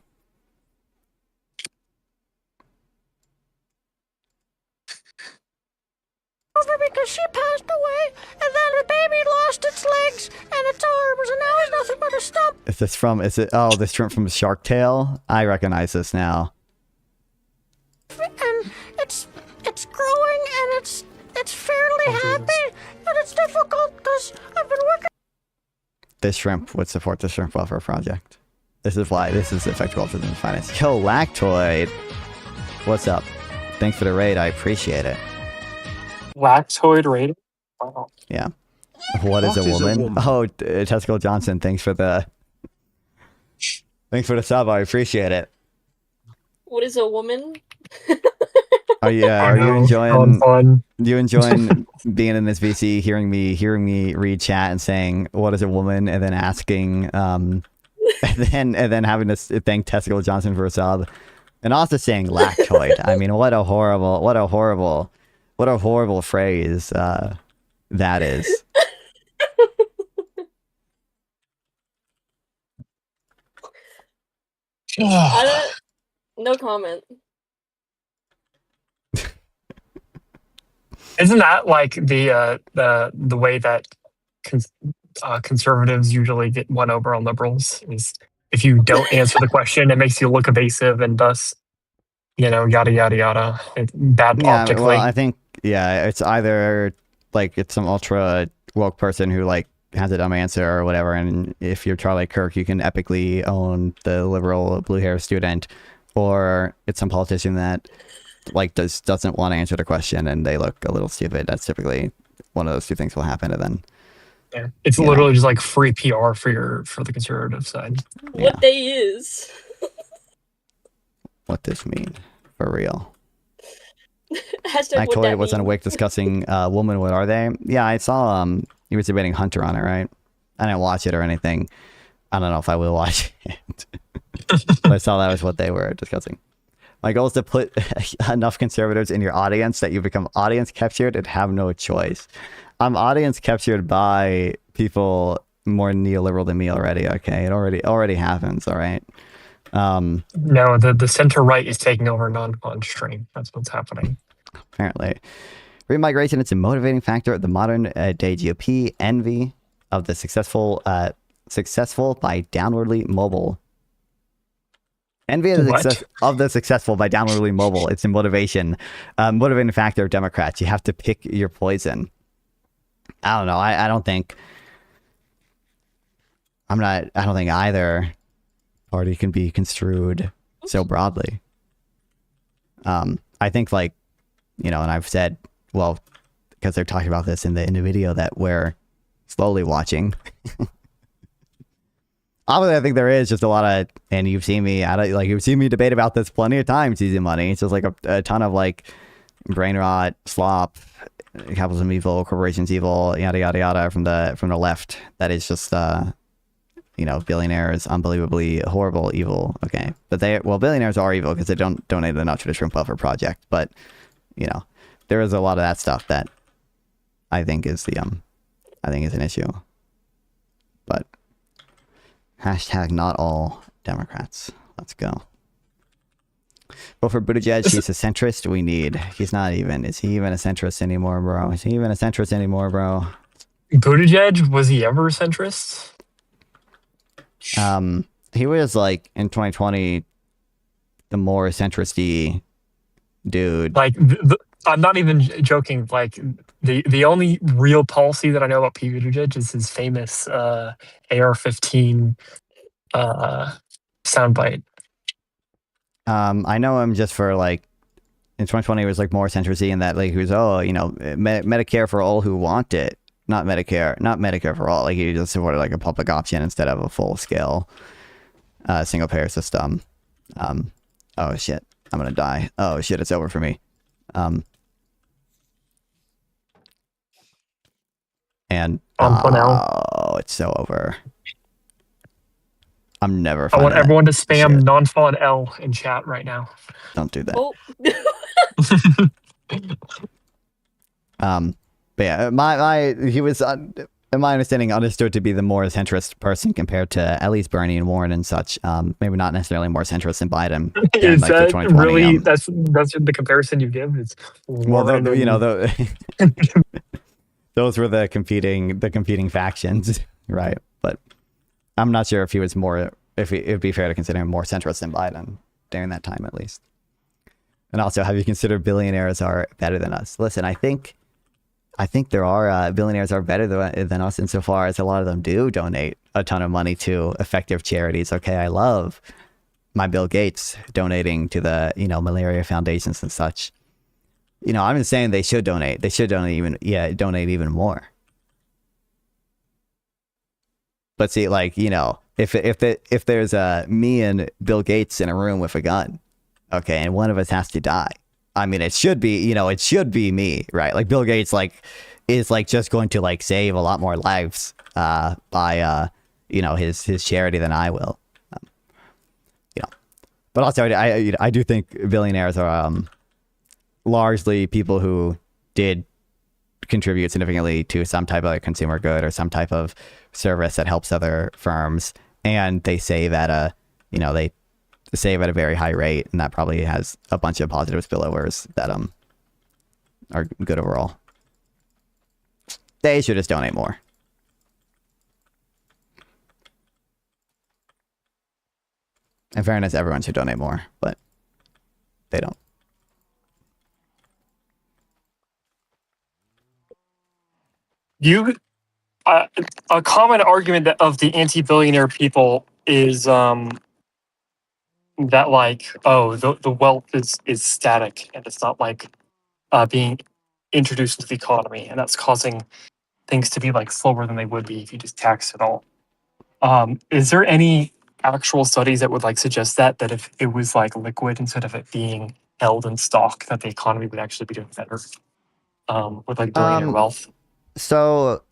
Because she passed away, and then the baby lost its legs and its arms, and now it's nothing but a stump. This shrimp from Shark Tale? I recognize this now. And it's growing, and it's fairly happy, and it's difficult because I've been working. This shrimp would support the Shrimp Welfare Project. This is why this is effective altruism finance. Yo, Lactoid, what's up? Thanks for the raid. I appreciate it. Lactoid rating? Wow. Yeah. What is a woman? Oh, Testicle Johnson, thanks for the sub. I appreciate it. What is a woman? Are you enjoying being in this VC, hearing me read chat and saying what is a woman, and then asking and then having to thank Testicle Johnson for a sub, and also saying lactoid. I mean, what a horrible phrase that is. No comment. Isn't that like the way that conservatives usually get won over on liberals? Is if you don't answer the question, it makes you look evasive, and thus, yada yada yada. It's bad Yeah, optically. well, I think it's either like it's some ultra woke person who like has a dumb answer or whatever, and if you're Charlie Kirk, you can epically own the liberal blue hair student, or it's some politician that like doesn't want to answer the question and they look a little stupid. That's typically one of those two things will happen, and then it's literally just like free PR for the conservative side. What day is? What this mean for real? Hashtag what Actually, that I was mean. awake discussing Woman, What Are They? Yeah, I saw he was debating Hunter on it, right? I didn't watch it or anything. I don't know if I will watch it. But I saw that was what they were discussing. My goal is to put enough conservatives in your audience that you become audience captured and have no choice. I'm audience captured by people more neoliberal than me already. Okay, it already happens. All right. No, the center right is taking over non-con stream. That's what's happening. Apparently, remigration is a motivating factor of the modern day GOP. Envy of the successful by downwardly mobile. Envy of the successful by downwardly mobile. It's a motivating factor of Democrats. You have to pick your poison. I don't know. I don't think either party can be construed so broadly. I think and I've said, well, because they're talking about this in the video that we're slowly watching. Obviously, I think there is just a lot of, and you've seen me debate about this plenty of times. Easy money. It's just like a ton of brain rot, slop, capitalism evil, corporations evil, yada yada yada from the left. That is just billionaires unbelievably horrible evil. Okay, but billionaires are evil because they don't donate enough to the shrimp welfare project. But there is a lot of that stuff that I think is an issue. But hashtag not all Democrats. Let's go. Vote for Buttigieg. He's a centrist. He's not even. Is he even a centrist anymore, bro? Buttigieg, was he ever a centrist? He was in 2020 the more centrist-y dude. I'm not even joking. The only real policy that I know about Pete Buttigieg is his famous AR-15 soundbite. I know him just for in 2020 it was more centrist-y in that he was Medicare for all who want it. Not Medicare for all. He just supported a public option instead of a full-scale single-payer system. Oh shit, I'm gonna die. Oh shit, it's over for me. And it's so over. I'm never. I want everyone to spam non-fun L in chat right now. Don't do that. Oh. But yeah, he was, in my understanding, understood to be the more centrist person compared to at least Bernie and Warren and such. Maybe not necessarily more centrist than Biden. Is that really? That's the comparison you give? It's Warren those were the competing factions, right? But I'm not sure if he was more. If it would be fair to consider him more centrist than Biden during that time, at least. And also, have you considered billionaires are better than us? Listen, I think there are billionaires are better than us insofar as a lot of them do donate a ton of money to effective charities. Okay, I love my Bill Gates donating to the malaria foundations and such. I'm just saying they should donate. They should donate even more. But see, if there's me and Bill Gates in a room with a gun, okay, and one of us has to die. I mean, it should be, it should be me, right? Bill Gates, is just going to save a lot more lives by his charity than I will. But also I do think billionaires are largely people who did contribute significantly to some type of consumer good or some type of service that helps other firms, and they save at a very high rate, and that probably has a bunch of positive spillovers that are good overall. they should just donate more. In fairness, everyone should donate more, but they don't. A common argument of the anti-billionaire people is that like, oh, the wealth is static and it's not like being introduced into the economy, and that's causing things to be like slower than they would be if you just taxed it all. Is there any actual studies that would like suggest that if it was like liquid instead of it being held in stock, that the economy would actually be doing better with like billionaire wealth? So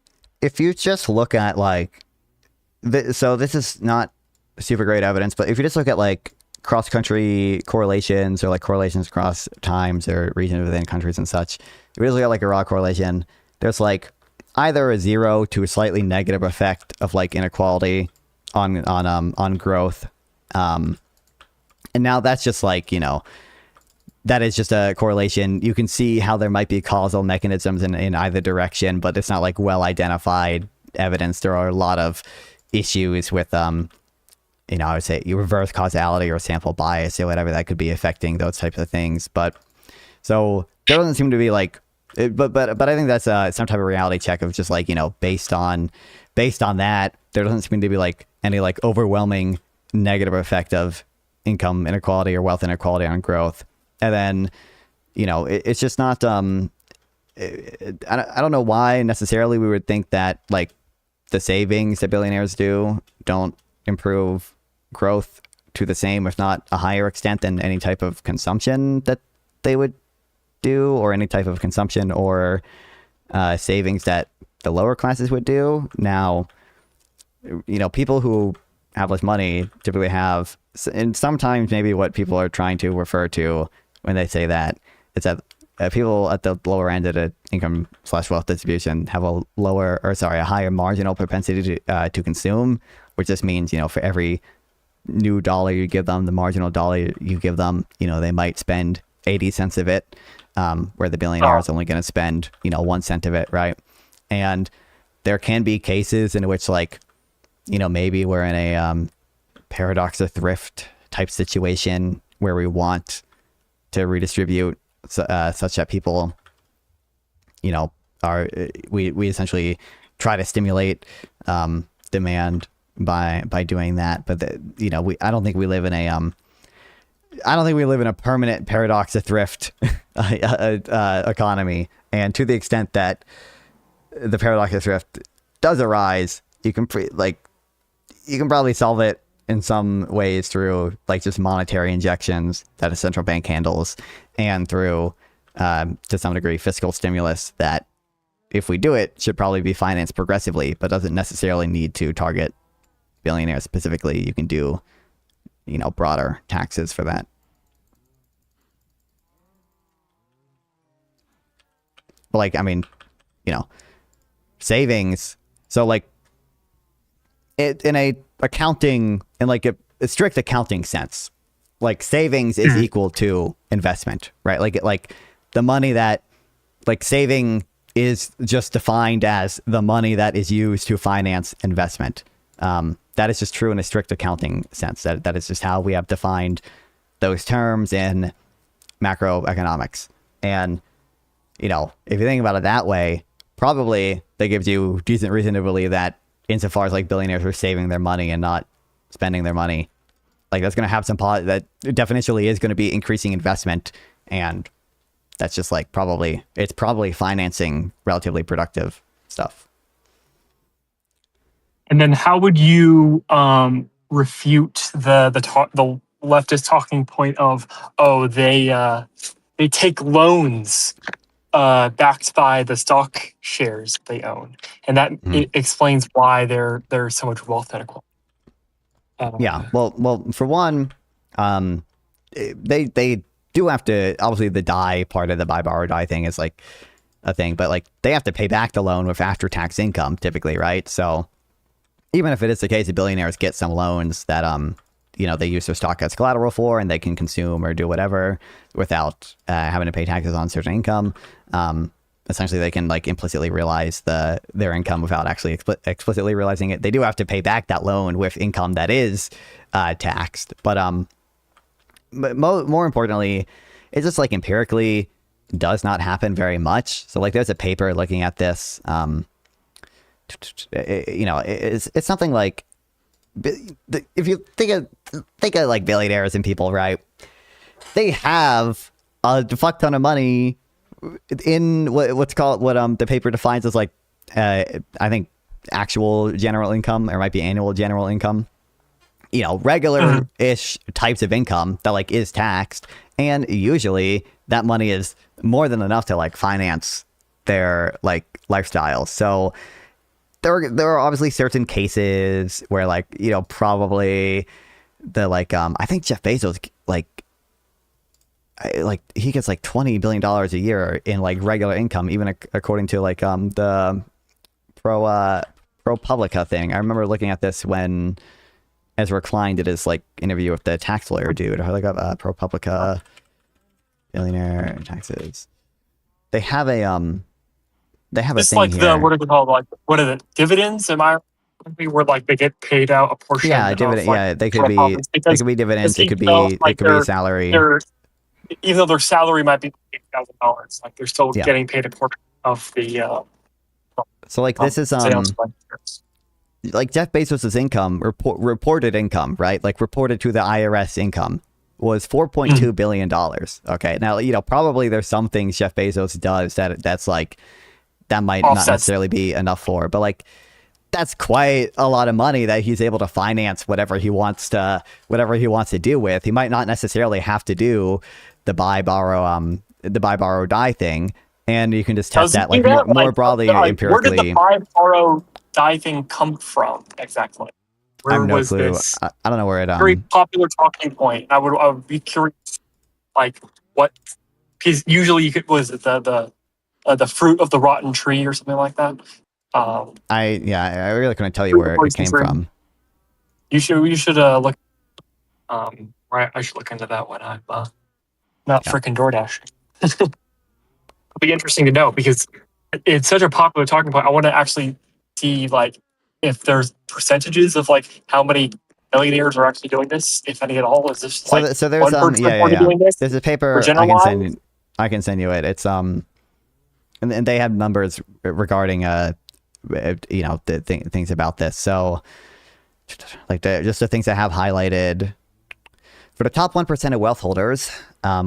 if you just look at like, so this is not super great evidence, but if you just look at like cross-country correlations or like correlations across times or regions within countries and such, if you just look at like a raw correlation, there's like either a 0 to a slightly negative effect of like inequality on growth. And now that's just like, you know, that is just a correlation. You can see how there might be causal mechanisms in either direction, but it's not like well identified evidence. There are a lot of issues with, you know, I would say reverse causality or sample bias or whatever that could be affecting those types of things. But so there doesn't seem to be like, but I think that's some type of reality check of just like, you know, based on that, there doesn't seem to be like any like overwhelming negative effect of income inequality or wealth inequality on growth. And then, you know, it's just not, I don't know why necessarily we would think that like the savings that billionaires do don't improve growth to the same, if not a higher extent than any type of consumption that they would do, or any type of consumption or savings that the lower classes would do. Now, you know, people who have less money typically have, and sometimes maybe what people are trying to refer to when they say that is that people at the lower end of the income/wealth distribution have a higher marginal propensity to consume, which just means, you know, for every new dollar you give them, the marginal dollar you give them, you know, they might spend 80 cents of it, where the billionaire is only going to spend, you know, 1 cent of it, right? And there can be cases in which, like, you know, maybe we're in a paradox of thrift type situation where we want to redistribute such that people, you know, we essentially try to stimulate demand by doing that. But you know, I don't think we live in a permanent paradox of thrift economy. And to the extent that the paradox of thrift does arise, you can probably solve it in some ways through like just monetary injections that a central bank handles, and through to some degree fiscal stimulus that, if we do it, should probably be financed progressively, but doesn't necessarily need to target billionaires specifically. You can do, you know, broader taxes for that. But like, I mean, you know, savings. So like, in a strict accounting sense, like savings is equal to investment, right? Like the money that, like, saving is just defined as the money that is used to finance investment. That is just true in a strict accounting sense. That is just how we have defined those terms in macroeconomics. And, you know, if you think about it that way, probably that gives you decent reason to believe that insofar as like billionaires are saving their money and not spending their money, like that's going to have some that definitionally is going to be increasing investment, and that's just like probably financing relatively productive stuff. And then how would you refute the leftist talking point of, oh, they take loans backed by the stock shares they own, and that it explains why there's so much wealth inequality. Yeah, well, for one, they do have to, obviously the die part of the buy borrow die thing is like a thing, but like they have to pay back the loan with after tax income typically, right? So even if it is the case that billionaires get some loans that you know, they use their stock as collateral for, and they can consume or do whatever without having to pay taxes on certain income, essentially they can like implicitly realize their income without actually explicitly realizing it. They do have to pay back that loan with income that is taxed. But more importantly, it just like empirically does not happen very much. So like there's a paper looking at this. It's something like, if you think of like billionaires and people, right? They have a fuck ton of money in what the paper defines as like I think actual general income, or it might be annual general income. Regular-ish types of income that like is taxed, and usually that money is more than enough to like finance their like lifestyles. So there are obviously certain cases where like probably the like I think Jeff Bezos like he gets like $20 billion a year in like regular income, even according to like the ProPublica thing. I remember looking at this when Ezra Klein did his like interview with the tax lawyer dude. I look up ProPublica billionaire taxes. They have a it's thing like here. what are they called? Like what are the dividends? Am I where like they get paid out a portion? Yeah, dividend. Yeah, they could be dividends. It could be a salary. Even though their salary might be $8,000, like they're still getting paid a portion of the. So like this is like Jeff Bezos's income, reported income, right? Like reported to the IRS income was $4.2 billion. Okay, now probably there's some things Jeff Bezos does that's like that might not necessarily be enough for, but like that's quite a lot of money that he's able to finance whatever he wants to do with. He might not necessarily have to do the buy borrow die thing, and you can just test that like more broadly empirically. Where did the buy borrow die thing come from exactly? I have no clue. I don't know where it very popular talking point. I would be curious, like what? Because usually you could was it the fruit of the rotten tree or something like that. I really couldn't tell you where it came from. You should look. Right, I should look into that when I'm not freaking DoorDash. It'll be interesting to know because it's such a popular talking point. I want to actually see like if there's percentages of like how many millionaires are actually doing this, if any at all. Is this so there's doing this? There's a paper I can send you it. It's and they have numbers regarding the things about this. So like just the things I have highlighted for the top 1% of wealth holders,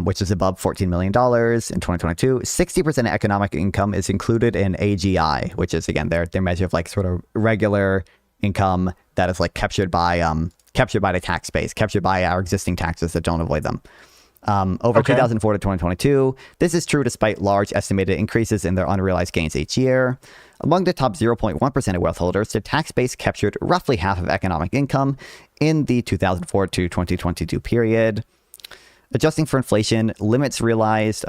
which is above $14 million in 2022, 60% of economic income is included in AGI, which is again their measure of like sort of regular income that is like captured by the tax base, captured by our existing taxes that don't avoid them. Over 2004 to 2022, this is true despite large estimated increases in their unrealized gains each year. Among the top 0.1% of wealth holders, the tax base captured roughly half of economic income in the 2004 to 2022 period. Adjusting for inflation limits realized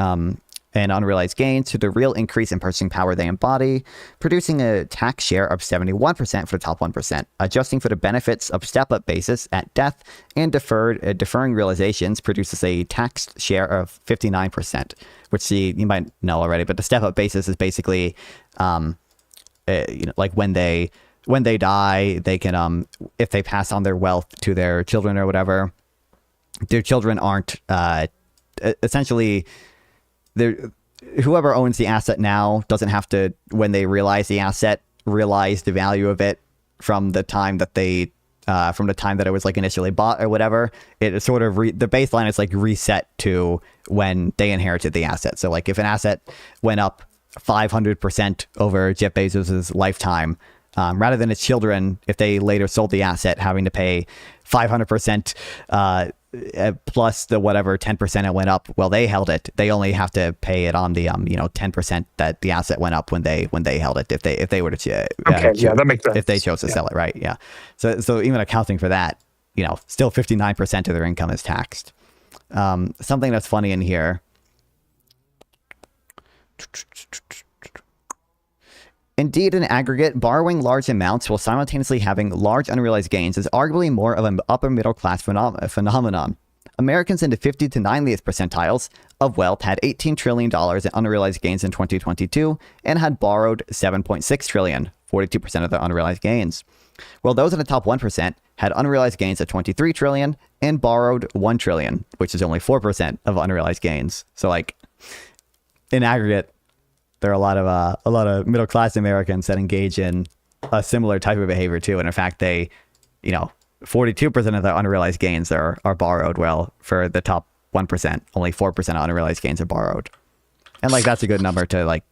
and unrealized gains to the real increase in purchasing power they embody, producing a tax share of 71% for the top 1%. Adjusting for the benefits of step-up basis at death and deferring realizations produces a tax share of 59%, which you might know already, but the step-up basis is basically like when they die, they can if they pass on their wealth to their children or whatever, their children aren't essentially whoever owns the asset now doesn't have to, when they realize the asset, realize the value of it from the time that it was like initially bought or whatever. It is sort of the baseline is like reset to when they inherited the asset. So like if an asset went up 500% over Jeff Bezos's lifetime, rather than its children, if they later sold the asset, having to pay 500% plus the whatever 10% it went up, well, they held it. They only have to pay it on the 10% that the asset went up when they held it. If they were to that makes sense. If they chose to sell it, right? Yeah. So even accounting for that, still 59% of their income is taxed. Something that's funny in here. Indeed, in aggregate, borrowing large amounts while simultaneously having large unrealized gains is arguably more of an upper middle class phenomenon. Americans in the 50th to 90th percentiles of wealth had $18 trillion in unrealized gains in 2022 and had borrowed $7.6 trillion, 42% of their unrealized gains. While those in the top 1% had unrealized gains of $23 trillion and borrowed $1 trillion, which is only 4% of unrealized gains. So like in aggregate, there are a lot of middle class Americans that engage in a similar type of behavior too. And in fact, they, 42% of the unrealized gains are borrowed. Well, for the top 1%, only 4% of unrealized gains are borrowed. And like that's a good number to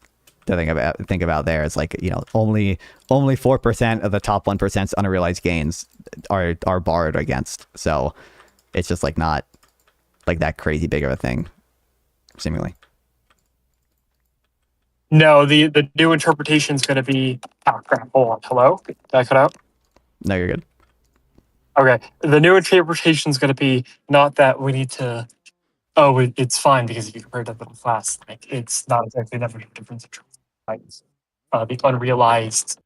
think about there. It's like, only 4% of the top 1%'s unrealized gains are borrowed against. So it's just like not like that crazy big of a thing, seemingly. No, the new interpretation is going to be. Oh crap! Hold on. Hello? Did I cut out? No, you're good. Okay. The new interpretation is going to be not that we need to. Oh, it's fine because if you compare it to the middle class, like it's not exactly that much of a difference in the unrealized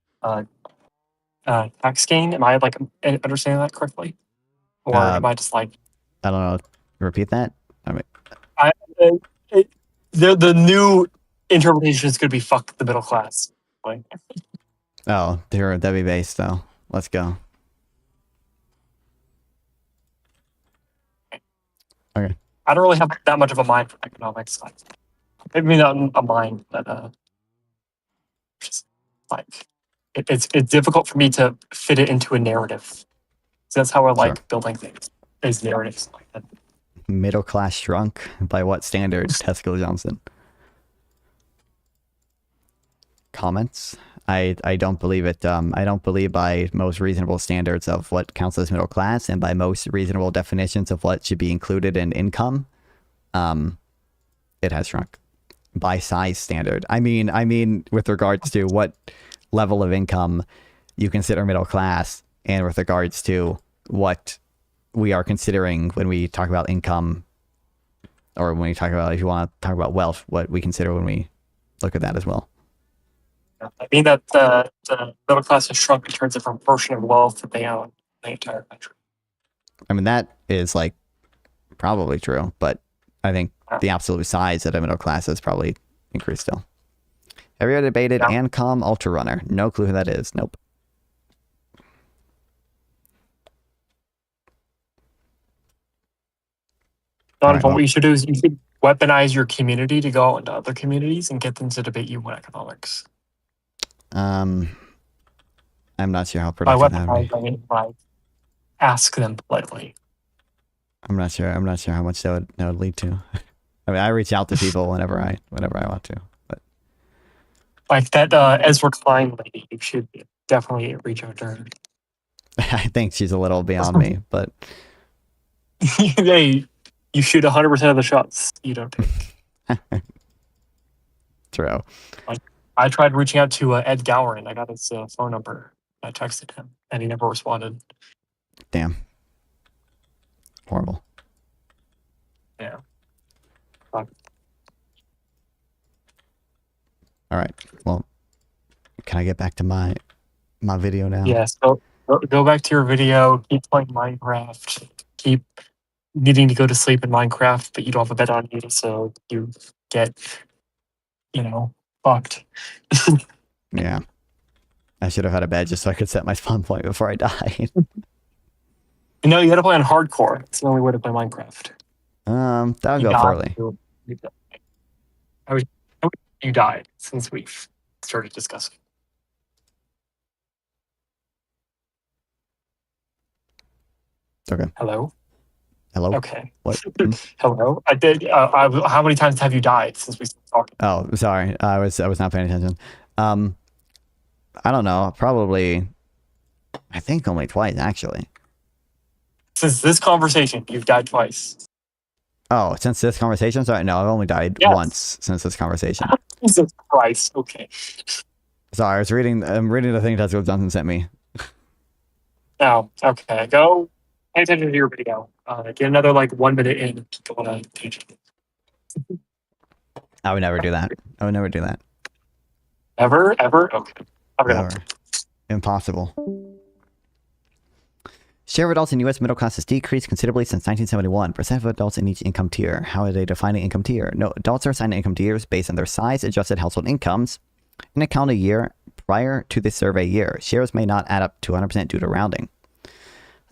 tax gain. Am I like understanding that correctly, or am I just like? I don't know. Repeat that. I mean, the new interpretation is going to be fuck the middle class. Like, oh, they're Debbie based though. Let's go. Okay. I don't really have that much of a mind for economics. Like, maybe not a mind, but just like it's difficult for me to fit it into a narrative. So that's how I like building things. Is narratives like that. Middle class shrunk by what standard? Tesco Johnson. Comments? I don't believe it. I don't believe by most reasonable standards of what counts as middle class and by most reasonable definitions of what should be included in income. It has shrunk by size standard. I mean with regards to what level of income you consider middle class and with regards to what we are considering when we talk about income or when we talk about, if you want to talk about wealth, what we consider when we look at that as well. I mean that the middle class has shrunk in terms of proportion of wealth that they own in the entire country. I mean, that is like probably true, but I think the absolute size of the middle class has probably increased still. Have you ever debated Ancom Ultra Runner? No clue who that is. Nope. Don, what you should do is you should weaponize your community to go out into other communities and get them to debate you on economics. I'm not sure how productive that would be. I mean, like, ask them politely. I'm not sure how much that would lead to. I mean, I reach out to people whenever I want to, but like that Ezra Klein lady, you should definitely reach out to her. I think she's a little beyond me, but hey, you shoot 100% of the shots you don't take. True. Like, I tried reaching out to Ed Gowron. I got his phone number. I texted him, and he never responded. Damn. Horrible. Yeah. All right. Well, can I get back to my video now? Yes. Go back to your video. Keep playing Minecraft. Keep needing to go to sleep in Minecraft, but you don't have a bed on you, so you get, fucked. Yeah. I should have had a bed just so I could set my spawn point before I died. No, you gotta play on hardcore. It's the only way to play Minecraft. That'll go poorly. How would you died since we've started discussing? Okay. Hello? Hello? Okay. What? Hello? I did. How many times have you died since we started talking? Oh, sorry. I was not paying attention. I don't know. Probably, I think only twice, actually. Since this conversation, you've died twice. Oh, since this conversation? Sorry, no, I've only died once since this conversation. Jesus Christ. Okay. Sorry, I'm reading the thing Tesco Johnson sent me. Oh, okay. Go pay attention to your video. Get another 1 minute in. Go on a tangent. I would never do that. Ever? Okay. Never. Impossible. Share of adults in U.S. middle class has decreased considerably since 1971. Percent of adults in each income tier. How are they defining income tier? No, adults are assigned income tiers based on their size, adjusted household incomes in a calendar year prior to the survey year. Shares may not add up to 100% due to rounding.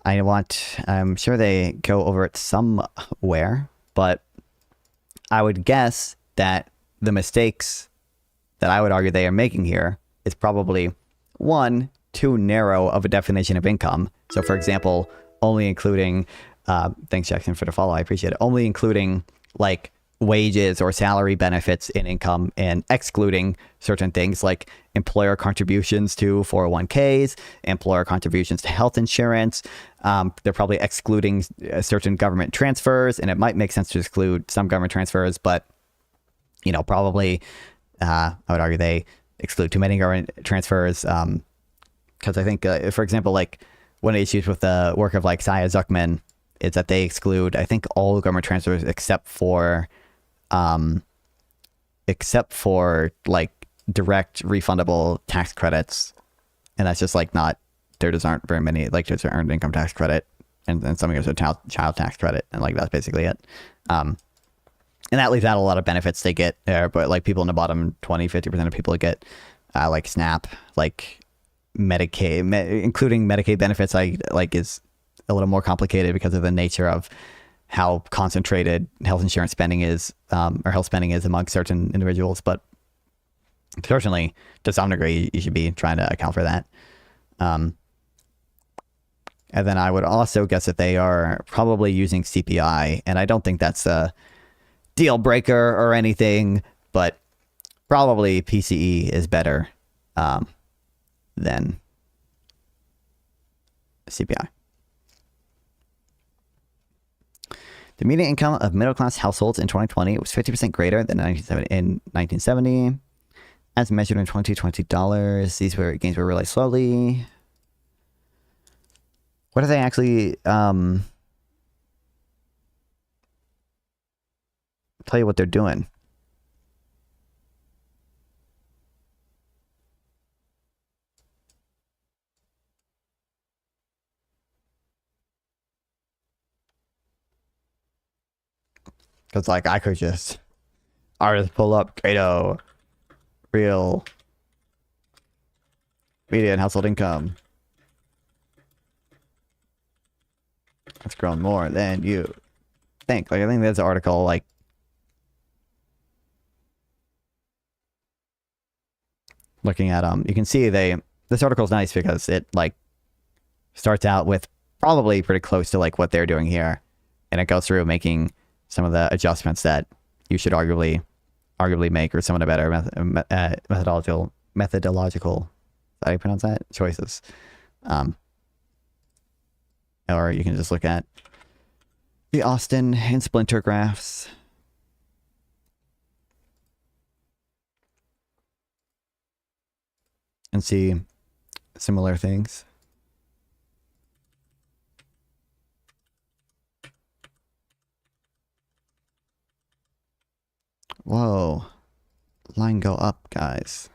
I'm sure they go over it somewhere, but I would guess that the mistakes that I would argue they are making here is probably, one, too narrow of a definition of income. So, for example, only including, thanks Jackson for the follow, I appreciate it, only including like wages or salary benefits in income and excluding certain things like employer contributions to 401ks, employer contributions to health insurance. They're probably excluding certain government transfers, and it might make sense to exclude some government transfers, but, you know, probably I would argue they exclude too many government transfers. Because I think, for example, like one of the issues with the work of like Saya Zuckman is that they exclude, I think, all government transfers except for like direct refundable tax credits. And that's just like not, there just aren't very many, like there's an earned income tax credit and some of there's a child tax credit. And like, that's basically it. And that leaves out a lot of benefits they get there, but like people in the bottom 20-50% of people get like SNAP, like Medicaid, including Medicaid benefits, is a little more complicated because of the nature of how concentrated health insurance spending is, or health spending is among certain individuals. But certainly, to some degree, you should be trying to account for that. And then I would also guess that they are probably using CPI, and I don't think that's a deal breaker or anything, but probably PCE is better than CPI. The median income of middle-class households in 2020 was 50% greater than in 1970, as measured in 2020 dollars. These gains were realized slowly. What are they actually tell you what they're doing? Because, like, I could just pull up Cato real median household income. It's grown more than you think. Like, I think there's an article, like, looking at, you can see this article is nice because it, like, starts out with probably pretty close to, like, what they're doing here. And it goes through making some of the adjustments that you should arguably make, or some of the better methodological, how do you pronounce that? Choices. Or you can just look at the Austin and Splinter graphs. And see similar things. Whoa. Line go up, guys.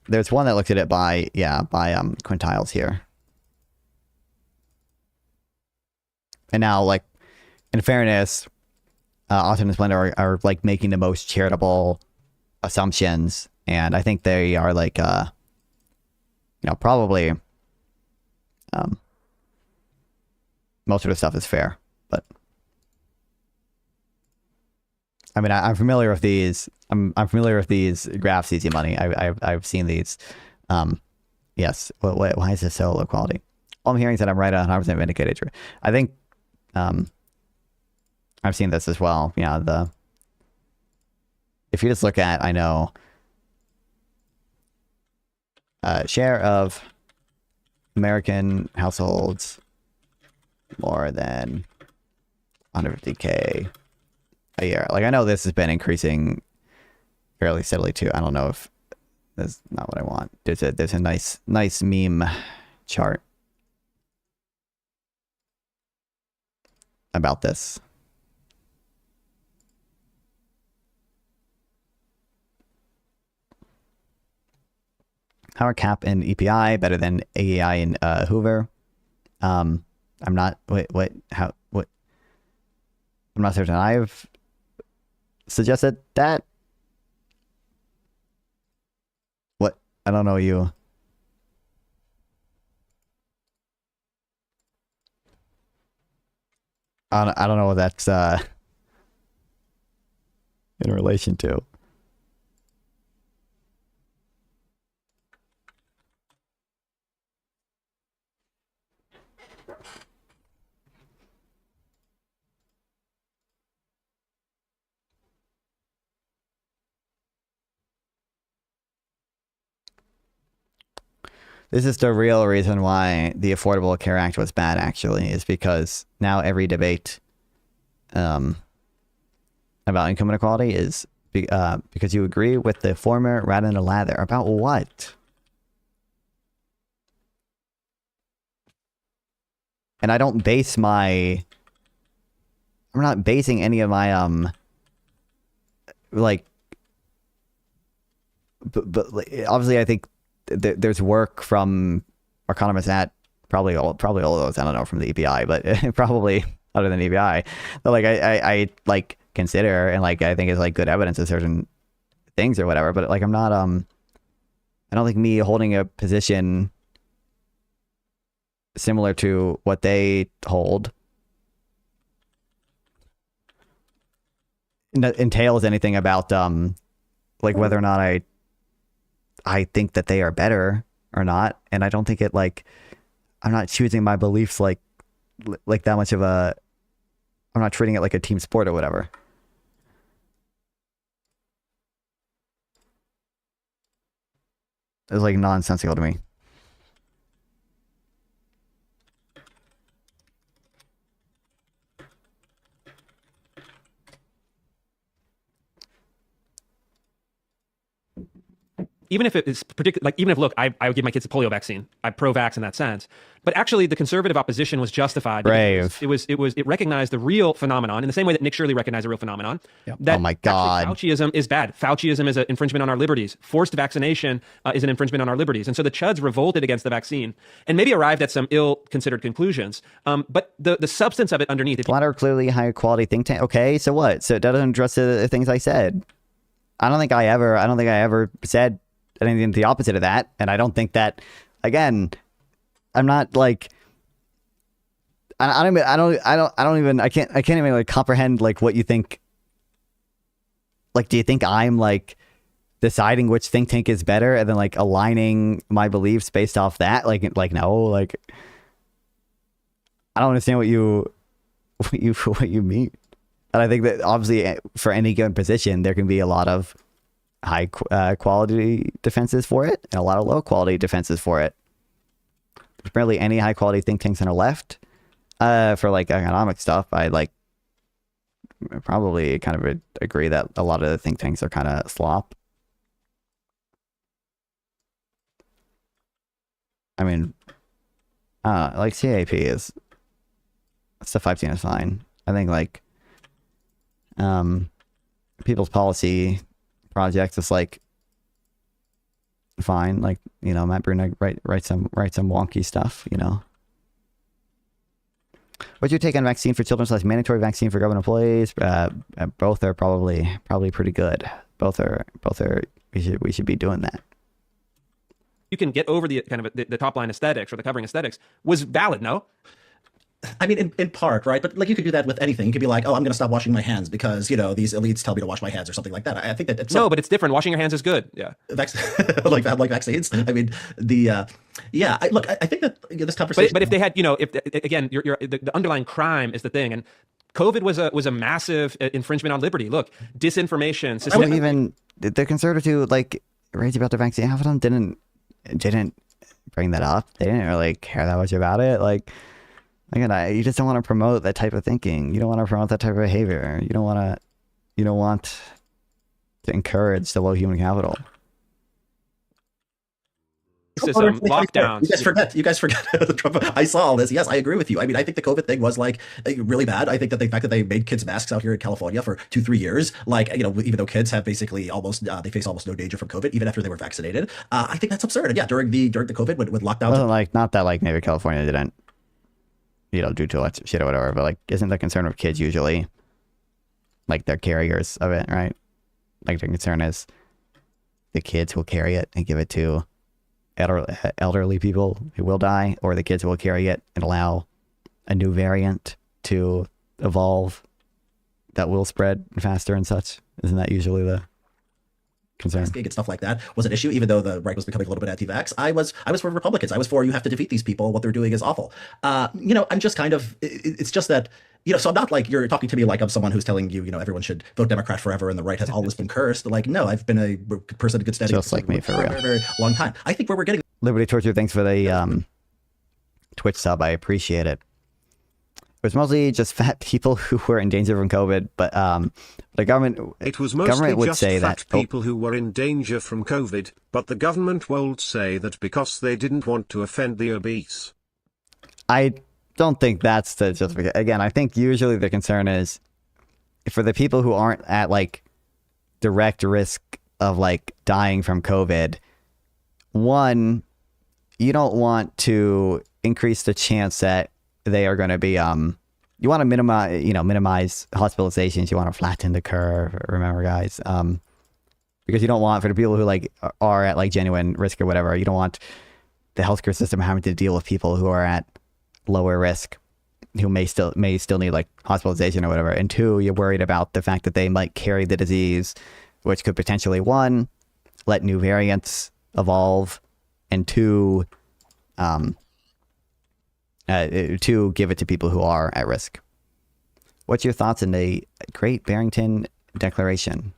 There's one that looks at it by quintiles here. And now, like, in fairness, Austin and Splendor are like making the most charitable assumptions, and I think they are like probably most of the stuff is fair, but I mean, I'm familiar with these. I'm familiar with these graphs, Easy Money. I've seen these. Yes. Why is this so low quality? All I'm hearing is that I'm right on 100% vindicated. I think I've seen this as well. Yeah. If you just look at, I know, share of American households more than 150K a year. Like, I know this has been increasing fairly steadily too. I don't know if that's not what I want. There's a nice meme chart about this. How are CAP and EPI better than AEI and Hoover? I'm not. What? How? What? I'm not certain. I've suggested that. What? I don't know you. I don't know what that's in relation to. This is the real reason why the Affordable Care Act was bad, actually, is because now every debate about income inequality is because you agree with the former rather than the latter. About what? And I don't base my... I'm not basing any of my, like... But obviously I think there's work from economists at probably all of those. I don't know from the EPI, but probably other than EPI. But like I like consider and like I think it's like good evidence of certain things or whatever. But like I'm not I don't think me holding a position similar to what they hold entails anything about like whether or not I think that they are better or not. And I don't think it like, I'm not choosing my beliefs like that much of a, I'm not treating it like a team sport or whatever. It's like nonsensical to me. Even if it is particular, like even if look, I would give my kids a polio vaccine. I'm pro-vax in that sense. But actually, the conservative opposition was justified. Brave. It recognized the real phenomenon in the same way that Nick Shirley recognized the real phenomenon. Yep. That oh my God. Fauciism is bad. Fauciism is an infringement on our liberties. Forced vaccination is an infringement on our liberties. And so the Chuds revolted against the vaccine and maybe arrived at some ill-considered conclusions. But the substance of it underneath. A lot of clearly higher quality think tank. Okay, so what? So it doesn't address the things I said. I don't think I ever said anything the opposite of that, and I don't think that. Again, I'm not like. I can't even like comprehend like what you think. Like, do you think I'm like deciding which think tank is better and then like aligning my beliefs based off that? Like no, like I don't understand what you mean. And I think that obviously for any given position, there can be a lot of high quality defenses for it and a lot of low quality defenses for it. There's barely any high quality think tanks on the left. For like economic stuff, I like probably kind of agree that a lot of the think tanks are kind of slop. I mean, like CAP is stuff I've seen is fine. I think like People's Policy Projects is like fine. Like, you know, Matt Bruno write some wonky stuff, you know. What's your take on vaccine for children / mandatory vaccine for government employees? Both are probably pretty good. Both are we should be doing that. You can get over the kind of the top line aesthetics or the covering aesthetics was valid, no? I mean, in part, right? But like, you could do that with anything. You could be like, oh, I'm going to stop washing my hands because, you know, these elites tell me to wash my hands or something like that. I think that it's no, but it's different. Washing your hands is good. Yeah, like vaccines. I mean, I think that this conversation. But if they had, you know, if again, the underlying crime is the thing, and COVID was a massive infringement on liberty. Look, disinformation. I don't even the conservatives who like raised about the vaccine. Half of them didn't bring that up. They didn't really care that much about it. Like. Again, you just don't want to promote that type of thinking. You don't want to promote that type of behavior. You don't want to encourage the low human capital. system, lockdowns. You guys forget the Trump. I saw all this. Yes, I agree with you. I mean, I think the COVID thing was like really bad. I think that the fact that they made kids masks out here in California for 2-3 years, like, you know, even though kids have basically almost they face almost no danger from COVID, even after they were vaccinated. I think that's absurd. And yeah, during the COVID with lockdowns, well, like, not that like maybe California didn't, you know, do too much shit or whatever, but like, isn't the concern of kids usually like they're carriers of it, right? Like the concern is the kids will carry it and give it to elderly people who will die, or the kids will carry it and allow a new variant to evolve that will spread faster and such. Isn't that usually the concern? And stuff like that was an issue, even though the right was becoming a little bit anti-vax. I was for Republicans. I was for, you have to defeat these people. What they're doing is awful. You know, I'm just kind of, it's just that, you know, so I'm not like you're talking to me like I'm someone who's telling you, you know, everyone should vote Democrat forever and the right has always been cursed. Like, no, I've been a person in good standing just like me for a very, very long time. I think where we're getting Liberty Torture, thanks for the Twitch sub. I appreciate it. It was mostly just fat people who were in danger from COVID, but the government. It was mostly government would just say fat that people who were in danger from COVID, but the government won't say that because they didn't want to offend the obese. I don't think that's the justification. Again, I think usually the concern is for the people who aren't at like direct risk of like dying from COVID. One, you don't want to increase the chance that they are going to be you want to minimize hospitalizations. You want to flatten the curve, remember, guys, because you don't want, for the people who like are at like genuine risk or whatever, you don't want the healthcare system having to deal with people who are at lower risk, who may still need like hospitalization or whatever. And two, you're worried about the fact that they might carry the disease, which could potentially, one, let new variants evolve, and two, give it to people who are at risk. What's your thoughts on the Great Barrington Declaration?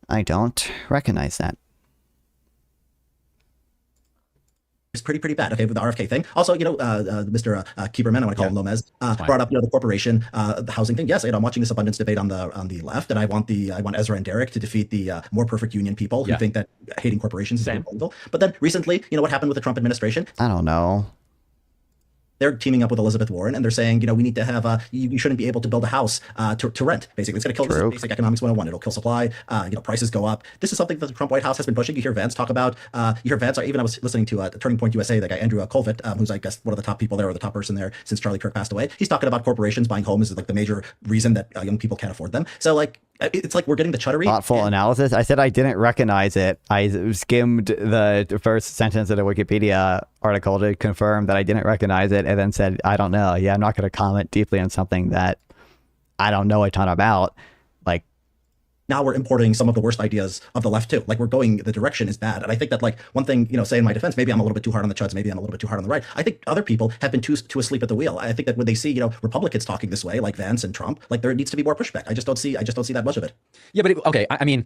I don't recognize that. It's pretty bad. Okay, with the RFK thing. Also, you know, Mr. Kieberman, I want to call him Lomez, brought up, you know, the corporation, the housing thing. Yes, you know, I'm watching this abundance debate on the left, and I want Ezra and Derek to defeat the more perfect union people who think that hating corporations is illegal. But then recently, you know, what happened with the Trump administration? I don't know. They're teaming up with Elizabeth Warren, and they're saying, you know, we need to have you shouldn't be able to build a house to rent. Basically, it's going to kill this basic economics 101. It'll kill supply. You know, prices go up. This is something that the Trump White House has been pushing. You hear Vance talk about. You hear Vance. Even I was listening to Turning Point USA. The guy Andrew Colvett, who's I guess one of the top people there, or the top person there since Charlie Kirk passed away. He's talking about corporations buying homes is like the major reason that young people can't afford them. So like, it's like we're getting the chuddery. Thoughtful analysis. I said I didn't recognize it. I skimmed the first sentence of the Wikipedia article to confirm that I didn't recognize it, and then said, I don't know. Yeah, I'm not going to comment deeply on something that I don't know a ton about. Like, now we're importing some of the worst ideas of the left too. Like, we're going, the direction is bad. And I think that, like, one thing, you know, say in my defense, maybe I'm a little bit too hard on the chuds, maybe I'm a little bit too hard on the right. I think other people have been too asleep at the wheel. I think that when they see, you know, Republicans talking this way, like Vance and Trump, like there needs to be more pushback. I just don't see that much of it. Yeah, but okay, I mean,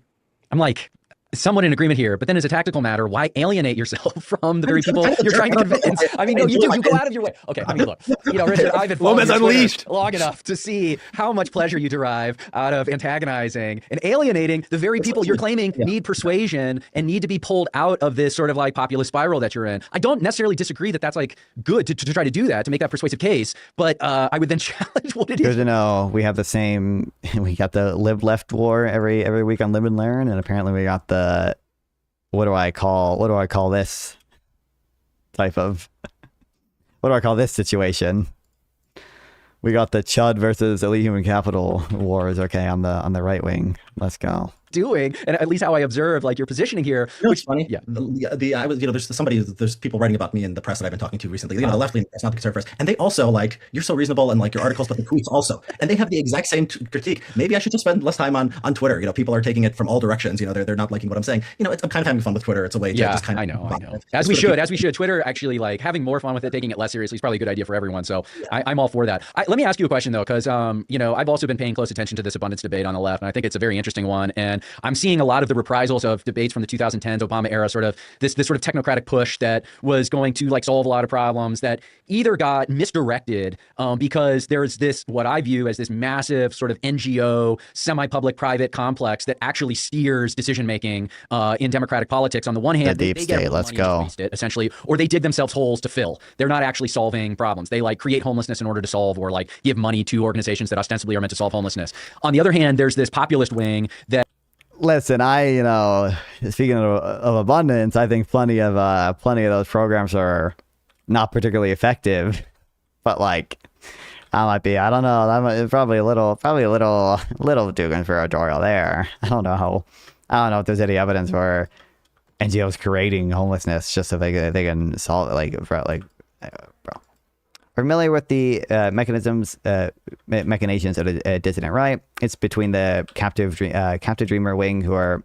I'm like somewhat in agreement here, but then as a tactical matter, why alienate yourself from the very people you're trying to convince? I mean, no, you do. You go out of your way. Okay, I mean, look, you know, Richard, I've been following your Twitter long enough to see how much pleasure you derive out of antagonizing and alienating the very people you're claiming need persuasion and need to be pulled out of this sort of like populist spiral that you're in. I don't necessarily disagree that that's like good to try to do that, to make that persuasive case, but I would then challenge what it is. Good to know. We have the same, we got the Lib Left war every week on Live and Learn, and apparently we got the what do I call this type of, what do I call this situation? We got the Chud versus elite human capital wars, okay, on the right wing. Let's go. Doing, and at least how I observe like your positioning here. You know, which funny, I was, you know, there's people writing about me in the press that I've been talking to recently. You know, the left leaning press, not the conservative press, and they also like, you're so reasonable and like your articles, but the tweets also, and they have the exact same critique. Maybe I should just spend less time on Twitter. You know, people are taking it from all directions. You know, they're not liking what I'm saying. You know, I'm kind of having fun with Twitter. It's a way to just kind of. I know. As we should. Twitter actually like having more fun with it, taking it less seriously is probably a good idea for everyone. So I'm all for that. Let me ask you a question though, because you know, I've also been paying close attention to this abundance debate on the left, and I think it's a very interesting one. And And I'm seeing a lot of the reprisals of debates from the 2010s Obama era, sort of this sort of technocratic push that was going to like solve a lot of problems that either got misdirected because there's this, what I view as this massive sort of NGO, semi-public private complex that actually steers decision-making in democratic politics. On the one hand, the deep they get state, let's go. it, essentially, or they dig themselves holes to fill. They're not actually solving problems. They like create homelessness in order to solve, or like give money to organizations that ostensibly are meant to solve homelessness. On the other hand, there's this populist wing that. Listen, speaking of abundance, I think plenty of those programs are not particularly effective, but like, I don't know, that probably a little too conspiratorial there. I don't know if there's any evidence for NGOs creating homelessness just so they can solve it. Bro. Familiar with the machinations of a dissident right? It's between the captive dreamer wing, who are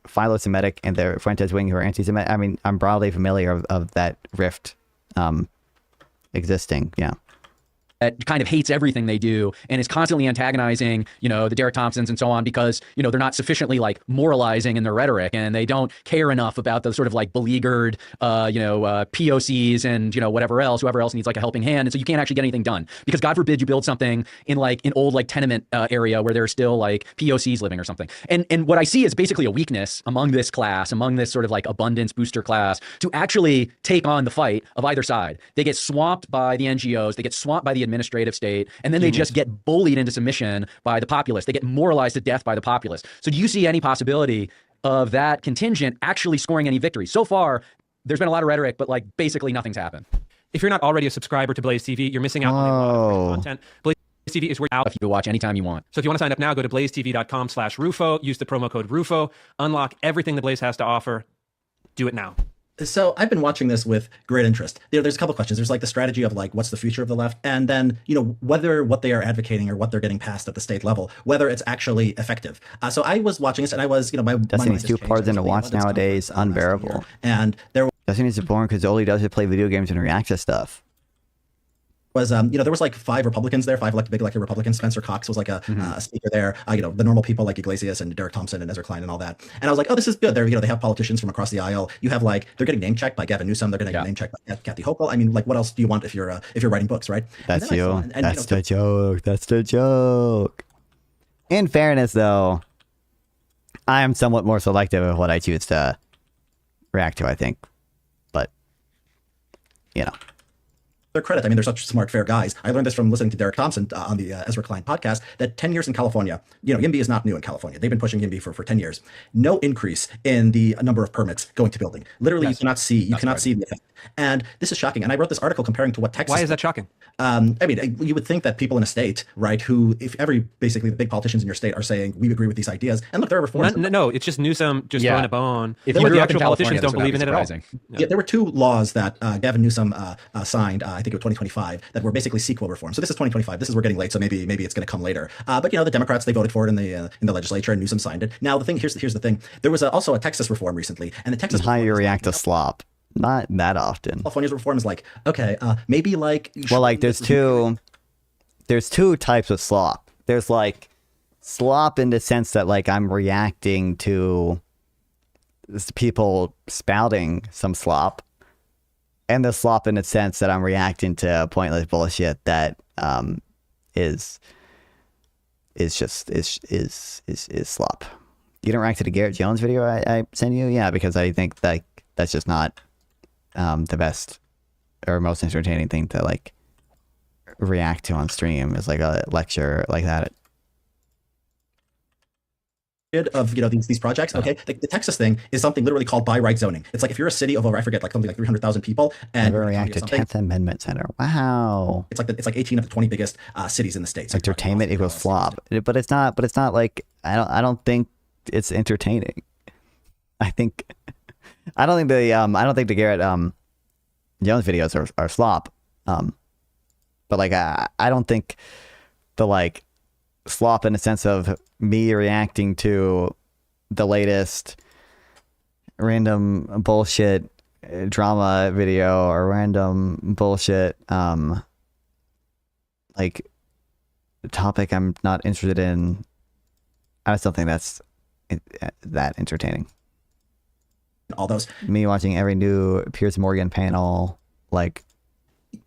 philo-Semitic, and the Fuentes wing, who are anti-Semitic. I mean, I'm broadly familiar of that rift existing. Yeah. That kind of hates everything they do and is constantly antagonizing, the Derek Thompsons and so on, because, they're not sufficiently like moralizing in their rhetoric, and they don't care enough about the sort of like beleaguered, POCs and, whoever else needs like a helping hand. And so you can't actually get anything done, because God forbid you build something in like an old like tenement area where there's still like POCs living or something. And what I see is basically a weakness among this class, among this sort of like abundance booster class, to actually take on the fight of either side. They get swamped by the NGOs, they get swamped by the administrative state, and then they just get bullied into submission by the populace. They get moralized to death by the populace. So do you see any possibility of that contingent actually scoring any victory? So far, there's been a lot of rhetoric, but like basically nothing's happened. If you're not already a subscriber to Blaze TV, you're missing out on a lot of great content. Blaze TV is where you can watch anytime you want. So if you want to sign up now, go to blazetv.com/Rufo, use the promo code Rufo, unlock everything the Blaze has to offer. Do it now. So I've been watching this with great interest. There's a couple of questions. There's like the strategy of like, what's the future of the left? And then, whether what they are advocating or what they're getting passed at the state level, whether it's actually effective. So I was watching this, and I was, my Destiny's too hard to watch nowadays, unbearable. And there Destiny's boring because all he does is play video games and react to stuff. Was there was like 5 Republicans there, 5 big elected Republicans. Spencer Cox was like a speaker there. The normal people like Iglesias and Derek Thompson and Ezra Klein and all that. And I was like, oh, this is good. They have politicians from across the aisle. You have like, they're getting name checked by Gavin Newsom. They're getting name checked by Kathy Hochul. I mean, like, what else do you want if you're writing books, right? That's you. That's the joke. That's the joke. In fairness, though, I am somewhat more selective of what I choose to react to, I think. But, their credit. I mean, they're such smart, fair guys. I learned this from listening to Derek Thompson on the Ezra Klein podcast, that 10 years in California, YIMBY is not new in California. They've been pushing YIMBY for 10 years. No increase in the number of permits going to building. Literally, you cannot see the effect. And this is shocking. And I wrote this article comparing to what Texas. Why is that shocking? I mean, you would think that people in a state, right, who, if basically the big politicians in your state are saying, we agree with these ideas, and look, there are reforms. No, it's just Newsom just throwing a bone. If the you actual politicians don't believe in it at all. Yeah, there were 2 laws that Gavin Newsom signed, I think it was 2025, that were basically CEQA reform. So this is 2025. This is, we're getting late, so maybe it's going to come later. But the Democrats, they voted for it in the legislature, and Newsom signed it. Now here's the thing. There was also a Texas reform recently, and the Texas. How you react to slop? Not that often. California's reform is like, okay, maybe like. Well, like there's two types of slop. There's like slop in the sense that like I'm reacting to people spouting some slop, and the slop in the sense that I'm reacting to pointless bullshit that is slop. You don't react to the Garrett Jones video I sent you? Yeah, because I think that that's just not the best or most entertaining thing to like react to on stream is like a lecture like that. Of these projects, okay, the Texas thing is something literally called by right zoning. It's like if you're a city of over, I forget, like something like 300,000 people, and never react to 10th Amendment Center. Wow, it's like 18 of the 20 biggest cities in the states. Entertainment equals flop, but it's not like I don't think it's entertaining. I don't think the Garrett Jones videos are slop. But like I don't think the like slop in the sense of me reacting to the latest random bullshit drama video or random bullshit like topic I'm not interested in. I just don't think that's that entertaining. All those. Me watching every new Piers Morgan panel, like.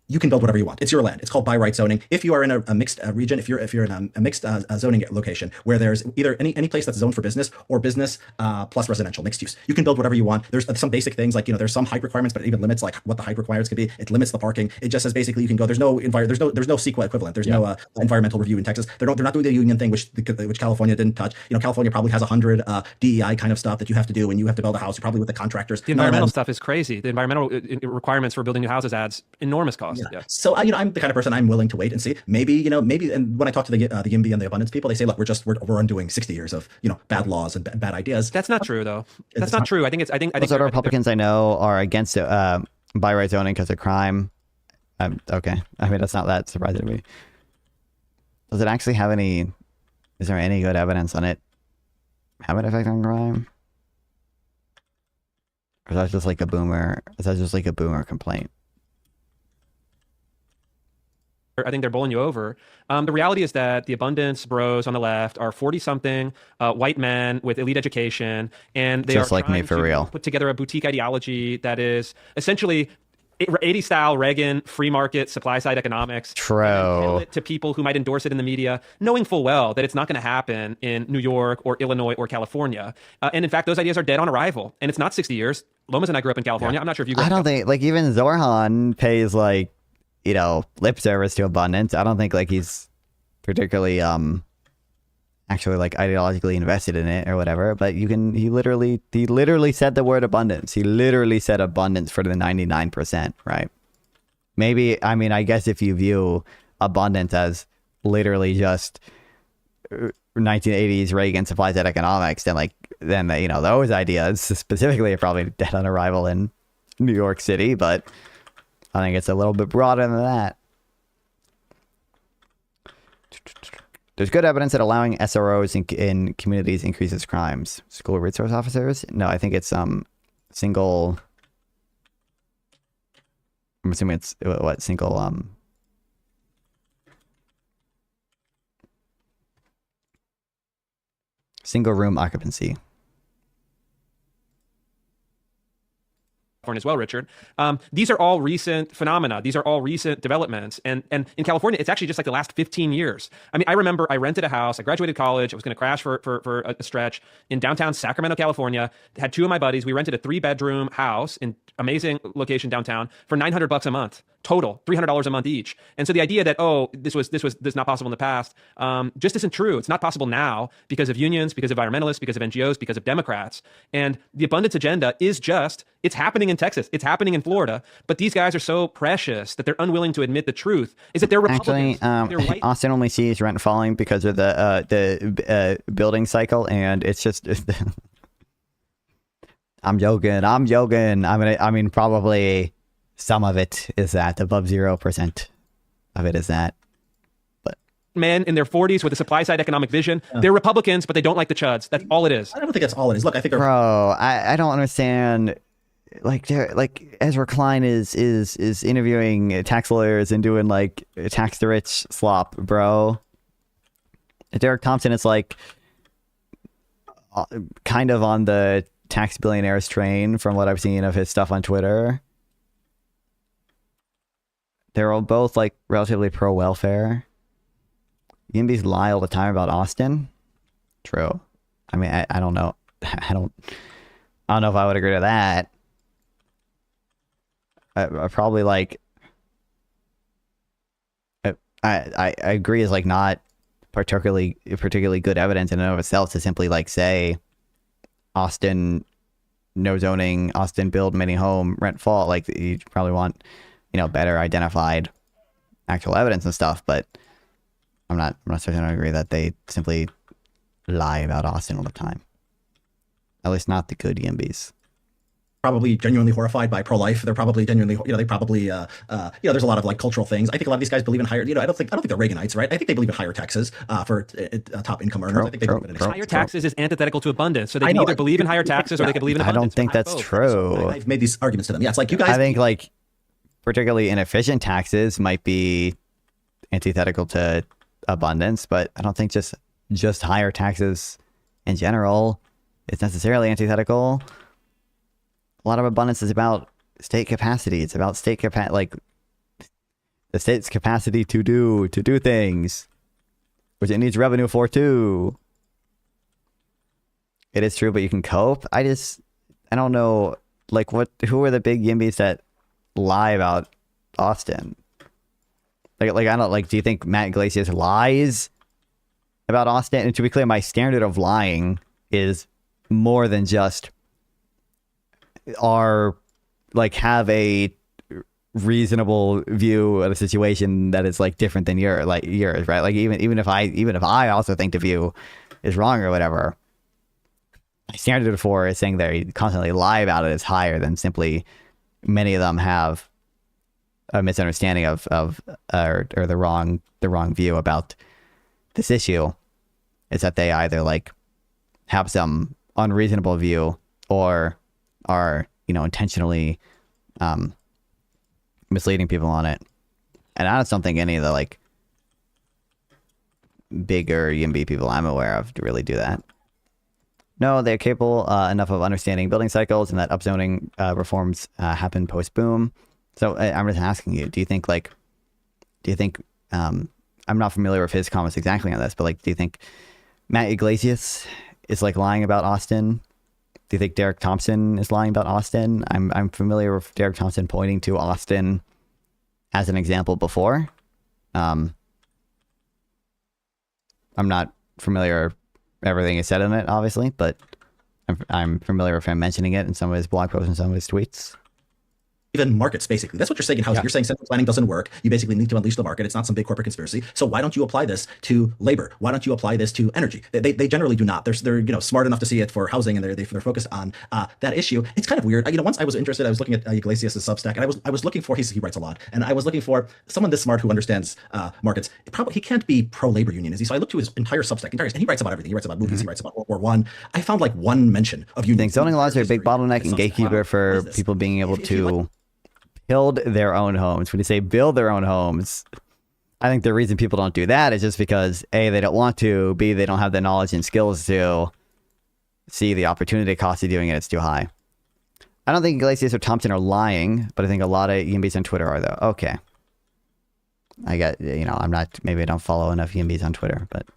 You can build whatever you want. It's your land. It's called by right zoning. If you are in a mixed region, if you're in a mixed zoning location where there's either any place that's zoned for business or business plus residential mixed use, you can build whatever you want. There's some basic things like there's some height requirements, but it even limits like what the height requirements could be. It limits the parking. It just says basically you can go. There's no CEQA equivalent. There's no environmental review in Texas. They're not doing the union thing, which California didn't touch. California probably has 100 DEI kind of stuff that you have to do when you have to build a house. You're probably with the contractors. The environmental stuff is crazy. The environmental requirements for building new houses adds enormous cost. Yeah. So I'm the kind of person I'm willing to wait and see. Maybe and when I talk to the YIMBY and the abundance people, they say, look, we're undoing 60 years of bad laws and bad ideas. That's not true though. That's not true. I think most of the Republicans I know are against by right zoning because of crime. Okay, I mean that's not that surprising to me. Does it actually have any? Is there any good evidence on it having an effect on crime? Or is that just like a boomer? Is that just like a boomer complaint? I think they're bowling you over. The reality is that the abundance bros on the left are 40-something white men with elite education, and they just are like me for real. Put together a boutique ideology that is essentially 80s style Reagan free market supply side economics. True. To people who might endorse it in the media, knowing full well that it's not going to happen in New York or Illinois or California. And in fact, those ideas are dead on arrival. And it's not 60 years. Lomas and I grew up in California. Yeah. I'm not sure if you grew up. I don't think even Zorhan pays lip service to abundance. I don't think he's particularly actually ideologically invested in it or whatever, but he literally said the word abundance. He literally said abundance for the 99%, right? Maybe, I guess if you view abundance as literally just 1980s Reagan supply side economics, then those ideas specifically are probably dead on arrival in New York City, but I think it's a little bit broader than that. There's good evidence that allowing SROs in communities increases crimes. School resource officers? No, I think it's single. I'm assuming it's what single single room occupancy. As well, Richard. These are all recent phenomena. These are all recent developments. And in California, it's actually just like the last 15 years. I remember I rented a house. I graduated college. I was going to crash for a stretch in downtown Sacramento, California. Had two of my buddies. We rented a 3-bedroom house in amazing location downtown for $900 a month. Total, $300 a month each. And so the idea that, this was not possible in the past, just isn't true. It's not possible now because of unions, because of environmentalists, because of NGOs, because of Democrats. And the abundance agenda is it's happening in Texas. It's happening in Florida. But these guys are so precious that they're unwilling to admit the truth, is that they're Republicans. Actually, Austin only sees rent falling because of the building cycle, and it's just... I'm joking. Probably... some of it is that, above 0% of it is that. But men in their 40s with a supply side economic vision, they're Republicans, but they don't like the chuds. That's all it is. I don't think that's all it is. Look, I think I don't understand. Ezra Klein is interviewing tax lawyers and doing tax the rich slop, bro. Derek Thompson is kind of on the tax billionaires train from what I've seen of his stuff on Twitter. They're all both relatively pro-welfare. YIMBYs lie all the time about Austin. True. I don't know. I don't know if I would agree to that. I probably I agree is not particularly good evidence in and of itself to simply say Austin no zoning, Austin build many home, rent fall. You probably want better identified actual evidence and stuff, but I'm not certain I agree that they simply lie about Austin all the time. At least not the good YIMBYs. Probably genuinely horrified by pro-life. They're probably genuinely, they probably, there's a lot of cultural things. I think a lot of these guys believe in higher, I don't think they're Reaganites, right? I think they believe in higher taxes for top income earners. I think they believe in higher taxes is antithetical to abundance. So they can either believe in higher taxes or they can believe in abundance. I don't think that's true. I've made these arguments to them. Yeah, it's you guys. I think particularly inefficient taxes might be antithetical to abundance, but I don't think just higher taxes in general it's necessarily antithetical. A lot of abundance is about state capacity. It's about state like the state's capacity to do things, which it needs revenue for too. It is true, but you can cope. I don't know, like who are the big Yimbys that lie about Austin? Like I don't like. Do you think Matt Iglesias lies about Austin? And to be clear, my standard of lying is more than just have a reasonable view of a situation that is like different than yours, right? Like even if I also think the view is wrong or whatever, my standard for is saying they constantly lie about it is higher than simply many of them have a misunderstanding of or the wrong view about this issue. Is that they either like have some unreasonable view or are intentionally misleading people on it. And I don't think any of the like bigger YIMBY people I'm aware of to really do that. No, they're capable enough of understanding building cycles and that upzoning reforms happen post-boom. So I'm just asking you, do you think I'm not familiar with his comments exactly on this, but like, do you think Matt Iglesias is like lying about Austin? Do you think Derek Thompson is lying about Austin? I'm familiar with Derek Thompson pointing to Austin as an example before. I'm not familiar with everything he said in it, obviously, but I'm familiar with him mentioning it in some of his blog posts and some of his tweets. Even markets, basically. That's what you're saying in housing. Yeah. You're saying central planning doesn't work. You basically need to unleash the market. It's not some big corporate conspiracy. So why don't you apply this to labor? Why don't you apply this to energy? They generally do not. They're smart enough to see it for housing, and they're focused on that issue. It's kind of weird. Once I was interested, I was looking at Iglesias' Substack, and I was looking for he writes a lot, and I was looking for someone this smart who understands markets. He can't be pro-labor union, is he? So I looked to his entire Substack, and he writes about everything. He writes about movies. He writes about World War I. I found like one mention of union. I think zoning laws are a big bottleneck and gatekeeper for people being able to build their own homes. When you say build their own homes, I think the reason people don't do that is just because A, they don't want to, B, they don't have the knowledge and skills to, C, the opportunity cost of doing it is too high. I don't think Iglesias or Thompson are lying, but I think a lot of Yimbys on Twitter are, though. Okay. I got, I'm not, maybe I don't follow enough Yimbys on Twitter, but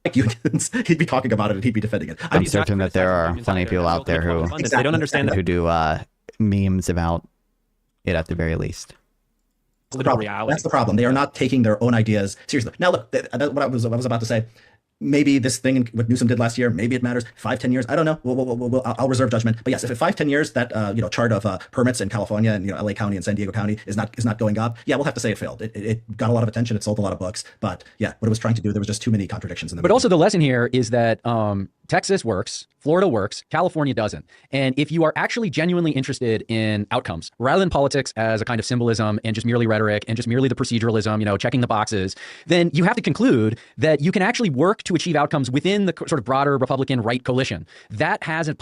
like unions, he'd be talking about it and he'd be defending it. I'm certain that there are plenty of people out there who they don't understand who do memes about it at the very least. That's the problem. They are not taking their own ideas seriously. Now, look, what I was about to say. Maybe this thing what Newsom did last year, maybe it matters. 5-10 years, I don't know. I'll reserve judgment. But yes, if in 5-10 years that chart of permits in California and LA County and San Diego County is not going up, yeah, we'll have to say it failed. It got a lot of attention. It sold a lot of books. But yeah, what it was trying to do, there was just too many contradictions in the movie. But also the lesson here is that Texas works, Florida works, California doesn't. And if you are actually genuinely interested in outcomes, rather than politics as a kind of symbolism and just merely rhetoric and just merely the proceduralism, checking the boxes, then you have to conclude that you can actually work to achieve outcomes within the sort of broader Republican right coalition. That has an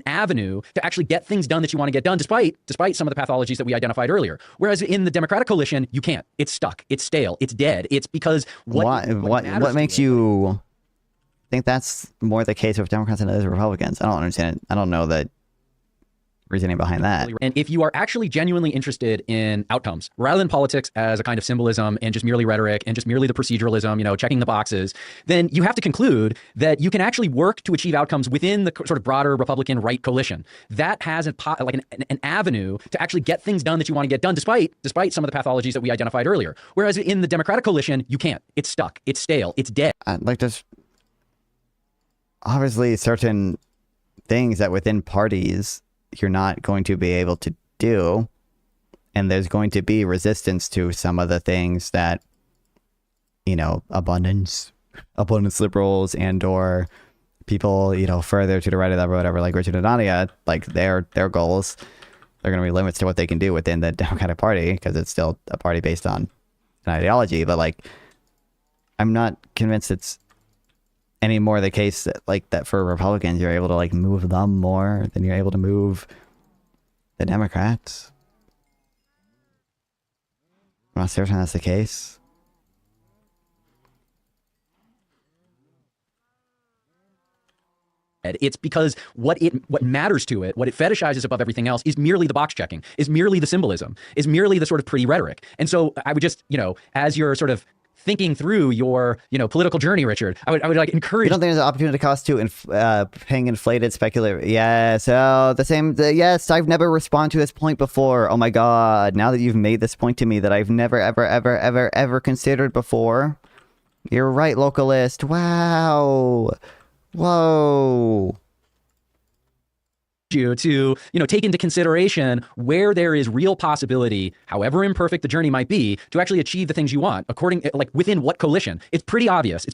avenue to actually get things done that you want to get done, despite some of the pathologies that we identified earlier. Whereas in the Democratic coalition, you can't. It's stuck. It's stale. It's dead. It's because what makes you think that's more the case with Democrats than it is Republicans? I don't understand it. I don't know the reasoning behind that. And if you are actually genuinely interested in outcomes, rather than politics as a kind of symbolism and just merely rhetoric and just merely the proceduralism, checking the boxes, then you have to conclude that you can actually work to achieve outcomes within the sort of broader Republican right coalition. That has an avenue to actually get things done that you want to get done, despite some of the pathologies that we identified earlier. Whereas in the Democratic coalition, you can't. It's stuck. It's stale. It's dead. Like there's obviously certain things that within parties you're not going to be able to do, and there's going to be resistance to some of the things that abundance liberals and or people further to the right of that or whatever, like Richard and Hanania, like their goals, there are going to be limits to what they can do within the Democratic Party because it's still a party based on an ideology. But like, I'm not convinced it's any more the case that for Republicans you're able to move them more than you're able to move the Democrats. I'm not certain that's the case. It's because what matters to it, what it fetishizes above everything else, is merely the box checking, is merely the symbolism, is merely the sort of pretty rhetoric. And so I would just, as you're sort of thinking through your, political journey, Richard, I would like encourage. You don't think there's an opportunity cost to paying inflated speculative? Yes. Oh, yes. I've never responded to this point before. Oh my God. Now that you've made this point to me that I've never, ever, ever, ever, ever considered before. You're right, localist. Wow. Whoa. You to take into consideration where there is real possibility, however imperfect the journey might be, to actually achieve the things you want within what coalition. It's pretty obvious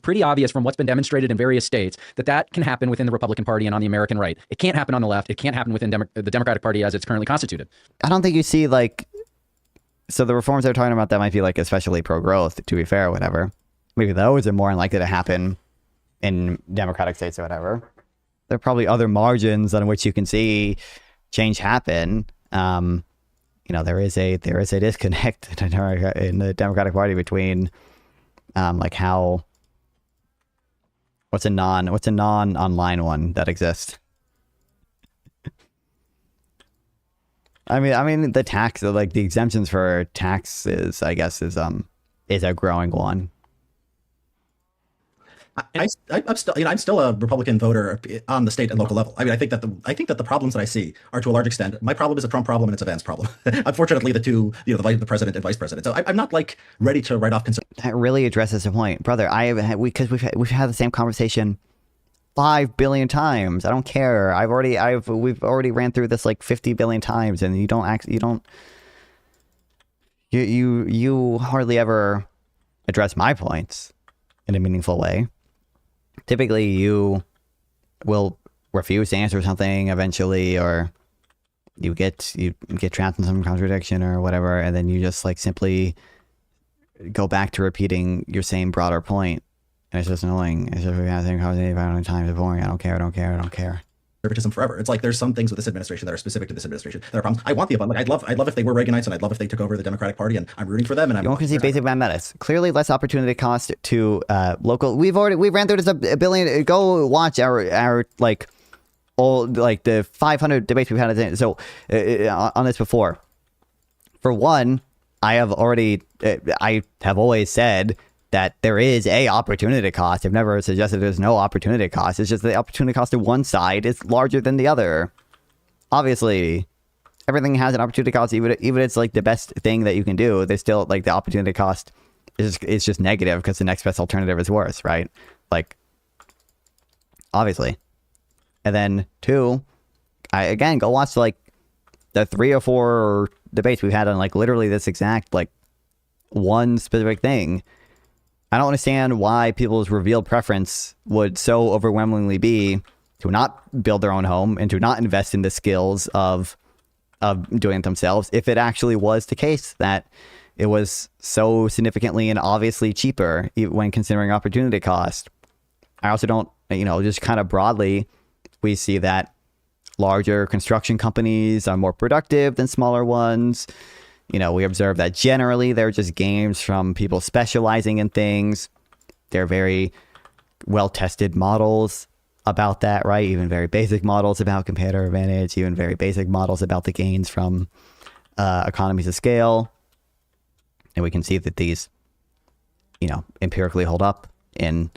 from what's been demonstrated in various states that can happen within the Republican Party and on the American right. It can't happen on the left. It can't happen within the Democratic Party as it's currently constituted. I don't think you see so the reforms they're talking about that might be especially pro-growth, to be fair, or whatever. Maybe those are more likely to happen in Democratic states or whatever. There are probably other margins on which you can see change happen. There is a disconnect in the Democratic Party between what's a non-online one that exists. I mean the tax, the exemptions for taxes, I guess, is a growing one. I'm still a Republican voter on the state and local level. I mean, I think that the problems that I see are, to a large extent, my problem is a Trump problem and it's a Vance problem. Unfortunately, the two, the president and vice president. So I'm not ready to write off concern. That really addresses the point, brother. Because we've had the same conversation 5 billion times. I don't care. We've already ran through this 50 billion times, and you hardly ever address my points in a meaningful way. Typically, you will refuse to answer something eventually, or you get trapped in some contradiction or whatever, and then you just simply go back to repeating your same broader point. And it's just annoying. It's just, we have the same conversation 500 times. It's boring. I don't care. Conservatism forever. It's there's some things with this administration that are specific to this administration. There are problems. I want the abundance. I'd love if they were Reaganites, and I'd love if they took over the Democratic Party, and I'm rooting for them. And you won't see basic mathematics. Clearly, less opportunity cost to local. We ran through this a billion. Go watch our the 500 debates we've had. So on this before. For one, I have always said that there is a opportunity cost. I've never suggested there's no opportunity cost. It's just the opportunity cost of one side is larger than the other. Obviously, everything has an opportunity cost. Even it's the best thing that you can do, there's still the opportunity cost is just negative because the next best alternative is worse, right? Obviously. And then 2, I go watch the 3 or 4 debates we've had on literally this exact one specific thing. I don't understand why people's revealed preference would so overwhelmingly be to not build their own home and to not invest in the skills of doing it themselves, if it actually was the case that it was so significantly and obviously cheaper when considering opportunity cost. I also don't, just kind of broadly, we see that larger construction companies are more productive than smaller ones. We observe that generally they're just gains from people specializing in things. They're very well-tested models about that, right? Even very basic models about competitive advantage, even very basic models about the gains from economies of scale. And we can see that these, empirically hold up in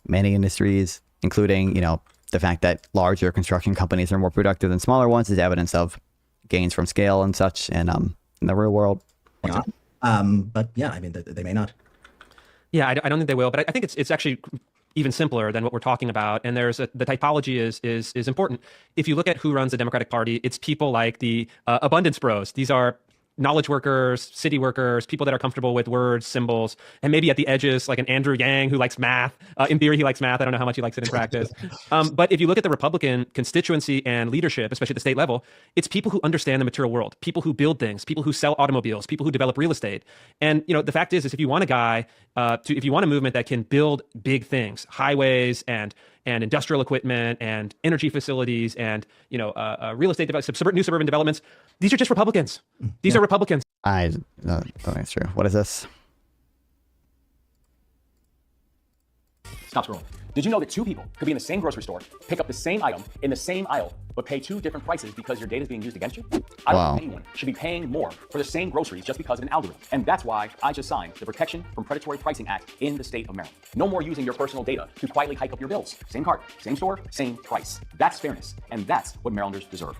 many industries, including, the fact that larger construction companies are more productive than smaller ones is evidence of gains from scale and such. And, in the real world. But yeah, I mean, they may not. Yeah, I don't think they will, but I think it's actually even simpler than what we're talking about. And the typology is important. If you look at who runs the Democratic Party, it's people like the abundance bros. These are knowledge workers, city workers, people that are comfortable with words, symbols, and maybe at the edges, like an Andrew Yang who likes math. In theory, he likes math. I don't know how much he likes it in practice. But if you look at the Republican constituency and leadership, especially at the state level, it's people who understand the material world, people who build things, people who sell automobiles, people who develop real estate. And the fact is if you want a guy, if you want a movement that can build big things, highways and industrial equipment and energy facilities and real estate new suburban developments, these are just Republicans. These are Republicans. I don't think it's true. What is this? Stop scrolling. Did you know that two people could be in the same grocery store, pick up the same item in the same aisle, but pay two different prices because your data is being used against you? I don't think anyone should be paying more for the same groceries just because of an algorithm. And that's why I just signed the Protection from Predatory Pricing Act in the state of Maryland. No more using your personal data to quietly hike up your bills. Same cart, same store, same price. That's fairness, and that's what Marylanders deserve.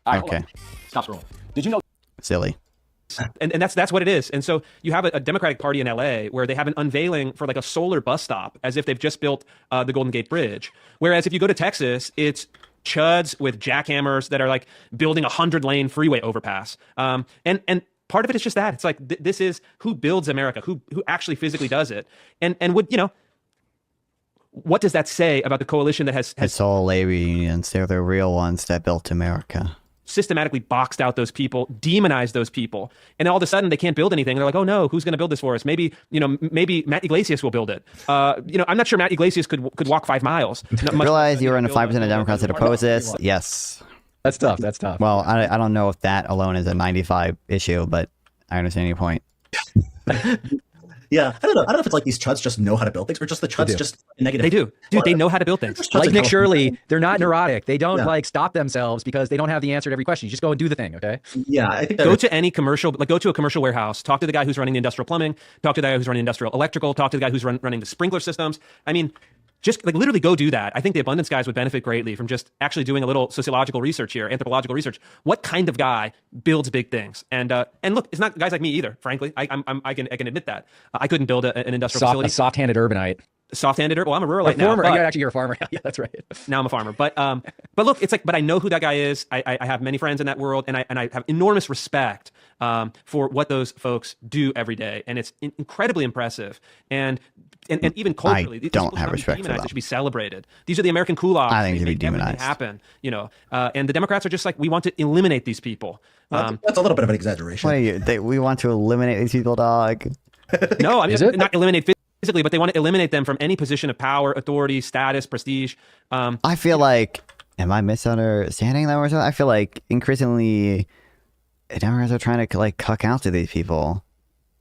All right, okay. Stop scrolling. Did you know? Silly. And that's what it is. And so you have a Democratic Party in LA where they have an unveiling for like a solar bus stop as if they've just built the Golden Gate Bridge. Whereas if you go to Texas, it's chuds with jackhammers that are like building a 100-lane freeway overpass. And part of it is just that. It's like this is who builds America, who actually physically does it. And would, you know, what does that say about the coalition that has it's all labor unions. They're the real ones that built America. Systematically boxed out those people, demonized those people, and all of a sudden they can't build anything. They're like, oh no, who's going to build this for us? Maybe, you know, maybe Matt Iglesias will build it. You know, I'm not sure Matt Iglesias could walk 5 miles. Realize you were in the 5% of Democrats that oppose this. Yes. That's tough. That's tough. Well, I don't know if that alone is a 95 issue, but I understand your point. Yeah, I don't know. I don't know if it's like these chuds just know how to build things, or just the chuds just negative. They do, dude. They know how to build things. Like Nick Shirley, they're not neurotic. They don't like stop themselves because they don't have the answer to every question. You just go and do the thing, okay? Yeah, I think that go to any commercial, like go to a commercial warehouse, talk to the guy who's running the industrial plumbing, talk to the guy who's running industrial electrical, talk to the guy who's running the sprinkler systems. I mean, just like literally go do that. I think the abundance guys would benefit greatly from just actually doing a little sociological research here, anthropological research. What kind of guy builds big things? And look, it's not guys like me either. Frankly, I can admit that I couldn't build an industrial facility. A soft-handed urbanite. Soft-handed. Well, I'm a ruralite now. Actually, you're a farmer. Yeah, that's right. Now I'm a farmer. But look, it's like, but I know who that guy is. I have many friends in that world, and I have enormous respect for what those folks do every day, and it's incredibly impressive. And even culturally, I don't have respect for them. They should be celebrated. These are the American kulaks. I think they should be demonized. Happen, you know. And the Democrats are just like, we want to eliminate these people. That's a little bit of an exaggeration. What are you, we want to eliminate these people, dog. No, I'm just not eliminate physically, but they want to eliminate them from any position of power, authority, status, prestige. I feel like, am I misunderstanding that or something? I feel like increasingly Democrats are trying to like cuck out to these people.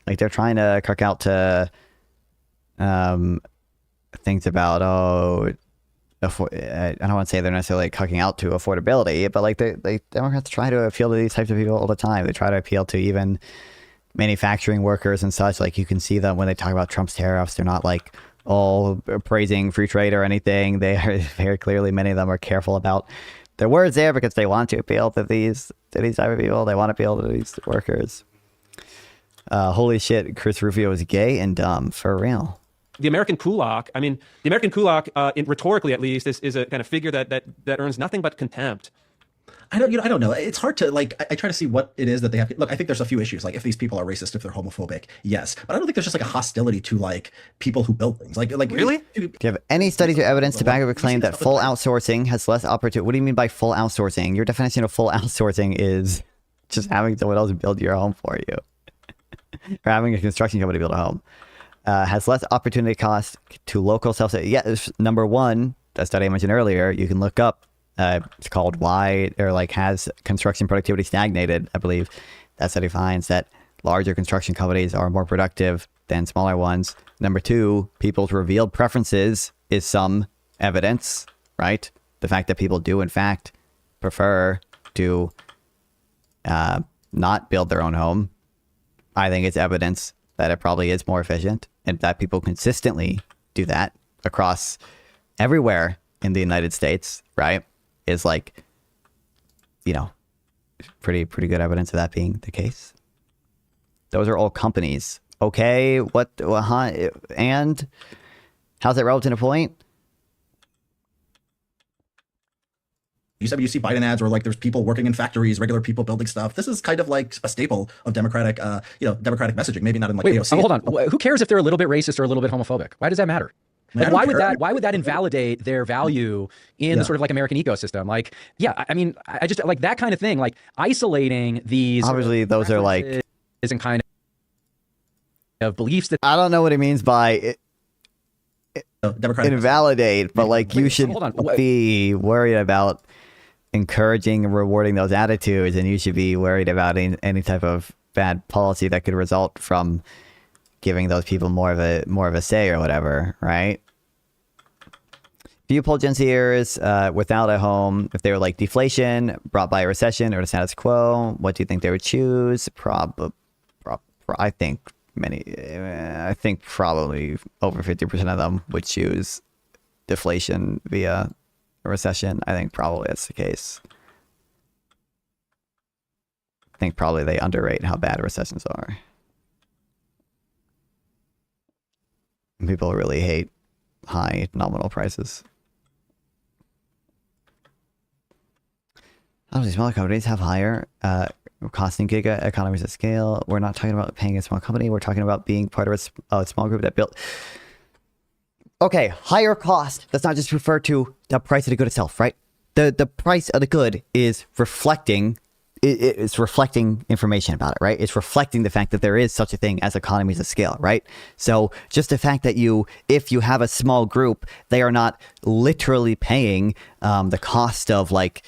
Like they're trying to cuck out to things about, I don't want to say they're necessarily like cucking out to affordability, but like Democrats try to appeal to these types of people all the time. They try to appeal to even manufacturing workers and such. Like you can see them when they talk about Trump's tariffs. They're not like all praising free trade or anything. They are very clearly, many of them are careful about their words there because they want to appeal to these type of people. They want to appeal to these workers. Holy shit, Chris Rufio is gay and dumb, for real. The American kulak, I mean, the American kulak, rhetorically at least, is a kind of figure that earns nothing but contempt. I don't know. It's hard to like. I try to see what it is that they have. Look, I think there's a few issues. Like, if these people are racist, if they're homophobic, yes. But I don't think there's just like a hostility to like people who build things. Like really? Do you have any studies or evidence to back up a claim that full outsourcing has less opportunity? What do you mean by full outsourcing? Your definition of full outsourcing is just having someone else build your home for you, or having a construction company build a home. Has less opportunity cost to local self. Yeah, number one, that study I mentioned earlier, you can look up. It's called Why, or like, has construction productivity stagnated? I believe that study finds that larger construction companies are more productive than smaller ones. Number two, people's revealed preferences is some evidence, right? The fact that people do in fact prefer to not build their own home, I think it's evidence that it probably is more efficient, and that people consistently do that across everywhere in the United States, right? Is like, you know, pretty good evidence of that being the case. Those are all companies. Okay, and how's that relevant to point? You see Biden ads where like there's people working in factories, regular people building stuff. This is kind of like a staple of Democratic, Democratic messaging. Maybe not in like AOC. Hold on. Who cares if they're a little bit racist or a little bit homophobic? Why does that matter? Like, why would that invalidate their value in the sort of like American ecosystem? Like, yeah, I mean, I just like that kind of thing, like isolating these. Obviously, those are like isn't kind of beliefs that I don't know what it means by invalidate, but like you should be worried about encouraging and rewarding those attitudes, and you should be worried about any type of bad policy that could result from giving those people more of a say or whatever, right? If you poll Gen Zers without a home, if they were like deflation brought by a recession or the status quo, what do you think they would choose? I think probably over 50% of them would choose deflation via a recession. I think probably that's the case. I think probably they underrate how bad recessions are. People really hate high nominal prices. Obviously, smaller companies have higher costing giga economies of scale. We're not talking about paying a small company. We're talking about being part of a small group that built. Okay, higher cost. That's not just refer to the price of the good itself, right? The price of the good is reflecting. It's reflecting information about it, right? It's reflecting the fact that there is such a thing as economies of scale, right? So just the fact that if you have a small group, they are not literally paying the cost of like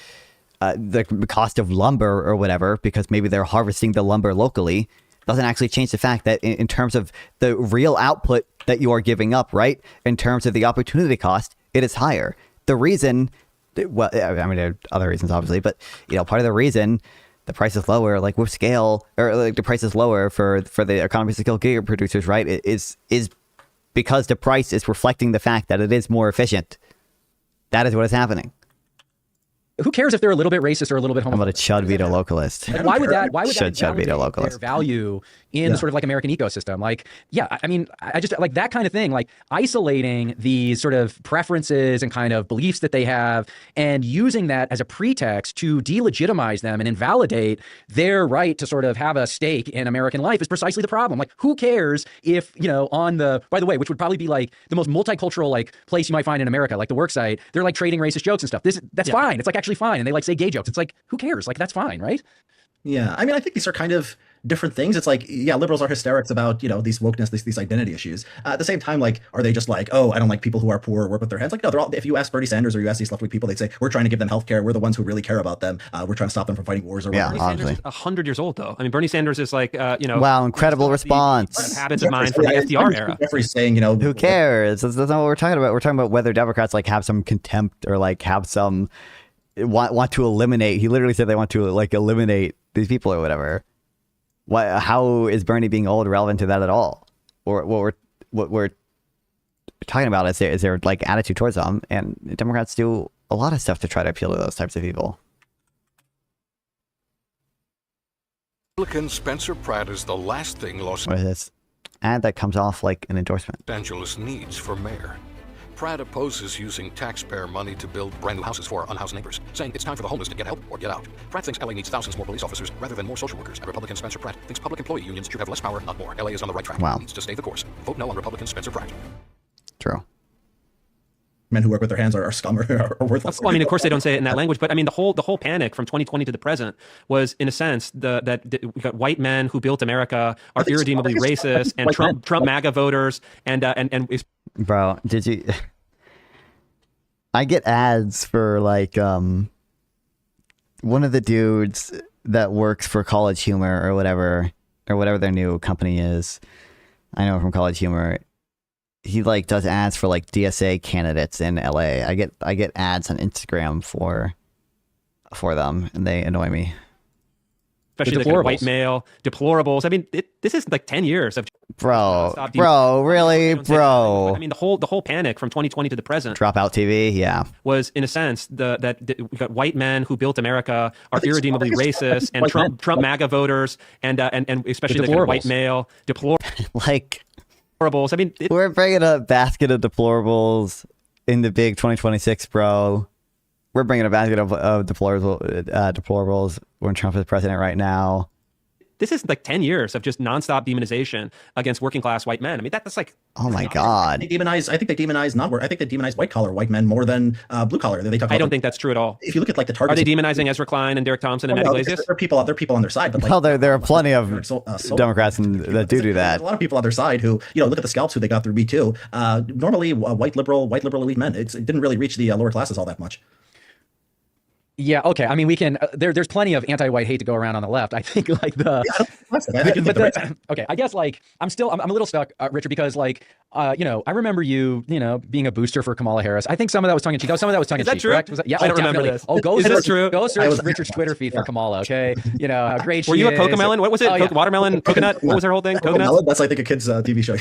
the cost of lumber or whatever, because maybe they're harvesting the lumber locally, doesn't actually change the fact that in terms of the real output that you are giving up, right? In terms of the opportunity cost, it is higher. The reason, well, I mean, there are other reasons obviously, but part of the reason the price is lower, like with scale, or like the price is lower for the economies of scale giga producers, right? Is because the price is reflecting the fact that it is more efficient. That is what is happening. Who cares if they're a little bit racist or a little bit homophobic? I'm about to chud veto localist. Like, why would that chud veto localist. Their value in the sort of like American ecosystem? Like, yeah, I mean, I just like that kind of thing, like isolating these sort of preferences and kind of beliefs that they have and using that as a pretext to delegitimize them and invalidate their right to sort of have a stake in American life is precisely the problem. Like, who cares if, on the, by the way, which would probably be like the most multicultural like place you might find in America, like the work site, they're like trading racist jokes and stuff. That's fine. It's like actually fine. And they like say gay jokes. It's like, who cares? Like, that's fine, right? Yeah, I mean, I think these are kind of different things. It's like, yeah, liberals are hysterics about, these wokeness, these identity issues. At the same time, like, are they just like, oh, I don't like people who are poor or work with their hands? Like, no, they're all, if you ask Bernie Sanders or you ask these left-wing people, they'd say, we're trying to give them healthcare. We're the ones who really care about them. We're trying to stop them from fighting wars or whatever. Bernie Sanders is 100 years old, though. I mean, Bernie Sanders is like, Wow, incredible response. Habits of mine from the FDR era. Jeffrey's saying, who cares? That's not what we're talking about. We're talking about whether Democrats like have some contempt or like have some want to eliminate. He literally said they want to like eliminate these people or whatever. How is Bernie being old relevant to that at all? Or what we're talking about is their like attitude towards them, and Democrats do a lot of stuff to try to appeal to those types of people. Republican Spencer Pratt is the last thing Los What is this? Ad that comes off like an endorsement. Angeles needs for mayor. Pratt opposes using taxpayer money to build brand new houses for unhoused neighbors, saying it's time for the homeless to get help or get out. Pratt thinks LA needs thousands more police officers rather than more social workers. And Republican Spencer Pratt thinks public employee unions should have less power, not more. LA is on the right track. Wow. Needs to stay the course. Vote no on Republican Spencer Pratt. True. Men who work with their hands are scum or worthless. Well, I mean, of course they don't say it in that language, but I mean, the whole panic from 2020 to the present was, in a sense, that we got white men who built America are irredeemably racist, and Trump MAGA voters, and bro, did you? I get ads for like one of the dudes that works for College Humor or whatever their new company is. I know from College Humor. He like does ads for like DSA candidates in LA. I get ads on Instagram for them, and they annoy me. Especially the white male deplorables. I mean, this is like 10 years of really. I mean, the whole panic from 2020 to the present. Dropout TV, yeah, was in a sense that we got white men who built America are irredeemably racist, and Trump MAGA voters, and especially the kind of white male deplorables. Like. I mean, we're bringing a basket of deplorables in the big 2026, bro. We're bringing a basket of deplorables when Trump is president right now. This is like 10 years of just nonstop demonization against working class white men. I mean, that's like, oh my God. I think they demonize white collar white men more than blue collar. I don't think that's true at all. If you look at like the targets, are they demonizing Ezra Klein and Derek Thompson and Matt Iglesias? There are people on their side, but like, well, there are plenty of Democrats that do that. A lot of people on their side who, look at the scalps who they got through Me Too. Normally, white liberal elite men. It didn't really reach the lower classes all that much. Yeah, okay. I mean, we can. There's plenty of anti-white hate to go around on the left. I think like okay. I guess like I'm a little stuck, Richard, because like I remember you being a booster for Kamala Harris. I think some of that was tongue in cheek. Some of that was tongue in cheek. Correct? Was that, yeah, I don't remember this. Oh, is this true? Go search Richard's Twitter feed for Kamala. Okay, how great. Were you a Cocomelon? What was it? Watermelon, coconut. What was her whole thing? Coconut. That's I think a kid's TV show.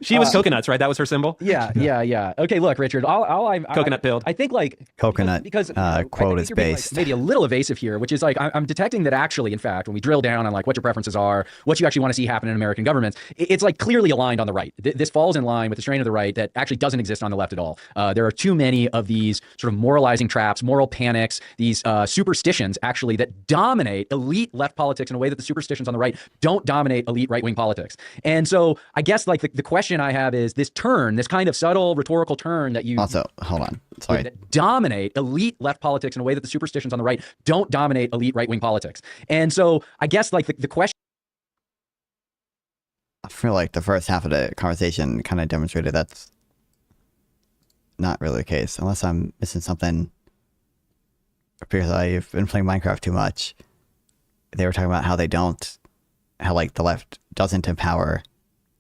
She was coconuts, right? That was her symbol. Yeah. Okay, look, Richard. Coconut pilled. I think like coconut because quote is based. Maybe a little evasive here, which is like I'm detecting that actually, in fact, when we drill down on like what your preferences are, what you actually want to see happen in American governments, it's like clearly aligned on the right. This falls in line with the strain of the right that actually doesn't exist on the left at all. There are too many of these sort of moralizing traps, moral panics, these superstitions actually that dominate elite left politics in a way that the superstitions on the right don't dominate elite right-wing politics. And so I guess like the question I have is this turn, this kind of subtle rhetorical turn that you also hold on, sorry, that dominate elite left politics in a way that the superstitions on the right don't dominate elite right-wing politics. And so I guess like the question, I feel like the first half of the conversation kind of demonstrated that's not really the case, unless I'm missing something. Because I've been playing Minecraft too much. They were talking about how like the left doesn't empower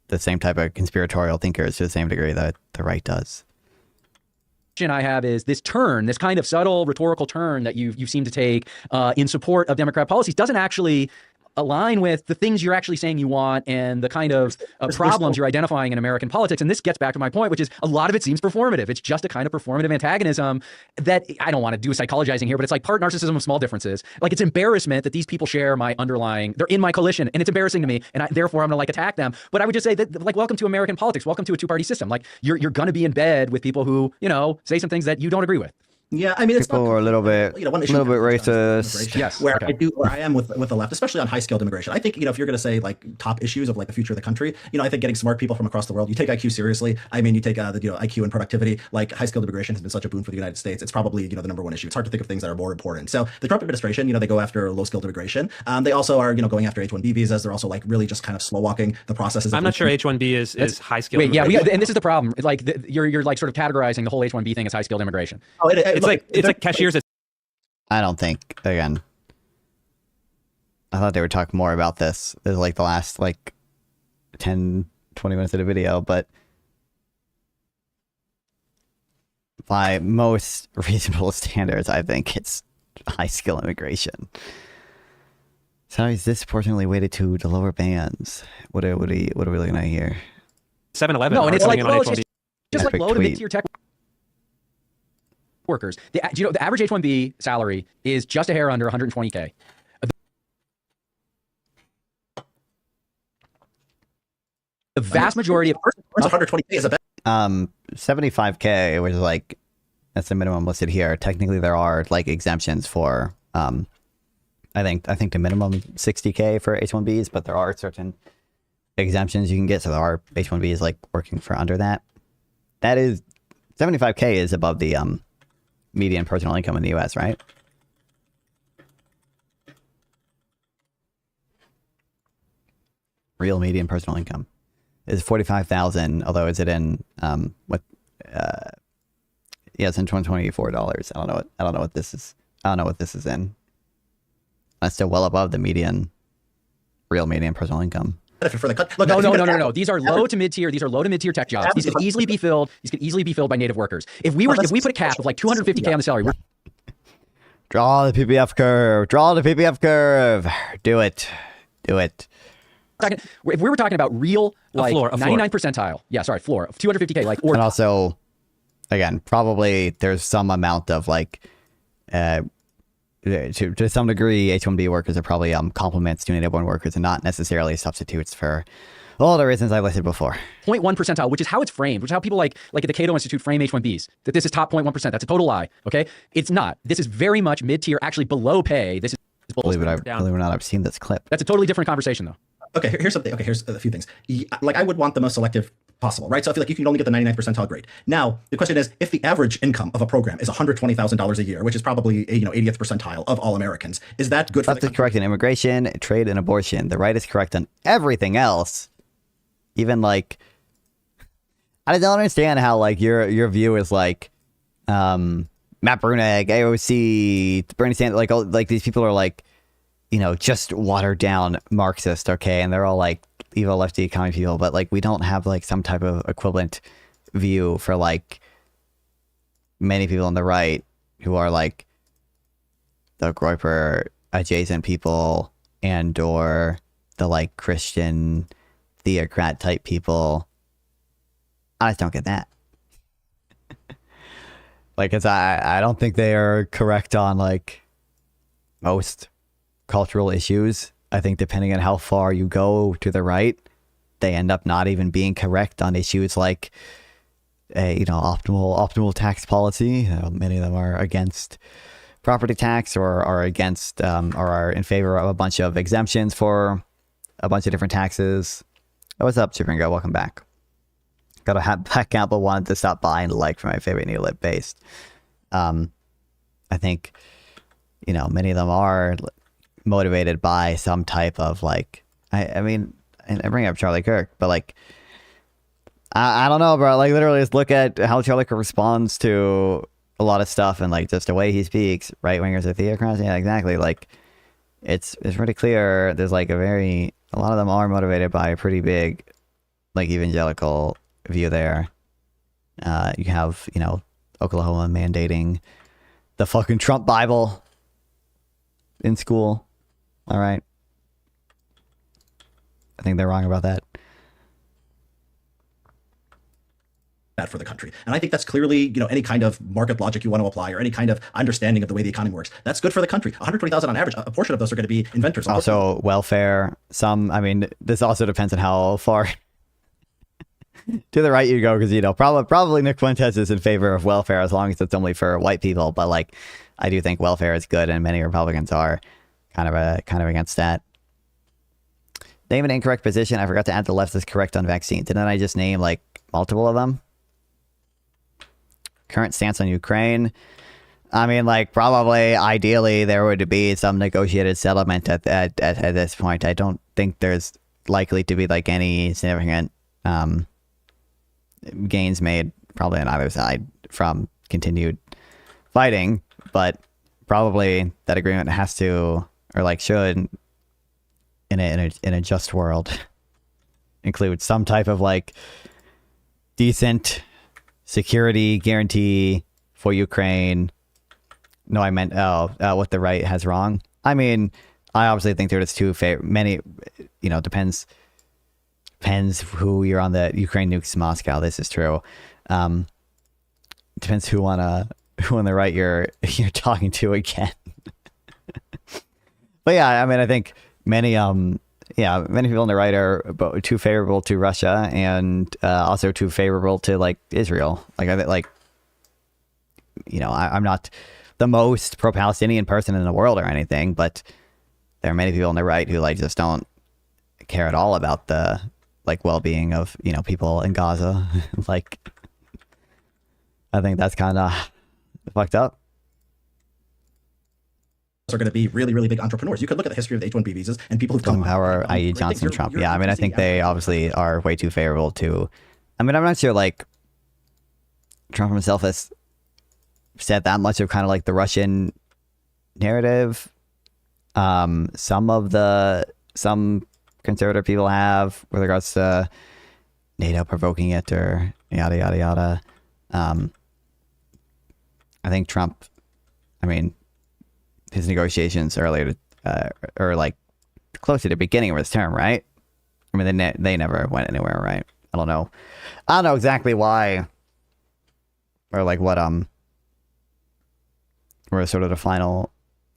the same type of conspiratorial thinkers to the same degree that the right does. I have is this turn, this kind of subtle rhetorical turn that you seem to take in support of Democrat policies doesn't actually align with the things you're actually saying you want and the kind of problems you're identifying in American politics. And this gets back to my point, which is a lot of it seems performative. It's just a kind of performative antagonism that I don't want to do psychologizing here, but it's like part narcissism of small differences. Like it's embarrassment that these people share my underlying, they're in my coalition and it's embarrassing to me. And therefore I'm going to like attack them. But I would just say that like, welcome to American politics. Welcome to a two-party system. Like you're going to be in bed with people who, say some things that you don't agree with. Yeah, I mean, it's people are a little bit, racist. Yes, where I am with the left, especially on high-skilled immigration. I think if you're going to say like top issues of like the future of the country, I think getting smart people from across the world. You take IQ seriously. I mean, you take the IQ and productivity. Like high-skilled immigration has been such a boon for the United States. It's probably the number one issue. It's hard to think of things that are more important. So the Trump administration, they go after low-skilled immigration. They also are going after H-1B visas. They're also like really just kind of slow walking the processes. I'm not sure H-1B is high-skilled. Wait, yeah, and this is the problem. Like you're like sort of categorizing the whole H-1B thing as high-skilled immigration. Oh, it's like cashiers. I don't think, again, I thought they would talk more about this. This is like the last 10, 20 minutes of the video, but by most reasonable standards, I think it's high skill immigration. So he's disproportionately weighted to the lower bands. What are we looking at here? 7-Eleven. No, and it's like, it's just like low to mid-tier tech workers. The average H-1B salary is just a hair under 120K. The vast majority of 120K is a bet. 75K, which is that's the minimum listed here. Technically, there are exemptions for I think the minimum 60K for H-1Bs, but there are certain exemptions you can get. So there are H-1Bs working for under that. That is 75K is above the median personal income in the U.S., right? Real median personal income is 45,000. Although is it in it's in $24. I don't know what this is. I don't know what this is in. That's still well above the real median personal income. No. These are low to mid tier. These are low to mid tier tech jobs. These could easily be filled. These could easily be filled by native workers. If we put a cap of 250K on the salary, draw the PPF curve. Draw the PPF curve. Do it. If we were talking about real floor, 99 percentile, floor of 250K, and also, again, probably there's some amount of to some degree, H-1B workers are probably complements to native born workers and not necessarily substitutes for all the reasons I listed before. 0.1 percentile, which is how it's framed, which is how people like at the Cato Institute frame H-1Bs, that this is top 0.1%. That's a total lie, okay? It's not. This is very much mid-tier, actually below pay. This is believe it or not, I've seen this clip. That's a totally different conversation, though. Okay, here's something. Okay, here's a few things. I would want the most selective possible, right? So I feel like you can only get the 99th percentile grade. Now, the question is, if the average income of a program is $120,000 a year, which is probably 80th percentile of all Americans, is that good for the country? Left is correct in immigration, trade, and abortion. The right is correct on everything else. Even I don't understand how your view is Matt Brunig, AOC, Bernie Sanders, like these people are like, you know, just watered down Marxist, okay, and they're all like evil lefty economy people, but like we don't have like some type of equivalent view for like many people on the right who are like the Groyper adjacent people and or the like Christian theocrat type people. I just don't get that. Like, it's I don't think they are correct on like most cultural issues. I think depending on how far you go to the right, they end up not even being correct on issues like a, you know, optimal tax policy. Many of them are against property tax or are against or are in favor of a bunch of exemptions for a bunch of different taxes. Oh, what's up, Chipringo? Welcome back. Got a hat back out, but wanted to stop by and like for my favorite neolib based. I think, you know, many of them are motivated by some type of like, I mean, I bring up Charlie Kirk, but like, I don't know, bro. Like, literally just look at how Charlie Kirk responds to a lot of stuff and like just the way he speaks. Right wingers are theocrats. Yeah, exactly. Like, it's pretty clear. There's like a lot of them are motivated by a pretty big, like, evangelical view there. You have, you know, Oklahoma mandating the fucking Trump Bible in school. All right. I think they're wrong about that. For the country. And I think that's clearly, you know, any kind of market logic you want to apply or any kind of understanding of the way the economy works. That's good for the country. 120,000 on average. A portion of those are going to be inventors. Also welfare. Some, I mean, this also depends on how far to the right you go, because, you know, probably Nick Fuentes is in favor of welfare as long as it's only for white people. But like, I do think welfare is good, and many Republicans are kind of against that. Name an incorrect position. I forgot to add the left is correct on vaccines. Didn't I just name like multiple of them? Current stance on Ukraine. I mean, like, probably ideally there would be some negotiated settlement at this point. I don't think there's likely to be like any significant gains made probably on either side from continued fighting, but probably that agreement has to, or like should, in a just world, include some type of like decent security guarantee for Ukraine. No, I meant what the right has wrong. I mean, I obviously think there's many, you know, depends who you're on. The Ukraine nukes Moscow. This is true. Depends who on the right you're talking to again. But yeah, I mean, I think many people on the right are too favorable to Russia and also too favorable to like Israel. Like, I think, like, you know, I'm not the most pro-Palestinian person in the world or anything, but there are many people on the right who like just don't care at all about the like well-being of, you know, people in Gaza. Like, I think that's kind of fucked up. Are going to be really, really big entrepreneurs. You could look at the history of the H-1B visas and people who've come power, i.e. Johnson, Trump. Yeah, I mean, I think they obviously are way too favorable to. I mean, I'm not sure like Trump himself has said that much of kind of like the Russian narrative. Some conservative people have with regards to NATO provoking it or yada yada yada. I think Trump, I mean, his negotiations earlier, or like close to the beginning of his term, right? I mean, they never went anywhere, right? I don't know exactly why, or like what were sort of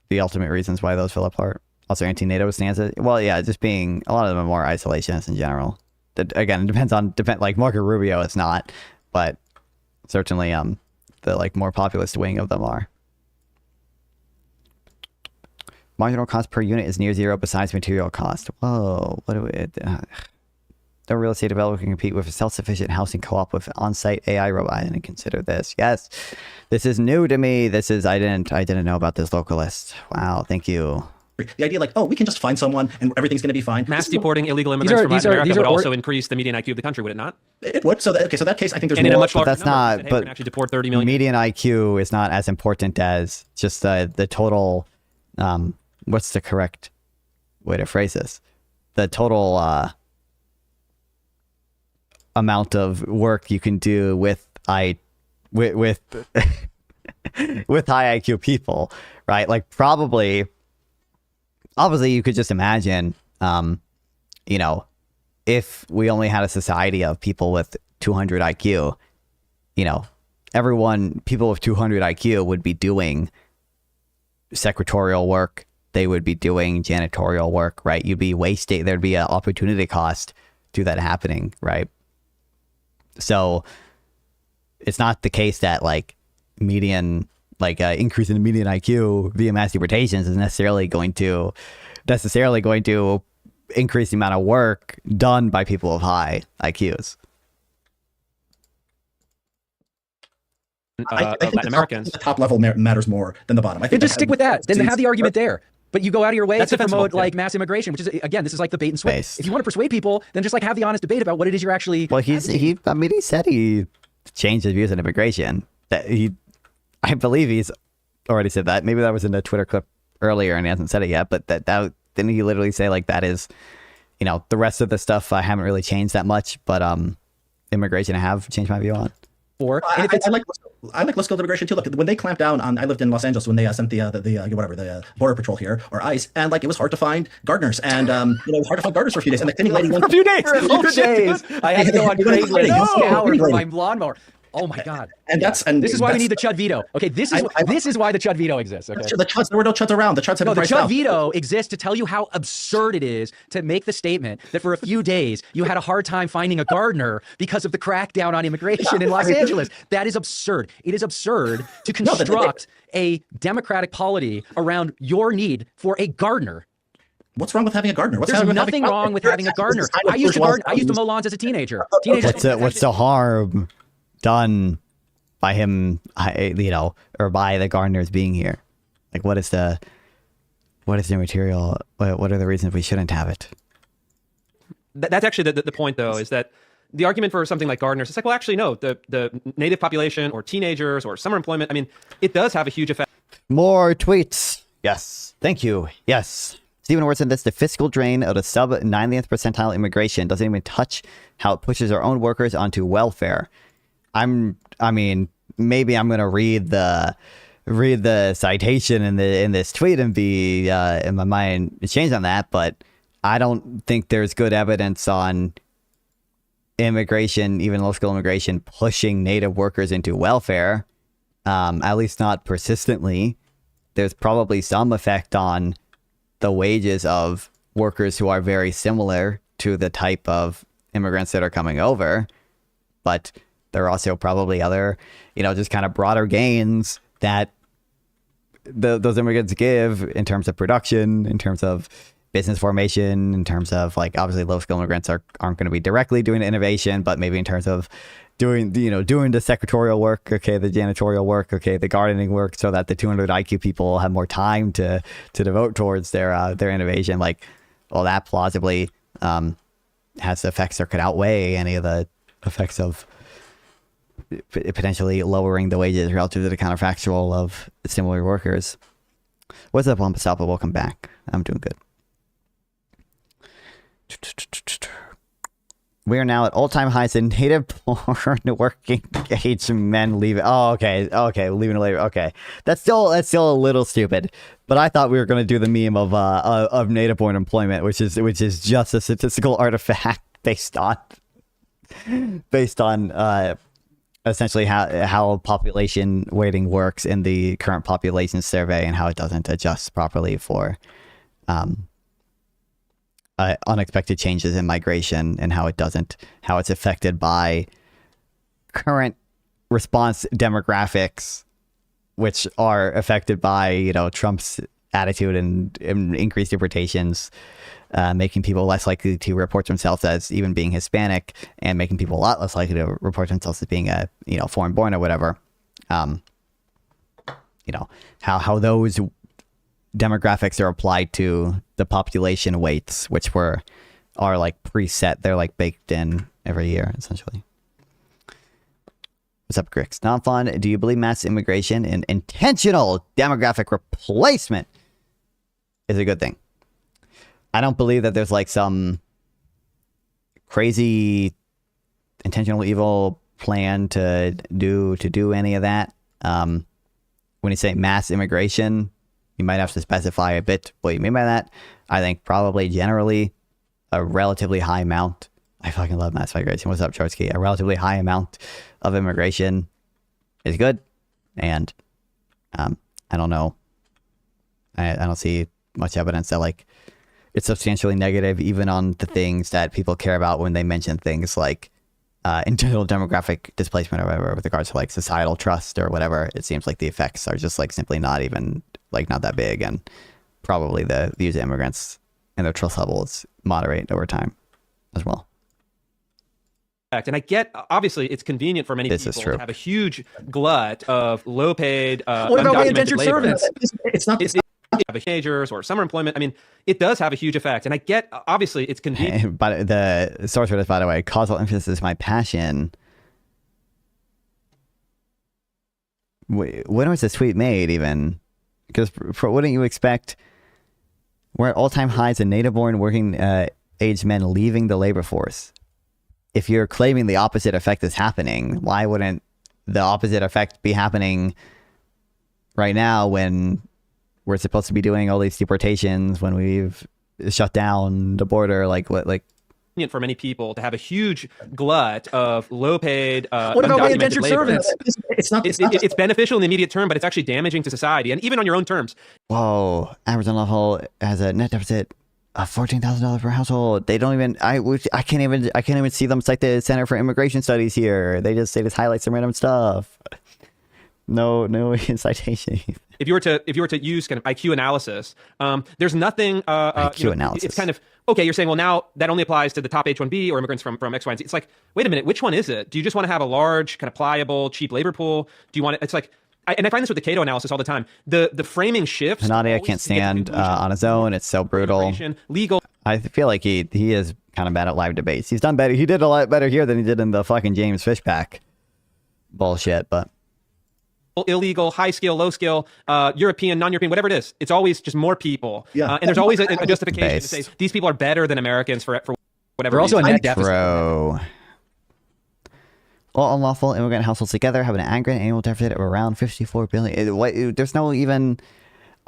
the ultimate reasons why those fell apart. Also, anti-NATO stances. Well, yeah, just being a lot of them are more isolationist in general. Again, it depends. Like Marco Rubio, it's not, but certainly the like more populist wing of them are. Marginal cost per unit is near zero besides material cost. Whoa, what do we... no real estate developer can compete with a self-sufficient housing co-op with on-site AI robot. I didn't consider this. Yes, this is new to me. I didn't know about this localist. Wow, thank you. The idea like, oh, we can just find someone and everything's going to be fine. Mass deporting illegal immigrants from Latin America would also increase the median IQ of the country, would it not? It would. So that case, I think there's and more. In a much larger that's not. hey, but actually deport 30 million. Median IQ is not as important as just the total. What's the correct way to phrase this? The total amount of work you can do with with high IQ people, right? Like obviously you could just imagine, if we only had a society of people with 200 IQ, people with 200 IQ would be doing secretarial work. They would be doing janitorial work, right? You'd be wasting, there'd be an opportunity cost to that happening, right? So it's not the case that median, increase in the median IQ via mass deportations is necessarily going to increase the amount of work done by people of high IQs. I think Latin Americans. The top level matters more than the bottom. I think just stick with that. Then have the argument there. But you go out of your way to promote mass immigration, which is, again, this is like the bait and switch. If you want to persuade people, then just have the honest debate about what it is you're actually. Well, he said he changed his views on immigration. I believe he's already said that. Maybe that was in a Twitter clip earlier and he hasn't said it yet. But that didn't he literally say that is, the rest of the stuff I haven't really changed that much, but immigration I have changed my view on. I like low skilled immigration too. Look, when they clamped down on, I lived in Los Angeles when they sent the border patrol here, or ICE, and it was hard to find gardeners, and it was hard to find gardeners for a few days. And the cleaning lady for a few days, I had to go on Craigslist an hour for my lawnmower. Oh my God! And this is why we need the Chud veto. Okay, this is why the Chud veto exists. Okay, there were no Chuds around. The Chuds have been priced out. The Chud veto exists to tell you how absurd it is to make the statement that for a few days you had a hard time finding a gardener because of the crackdown on immigration in Los Angeles. That is absurd. It is absurd to construct a democratic polity around your need for a gardener. What's wrong with having a gardener? There's nothing wrong with having a gardener. I used to garden. I used to mow lawns as a teenager. What's the harm done by him, or by the gardeners being here? What is the material? What are the reasons we shouldn't have it? That's actually the point, though, is that the argument for something like gardeners, it's well, actually, no, the native population or teenagers or summer employment, it does have a huge effect. More tweets. Yes. Thank you. Yes. Stephen Orson, that's the fiscal drain of the sub 90th percentile immigration doesn't even touch how it pushes our own workers onto welfare. Maybe I'm gonna read the citation in this tweet and be in my mind changed on that, but I don't think there's good evidence on immigration, even low-skill immigration, pushing native workers into welfare. At least not persistently. There's probably some effect on the wages of workers who are very similar to the type of immigrants that are coming over, but there are also probably other, just kind of broader gains that those immigrants give in terms of production, in terms of business formation, in terms of obviously low skill immigrants aren't going to be directly doing innovation, but maybe in terms of doing the secretarial work, the janitorial work, the gardening work, so that the 200 IQ people have more time to devote towards their innovation. That plausibly has effects that could outweigh any of the effects of potentially lowering the wages relative to the counterfactual of similar workers. What's up, Unstoppable? Welcome back. I'm doing good. We are now at all-time highs in native born working age men leaving. Oh, okay, leaving labor. Okay, that's still a little stupid. But I thought we were going to do the meme of native born employment, which is just a statistical artifact based on essentially how population weighting works in the current population survey and how it doesn't adjust properly for unexpected changes in migration, and how it's affected by current response demographics, which are affected by Trump's attitude and increased deportations, making people less likely to report themselves as even being Hispanic, and making people a lot less likely to report themselves as being a foreign born or whatever. How those demographics are applied to the population weights, which are like preset. They're like baked in every year, essentially. What's up, Grix? Not fun. Do you believe mass immigration and intentional demographic replacement is a good thing? I don't believe that there's like some crazy intentional evil plan to do any of that. When you say mass immigration, you might have to specify a bit what you mean by that. I think probably generally a relatively high amount. I fucking love mass migration. What's up, Chorsky? A relatively high amount of immigration is good. And I don't know. I don't see much evidence that like it's substantially negative even on the things that people care about when they mention things like internal demographic displacement or whatever with regards to like societal trust or whatever. It seems like the effects are just like simply not even like not that big, and probably the views of immigrants and their trust levels moderate over time as well. And I get, obviously, it's convenient for many people to have a huge glut of low-paid, what about undocumented indentured labor. servants? It's not. Teenagers or summer employment. I mean, it does have a huge effect. And I get, obviously, it's convenient. But the source for this, by the way, causal emphasis is my passion. When was this tweet made, even? Because wouldn't you expect we're at all-time highs in native-born working age men leaving the labor force? If you're claiming the opposite effect is happening, why wouldn't the opposite effect be happening right now when we're supposed to be doing all these deportations, when we've shut down the border? Like what? Like for many people to have a huge glut of low-paid, what about indentured labor. servants? It's beneficial in the immediate term, but it's actually damaging to society, and even on your own terms. Whoa! Average level has a net deficit of $14,000 per household. They don't even. I can't even see them cite the Center for Immigration Studies here. They just highlight some random stuff. No citation. If you were to use kind of IQ analysis, there's nothing. IQ analysis. It's kind of okay. You're saying, well, now that only applies to the top H-1B or immigrants from X, Y, and Z. It's like, wait a minute, which one is it? Do you just want to have a large, kind of pliable, cheap labor pool? Do you want it? It's like, and I find this with the Cato analysis all the time. The framing shifts. Hanania can't stand on his own. It's so brutal. Legal. I feel like he is kind of bad at live debates. He's done better. He did a lot better here than he did in the fucking James Fishback bullshit, but. Illegal, high skill, low skill, European, non-European, whatever it is. It's always just more people. And there's always a justification to say these people are better than Americans for whatever reason. Also a net deficit. Bro. All unlawful immigrant households together have an aggregate annual deficit of around $54 billion. There's no even...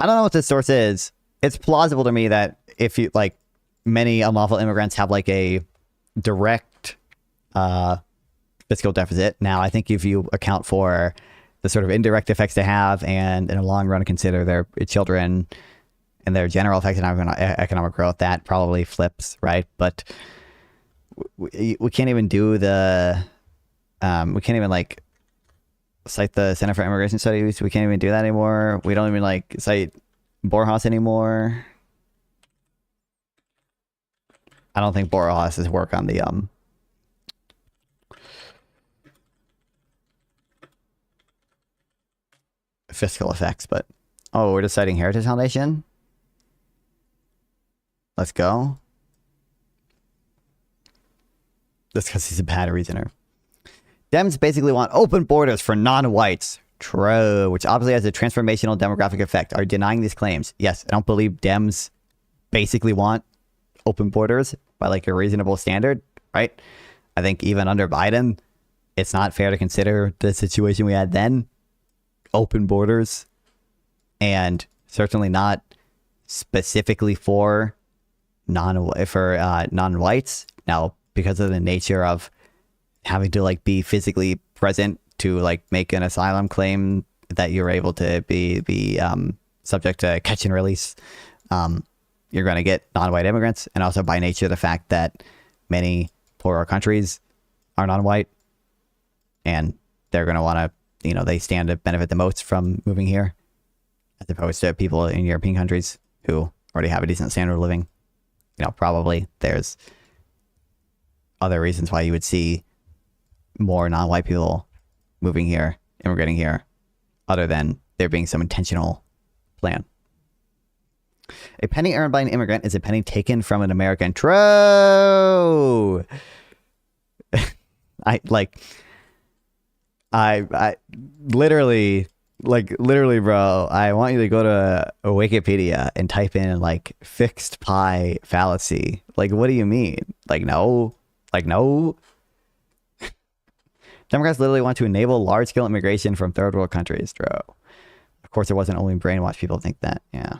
I don't know what this source is. It's plausible to me that if you, like, many unlawful immigrants have, like, a direct fiscal deficit. Now, I think if you account for the sort of indirect effects they have, and in the long run consider their children and their general effect on economic growth, that probably flips, right? But we can't even do the we can't even like cite the Center for Immigration Studies. We can't even do that anymore. We don't even like cite Borjas anymore. I don't think Borjas' work on the fiscal effects, but oh, we're just citing Heritage Foundation. Let's go. That's because he's a bad reasoner. Dems basically want open borders for non-whites. True, which obviously has a transformational demographic effect. Are you denying these claims? Yes, I don't believe Dems basically want open borders by like a reasonable standard, right? I think even under Biden, it's not fair to consider the situation we had then open borders, and certainly not specifically for non-whites. Now, because of the nature of having to like be physically present to like make an asylum claim that you're able to be subject to catch and release, you're going to get non-white immigrants, and also by nature the fact that many poorer countries are non-white, and they're going to want to, you know, they stand to benefit the most from moving here, as opposed to people in European countries who already have a decent standard of living. You know, probably there's other reasons why you would see more non-white people moving here, immigrating here, other than there being some intentional plan. A penny earned by an immigrant is a penny taken from an American. True. I literally, bro, I want you to go to a Wikipedia and type in like fixed pi fallacy. Like, what do you mean? Like, no. Democrats literally want to enable large-scale immigration from third world countries, bro. Of course, it wasn't only brainwashed people think that. Yeah.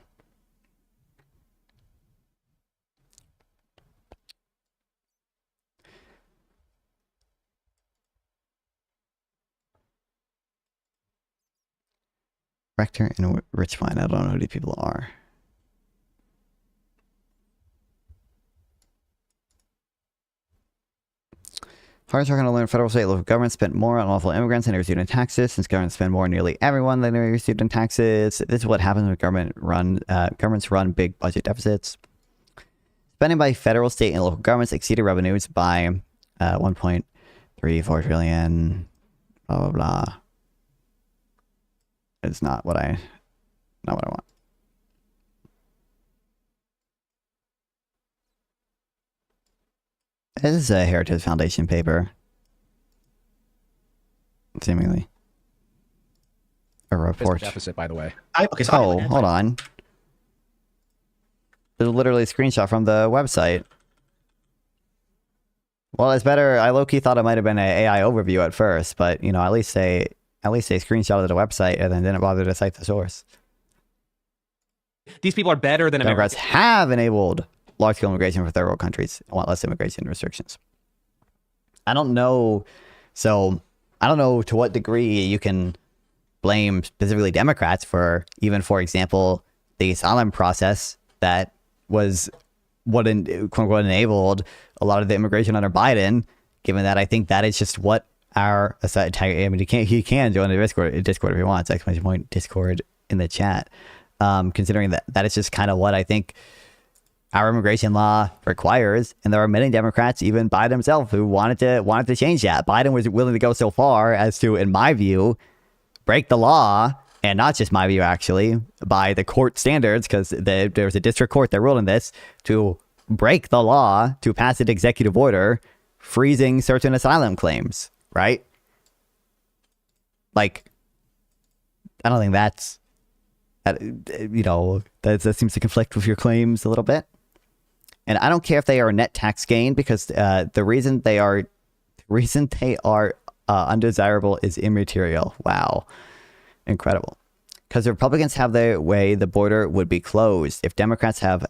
Rector and Richmond. I don't know who these people are. Foreigners are going to learn federal, state, local governments spent more on unlawful immigrants than they received in taxes. Since governments spend more on nearly everyone than they received in taxes, this is what happens when governments run big budget deficits. Spending by federal, state, and local governments exceeded revenues by 1.34 trillion. Blah blah blah. It's not what I want. This is a Heritage Foundation paper. Seemingly. A report. Deficit, by the way. Hold on. There's literally a screenshot from the website. Well, it's better. I low-key thought it might have been an AI overview at first, but, you know, at least they screenshot of the website and then didn't bother to cite the source. These people are better than Democrats have enabled large-scale immigration for third world countries and want less immigration restrictions. I don't know to what degree you can blame specifically Democrats for, even, for example, the asylum process that was what quote-unquote enabled a lot of the immigration under Biden, given that I think that is just what our society, I mean, he can join the Discord if he wants, exclamation point Discord in the chat. Considering that is just kind of what I think our immigration law requires, and there are many Democrats, even Biden himself, who wanted to change that. Biden was willing to go so far as to, in my view, break the law, and not just my view, actually, by the court standards, because there was a district court that ruled in this, to break the law to pass an executive order freezing certain asylum claims, right? Like, I don't think that seems to conflict with your claims a little bit. And I don't care if they are a net tax gain, because the reason they are undesirable is immaterial. Wow. Incredible. Because if Republicans have their way, the border would be closed. If Democrats have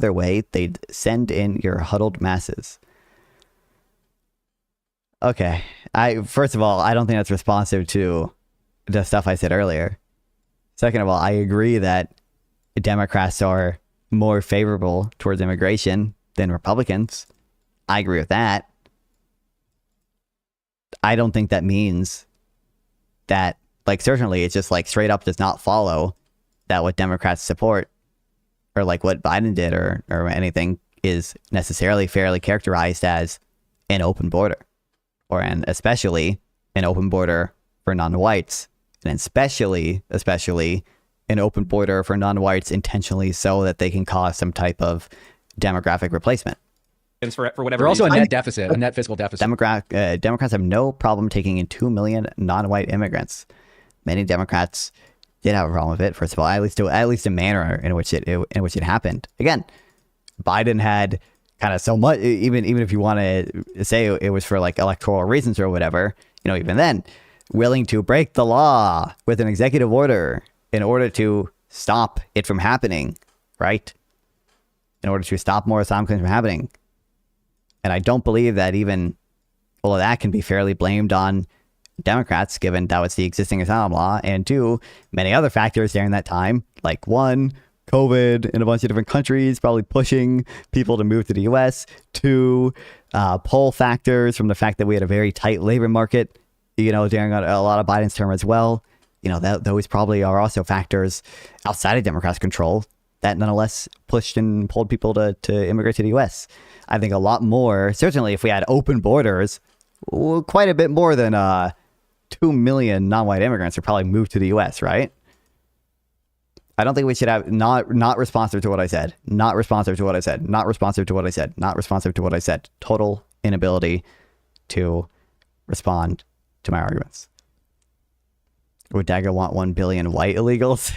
their way, they'd send in your huddled masses. Okay. First of all, I don't think that's responsive to the stuff I said earlier. Second of all, I agree that Democrats are more favorable towards immigration than Republicans. I agree with that. I don't think that means that, like, certainly it's just like straight up does not follow that what Democrats support or like what Biden did or anything is necessarily fairly characterized as an open border, or especially an open border for non-whites, and especially an open border for non-whites intentionally so that they can cause some type of demographic replacement. For whatever They're also reason. a net deficit, a net fiscal deficit. Democrats have no problem taking in 2 million non-white immigrants. Many Democrats did have a problem with it. First of all, at least the manner in which it happened. Again, Biden had kind of so much. Even if you want to say it was for like electoral reasons or whatever, you know, even then, willing to break the law with an executive order in order to stop it from happening, right? In order to stop more asylum claims from happening. And I don't believe that even all of that can be fairly blamed on Democrats, given that was the existing asylum law, and two, many other factors during that time, like one, COVID in a bunch of different countries, probably pushing people to move to the U.S. Two, poll factors from the fact that we had a very tight labor market, you know, during a lot of Biden's term as well. You know, those probably are also factors outside of Democrats' control that nonetheless pushed and pulled people to immigrate to the U.S. I think a lot more, certainly if we had open borders, quite a bit more than 2 million non-white immigrants would probably move to the U.S., right? I don't think we should have not responsive to what I said. Not responsive to what I said. Not responsive to what I said. Not responsive to what I said. Total inability to respond to my arguments. Would Dagger want 1 billion white illegals?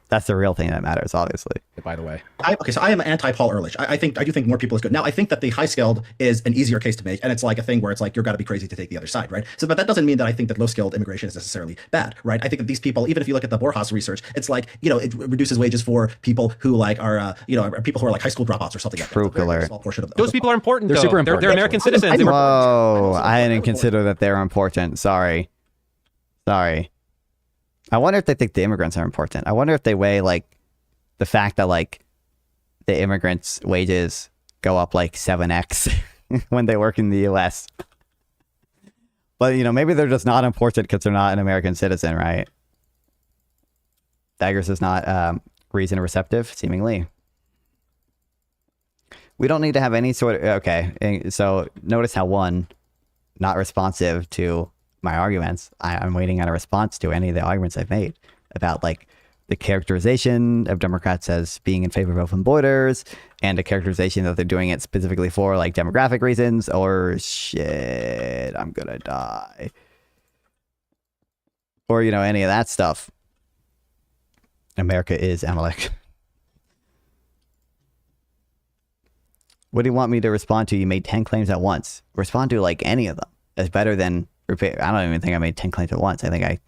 That's the real thing that matters, obviously. By the way. So I am anti-Paul Ehrlich. I do think more people is good. Now, I think that the high-skilled is an easier case to make, and it's like a thing where it's like, you're got to be crazy to take the other side, right? So, but that doesn't mean that I think that low-skilled immigration is necessarily bad, right? I think that these people, even if you look at the Borjas research, it's like, it reduces wages for people who like are people who are like high school dropouts or something like that. Trucular. Small portion of Those people are important, They're though. super important. They're American citizens. Whoa, I didn't consider that they're important. Sorry. I wonder if they think the immigrants are important. I wonder if they weigh, like, the fact that, like, the immigrants' wages go up like 7x when they work in the U.S. But, maybe they're just not important because they're not an American citizen, right? Daggers is not reason receptive, seemingly. We don't need to have any sort of... Okay, so notice how one, not responsive to my arguments. I'm waiting on a response to any of the arguments I've made about, like, the characterization of Democrats as being in favor of open borders, and a characterization that they're doing it specifically for, like, demographic reasons, or shit, I'm gonna die. Or, any of that stuff. America is Amalek. What do you want me to respond to? You made 10 claims at once. Respond to, like, any of them. That's better than... I don't even think I made 10 claims at once. I think I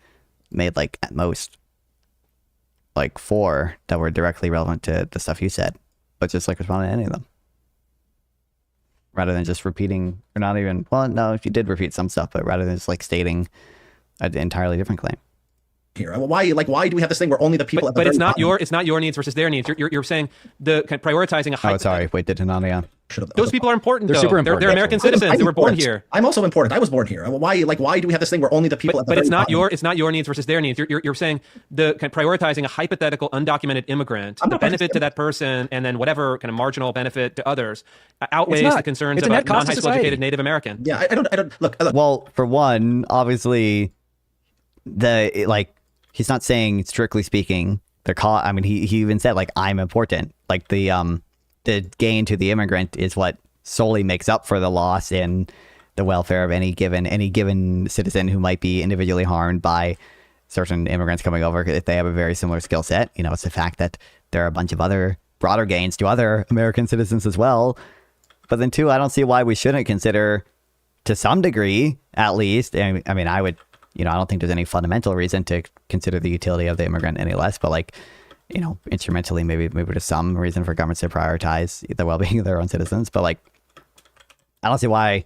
made, like, at most, like, 4 that were directly relevant to the stuff you said. But just, like, respond to any of them. Rather than just repeating, or not even... Well, no, if you did repeat some stuff, but rather than just, like, stating an entirely different claim. Here, well, why do we have this thing where only the people? But it's not your needs versus their needs. You're saying the kind of prioritizing a. Oh, sorry. Wait, did Hanania? Those people are important. They're super important. They're American citizens. They were born here. I'm also important. I was born here. Why do we have this thing where only the people? But it's not your needs versus their needs. You're saying the kind of prioritizing a hypothetical undocumented immigrant, the benefit to that person, and then whatever kind of marginal benefit to others outweighs the concerns of a non-high school educated Native American. Yeah, I don't look. Well, for one, obviously, he's not saying, strictly speaking, I mean, he even said, like, I'm important. Like, the gain to the immigrant is what solely makes up for the loss in the welfare of any given citizen who might be individually harmed by certain immigrants coming over if they have a very similar skill set. It's the fact that there are a bunch of other broader gains to other American citizens as well. But then, too, I don't see why we shouldn't consider, to some degree, at least, I mean, I would... I don't think there's any fundamental reason to consider the utility of the immigrant any less, but, like, instrumentally, maybe there's some reason for governments to prioritize the well-being of their own citizens. But, like, I don't see why.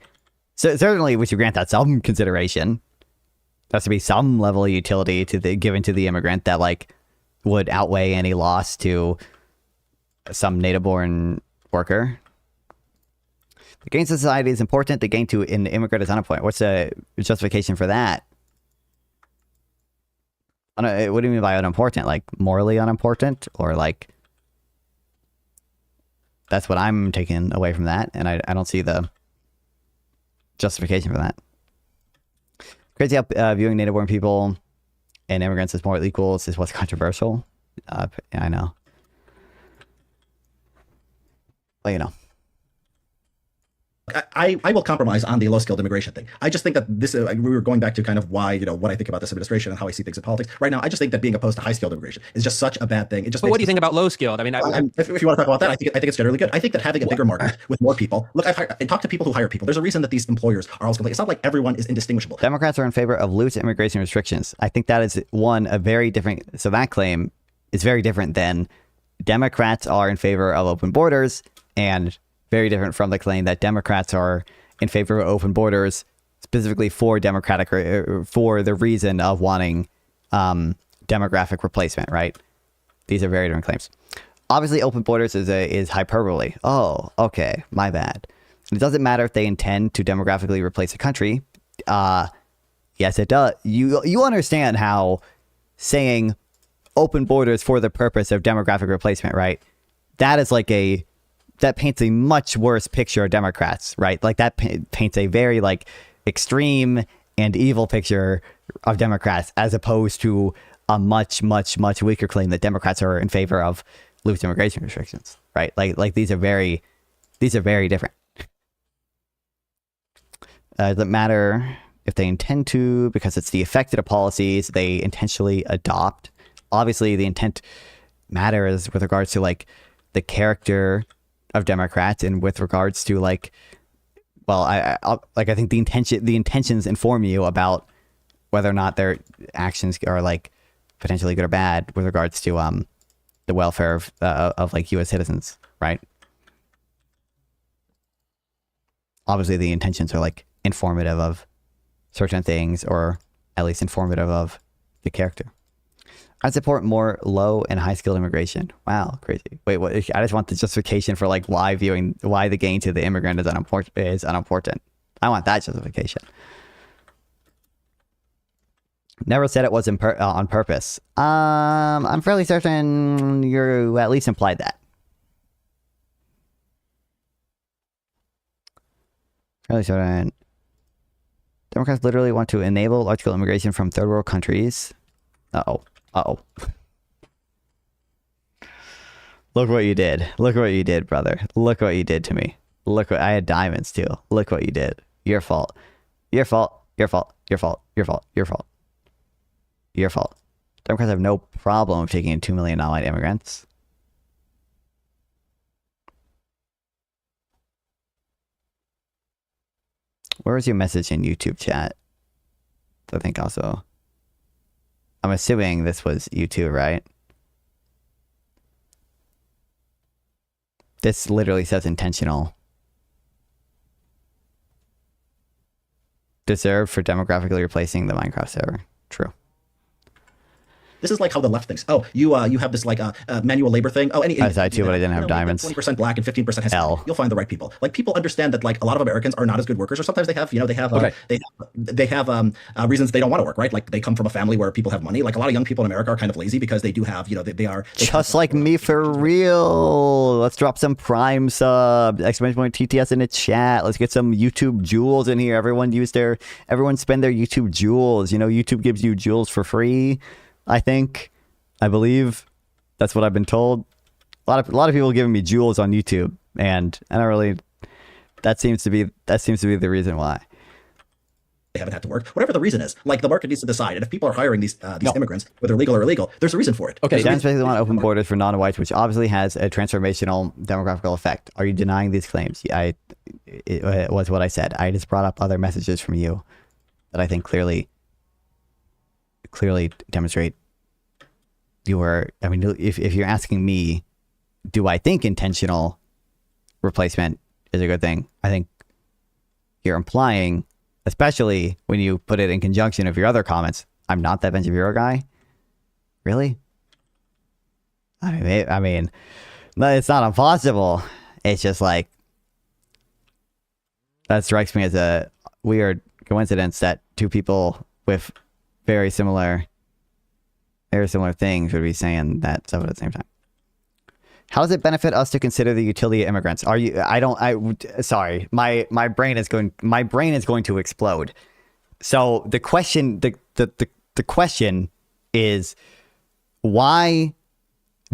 So certainly, we should grant that some consideration. There has to be some level of utility given to the immigrant that, like, would outweigh any loss to some native-born worker. The gain to society is important. The gain to an immigrant is unimportant. What's the justification for that? What do you mean by unimportant? Like, morally unimportant? Or, like, that's what I'm taking away from that, and I don't see the justification for that. Crazy how viewing native-born people and immigrants as moral equals is what's controversial. I know. Well, I will compromise on the low-skilled immigration thing. I just think that this, we were going back to kind of why, what I think about this administration and how I see things in politics. Right now, I just think that being opposed to high-skilled immigration is just such a bad thing. But what do you think about low-skilled? I mean, if you want to talk about that, I think it's generally good. I think that having a bigger market with more people, look, I talked to people who hire people. There's a reason that these employers are always complaining. It's not like everyone is indistinguishable. Democrats are in favor of loose immigration restrictions. I think that is a very different, so that claim is very different than Democrats are in favor of open borders, and very different from the claim that Democrats are in favor of open borders specifically for for the reason of wanting demographic replacement, right? These are very different claims. Obviously, open borders is hyperbole. Oh, okay, my bad. It doesn't matter if they intend to demographically replace a country. Yes, it does. You understand how saying open borders for the purpose of demographic replacement, right? That is like that paints a much worse picture of Democrats, right? Like, that paints a very, like, extreme and evil picture of Democrats, as opposed to a much, much, much weaker claim that Democrats are in favor of loose immigration restrictions, right? Like these are very different. Doesn't matter if they intend to, because it's the effect of the policies they intentionally adopt. Obviously, the intent matters with regards to like the character of Democrats and with regards to like, well, I think the intentions inform you about whether or not their actions are like potentially good or bad with regards to the welfare of like U.S. citizens, right? Obviously, the intentions are like informative of certain things, or at least informative of the character. I support more low and high skilled immigration. Wow, crazy. Wait, what? I just want the justification for like why the gain to the immigrant is unimportant. I want that justification. Never said it was on purpose. I'm fairly certain you at least implied that. Fairly certain. Democrats literally want to enable large-scale immigration from third world countries. Uh-oh. Uh-oh. Look what you did. Look what you did, brother. Look what you did to me. Look what I had diamonds too. Look what you did. Your fault. Your fault. Your fault. Your fault. Your fault. Your fault. Your fault. Democrats have no problem with taking in 2 million non-white immigrants. Where was your message in YouTube chat? I think also. I'm assuming this was YouTube, right? This literally says intentional. Deserved for demographically replacing the Minecraft server. True. This is like how the left thinks. Oh, you have this like manual labor thing. Oh, I tried to, but I didn't have diamonds. 20% black and 15% Hispanic. You'll find the right people. Like people understand that like a lot of Americans are not as good workers, or sometimes they have reasons they don't want to work, right? Like they come from a family where people have money. Like a lot of young people in America are kind of lazy because they do have, they are just like me for real. Let's drop some Prime sub, exclamation point TTS in the chat. Let's get some YouTube jewels in here. Everyone spend their YouTube jewels. You know, YouTube gives you jewels for free. I believe that's what I've been told. A lot of people giving me jewels on YouTube, and I don't really. That seems to be the reason why. They haven't had to work. Whatever the reason is, like the market needs to decide. And if people are hiring these immigrants, whether legal or illegal, there's a reason for it. Okay, Democrats basically want open borders for non-whites, which obviously has a transformational demographical effect. Are you denying these claims? It was what I said. I just brought up other messages from you that I think clearly demonstrate if you're asking me, do I think intentional replacement is a good thing? I think you're implying, especially when you put it in conjunction of your other comments, I'm not that Benjamin Bureau guy. Really? I mean, it's not impossible. It's just like, that strikes me as a weird coincidence that two people with very similar things would be saying that stuff at the same time. How does it benefit us to consider the utility of immigrants? Sorry, my brain is going to explode. So the question, the question is, why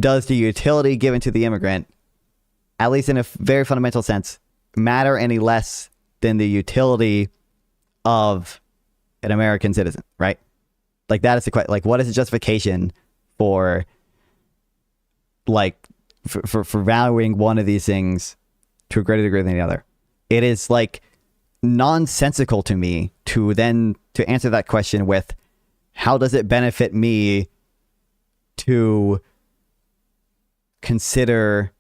does the utility given to the immigrant, at least in a very fundamental sense, matter any less than the utility of an American citizen, right? Like that is the question. Like, what is the justification for, like, for valuing one of these things to a greater degree than the other? It is like nonsensical to me to answer that question with, how does it benefit me to consider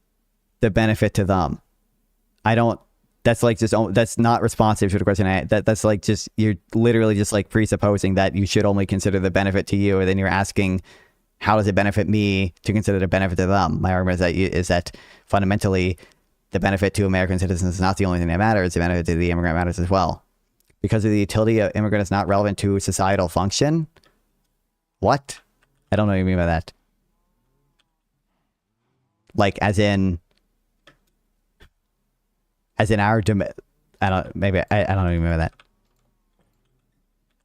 the benefit to them? That's not responsive to the question. That's like just, you're literally just like presupposing that you should only consider the benefit to you, and then you're asking, how does it benefit me to consider the benefit to them? My argument is that fundamentally the benefit to American citizens is not the only thing that matters. The benefit to the immigrant matters as well. Because of the utility of immigrant is not relevant to societal function. What? I don't know what you mean by that. Like, as in our I don't know what you mean by that.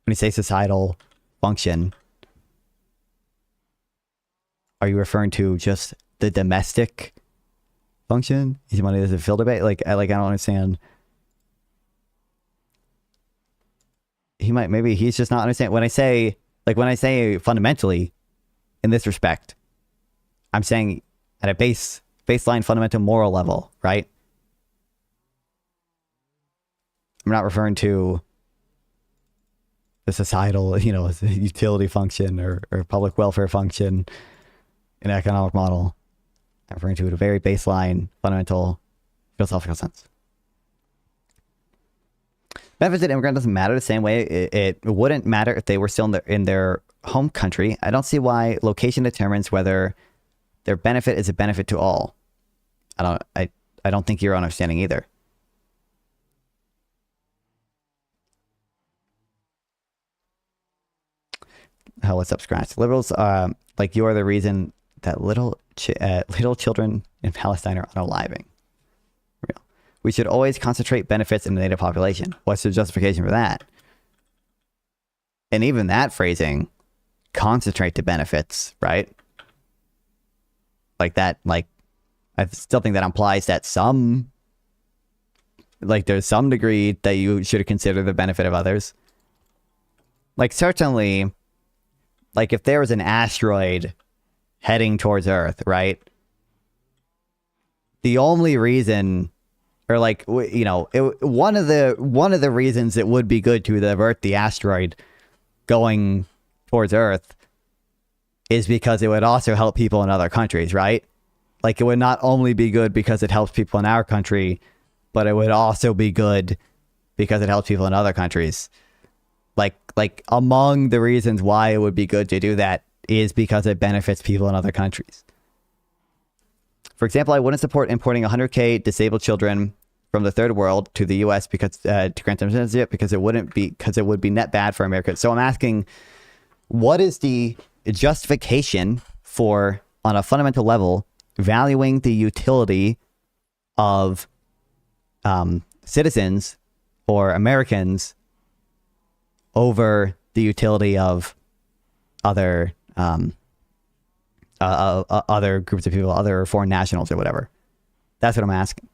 When you say societal function, Are you referring to just the domestic function? Easy money is a field debate. I don't understand. Maybe he's just not understanding. When I say fundamentally, in this respect, I'm saying at a baseline fundamental moral level, right? I'm not referring to the societal, utility function or public welfare function in an economic model. I'm referring to it a very baseline, fundamental, philosophical sense. Benefits to immigrant doesn't matter the same way it wouldn't matter if they were still in their home country. I don't see why location determines whether their benefit is a benefit to all. I don't think you're understanding either. What's up, Scratch? Liberals, you are the reason that little children in Palestine are unaliving. Real. We should always concentrate benefits in the native population. What's the justification for that? And even that phrasing, concentrate the benefits, right? I still think that implies that there's some degree that you should consider the benefit of others. Certainly, if there was an asteroid heading towards Earth, right? The only reason, or one of the reasons it would be good to divert the asteroid going towards Earth is because it would also help people in other countries, right? It would not only be good because it helps people in our country, but it would also be good because it helps people in other countries. Among the reasons why it would be good to do that is because it benefits people in other countries. For example, I wouldn't support importing 100K disabled children from the third world to the U.S. because to grant them citizenship because it would be net bad for America. So I'm asking, what is the justification for, on a fundamental level, valuing the utility of citizens or Americans over the utility of other other groups of people, other foreign nationals or whatever? That's what I'm asking.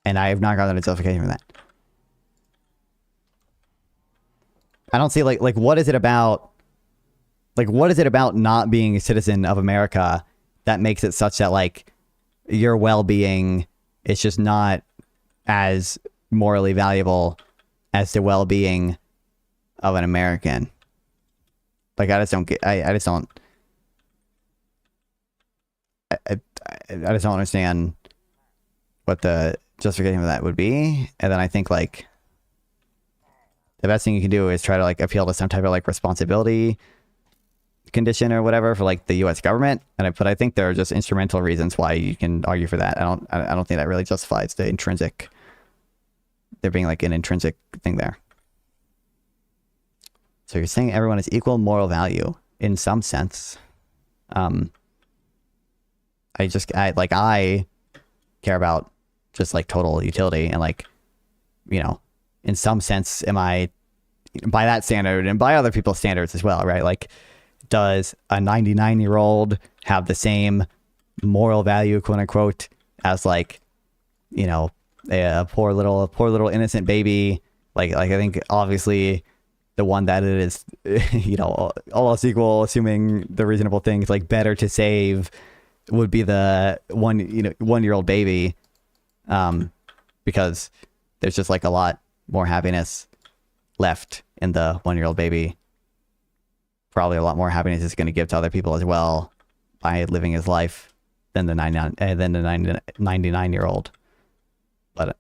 And I have not gotten a justification for that. I don't see what is it about not being a citizen of America that makes it such that your well-being is just not as morally valuable as the well-being of an American? I just don't understand what the justification for that would be. And then I think the best thing you can do is try to appeal to some type of responsibility condition or whatever for the U.S. government. But I think there are just instrumental reasons why you can argue for that. I don't think that really justifies the intrinsic, there being an intrinsic thing there. So you're saying everyone is equal moral value in some sense. I care about just total utility and in some sense am I, by that standard and by other people's standards as well, right? Does a 99-year-old have the same moral value, quote unquote, as a poor little innocent baby? I think obviously the one that it is, all else equal, assuming the reasonable things better to save would be the 1-year-old baby, because there's just a lot more happiness left in the 1-year-old baby. Probably a lot more happiness it's going to give to other people as well by living his life than the 99-year-old. But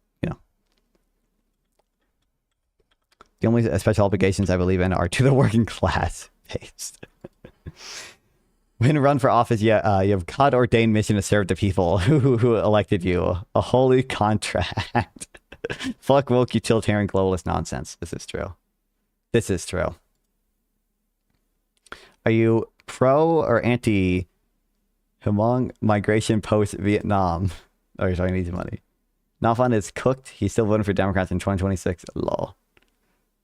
the only special obligations I believe in are to the working class based. When you run for office, you have God-ordained mission to serve the people who elected you. A holy contract. Fuck woke utilitarian globalist nonsense. This is true. This is true. Are you pro or anti Hmong migration post Vietnam? Oh, you're talking easy money. Nafan is cooked. He's still voting for Democrats in 2026. Lol.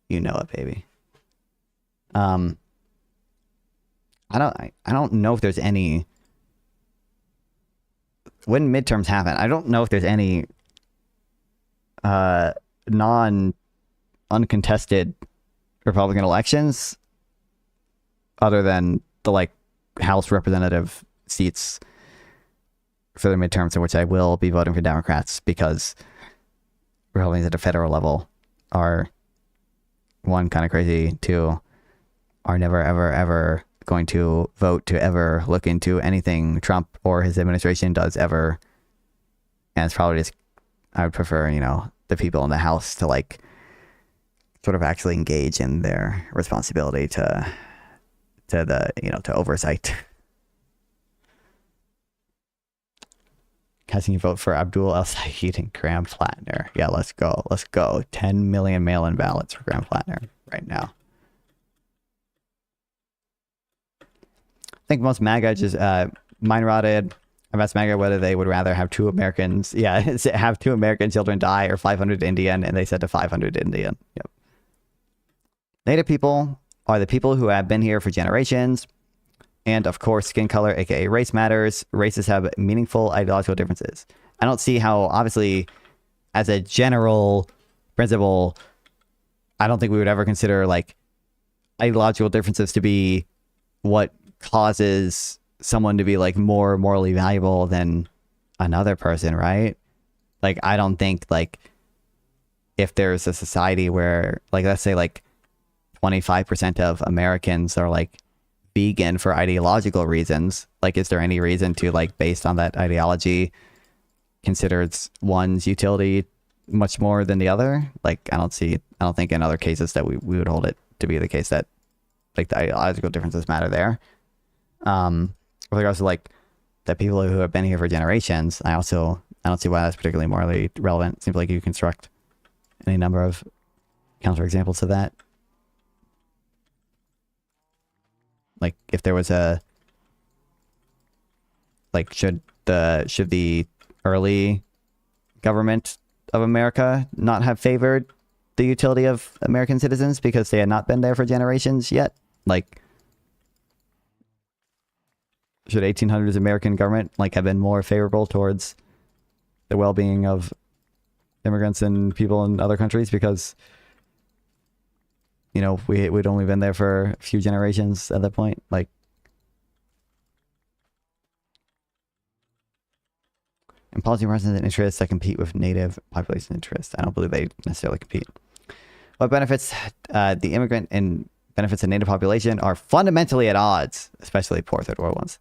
You know it, baby. I don't know if there's any, when midterms happen, I don't know if there's any uncontested Republican elections other than the like House representative seats for the midterms, in which I will be voting for Democrats, because Republicans at the federal level are, one, kind of crazy, two, are never ever ever going to vote to ever look into anything Trump or his administration does ever. And it's probably just, I would prefer, you know, the people in the House to like sort of actually engage in their responsibility to the, you know, to oversight. Casting you vote for Abdul El Sayed and Graham Flatner. Yeah, let's go. Let's go. 10 million mail-in ballots for Graham Flatner right now. I think most MAGA just mind rotted. I've asked MAGA whether they would rather have two Americans, have two American children die or 500 Indian, and they said to 500 Indian. Yep. Native people are the people who have been here for generations. And of course, skin color, aka race, matters. Races have meaningful ideological differences. I don't see how, obviously, as a general principle, I don't think we would ever consider like ideological differences to be what causes someone to be like more morally valuable than another person, right? Like, I don't think like if there's a society where, like, let's say like 25% of Americans are like vegan for ideological reasons, like, is there any reason to, like, based on that ideology, consider one's utility much more than the other? Like, I don't think in other cases that we would hold it to be the case that like the ideological differences matter there. With regards to like the people who have been here for generations, I don't see why that's particularly morally relevant. It seems like you construct any number of counterexamples to that. Like, if there was a, like, should the early government of America not have favored the utility of American citizens because they had not been there for generations yet? Like, should 1800s American government like have been more favorable towards the well-being of immigrants and people in other countries because, you know, we'd only been there for a few generations at that point? Like, and policy represents interests that compete with native population interests. I don't believe they necessarily compete. What benefits the immigrant and benefits the native population are fundamentally at odds, especially poor third world ones.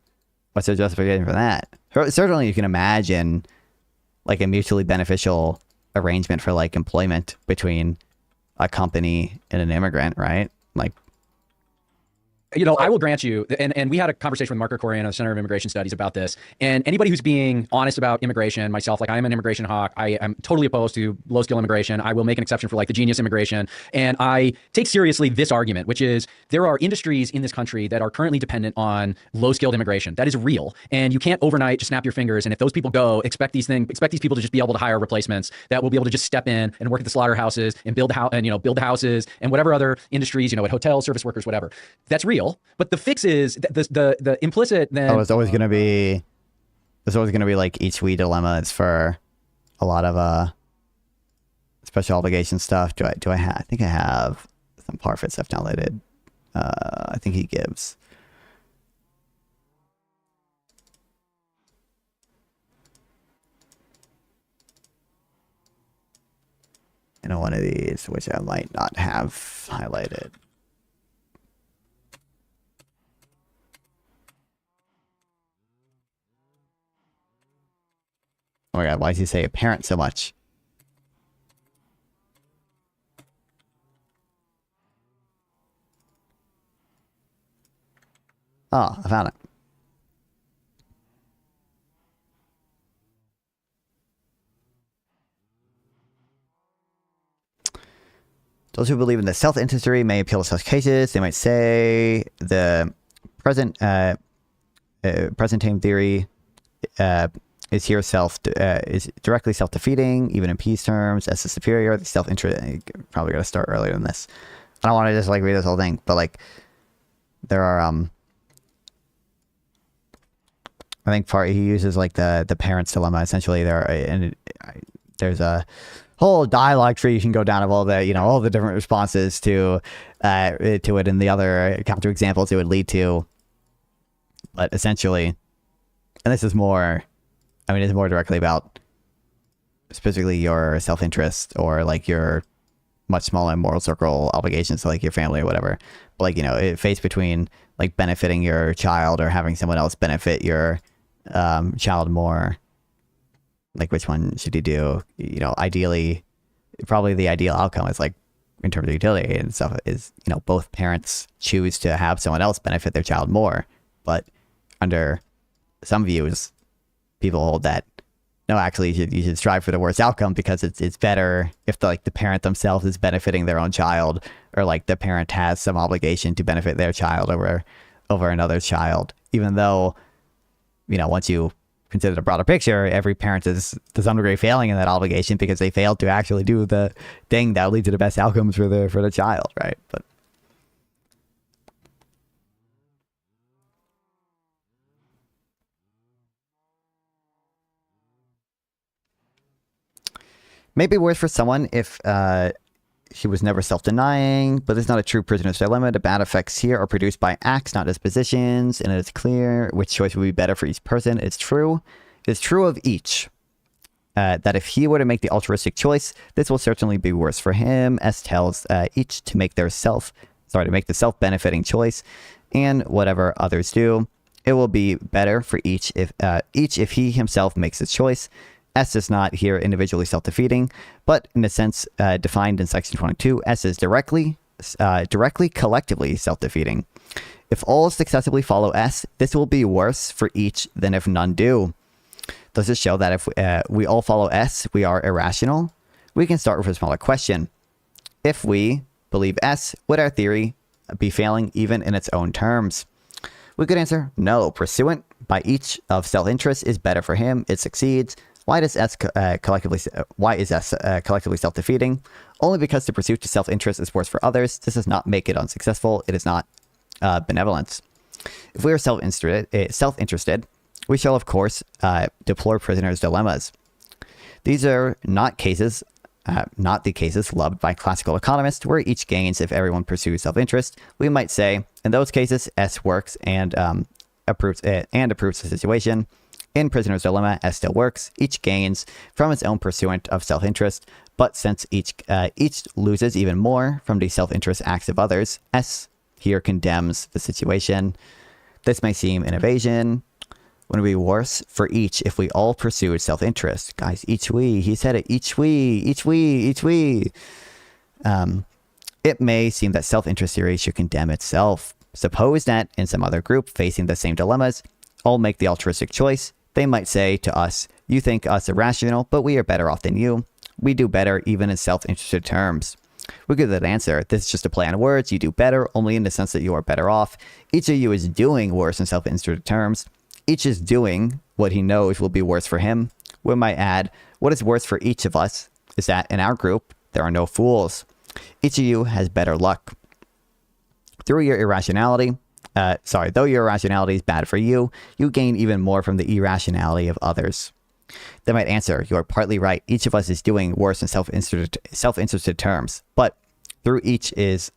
What's the justification for that? Certainly you can imagine like a mutually beneficial arrangement for like employment between a company and an immigrant, right? Like, you know, I will grant you, and we had a conversation with Mark Krikorian of the Center of Immigration Studies about this, and anybody who's being honest about immigration, myself, like, I'm an immigration hawk. I am totally opposed to low-skill immigration. I will make an exception for like the genius immigration, and I take seriously this argument, which is there are industries in this country that are currently dependent on low-skilled immigration. That is real, and you can't overnight just snap your fingers, and if those people go, expect these people to just be able to hire replacements that will be able to just step in and work at the slaughterhouses and build the houses and whatever other industries, you know, at hotels, service workers, whatever. That's real. But the fix is the implicit then. Oh, it's always gonna be like each we dilemma. It's for a lot of special obligation stuff. I think I have some Parfit stuff downloaded. I think he gives. You know, one of these which I might not have highlighted. Oh my god, why does he say apparent so much? Oh, I found it. Those who believe in the self-interest theory may appeal to such cases. They might say the present time theory is here is directly self-defeating, even in peace terms, as the superior. The self-interest, probably got to start earlier than this. I don't want to just like read this whole thing, but like there are I think he uses like the parent's dilemma. Essentially, there's a whole dialogue tree you can go down of all the different responses to it, and the other counter examples it would lead to. But essentially, and this is more, it's more directly about specifically your self-interest or like your much smaller moral circle obligations to like your family or whatever. But like, it faced between like benefiting your child or having someone else benefit your child more. Like, which one should you do? Ideally, probably the ideal outcome is like, in terms of utility and stuff, is, both parents choose to have someone else benefit their child more. But under some views, people hold that, no, actually, you should strive for the worst outcome because it's better if the parent themselves is benefiting their own child, or like the parent has some obligation to benefit their child over another child, even though, once you consider the broader picture, every parent is to some degree failing in that obligation because they failed to actually do the thing that will lead to the best outcomes for the child, right? But maybe worse for someone if she was never self-denying, but it's not a true prisoner's dilemma. The bad effects here are produced by acts, not dispositions, and it's clear which choice would be better for each person. It's true of each that if he were to make the altruistic choice, this will certainly be worse for him. S tells each to make the self-benefiting choice, and whatever others do, it will be better for each if he himself makes his choice. S is not here individually self-defeating, but in a sense defined in section 22, S is directly collectively self-defeating. If all successively follow S, this will be worse for each than if none do. Does this show that if we all follow S, we are irrational? We can start with a smaller question. If we believe S, would our theory be failing even in its own terms? We could answer no. Pursuant by each of self-interest is better for him. It succeeds. Why is S collectively self-defeating? Only because the pursuit to self-interest is worse for others. This does not make it unsuccessful. It is not benevolence. If we are self-interested, we shall, of course, deplore prisoners' dilemmas. These are not the cases loved by classical economists, where each gains if everyone pursues self-interest. We might say, in those cases, S works and approves the situation. In Prisoner's Dilemma, S still works. Each gains from its own pursuant of self-interest, but since each loses even more from the self-interest acts of others, S here condemns the situation. This may seem an evasion. Would it be worse for each if we all pursued self-interest? Guys, each we. He said it. Each we. It may seem that self-interest theory should condemn itself. Suppose that in some other group facing the same dilemmas, all make the altruistic choice. They might say to us, you think us irrational, but we are better off than you. We do better even in self-interested terms. We give that answer. This is just a play on words. You do better only in the sense that you are better off. Each of you is doing worse in self-interested terms. Each is doing what he knows will be worse for him. We might add, what is worse for each of us is that in our group, there are no fools. Each of you has better luck. Though your irrationality is bad for you, you gain even more from the irrationality of others. They might answer, you are partly right. Each of us is doing worse in self-interested terms. But though each is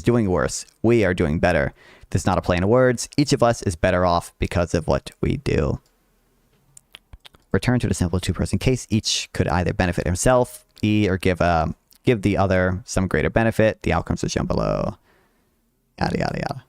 doing worse, we are doing better. This is not a play on words. Each of us is better off because of what we do. Return to the simple two-person case. Each could either benefit himself, or give the other some greater benefit. The outcomes are shown below. Yada, yada, yada.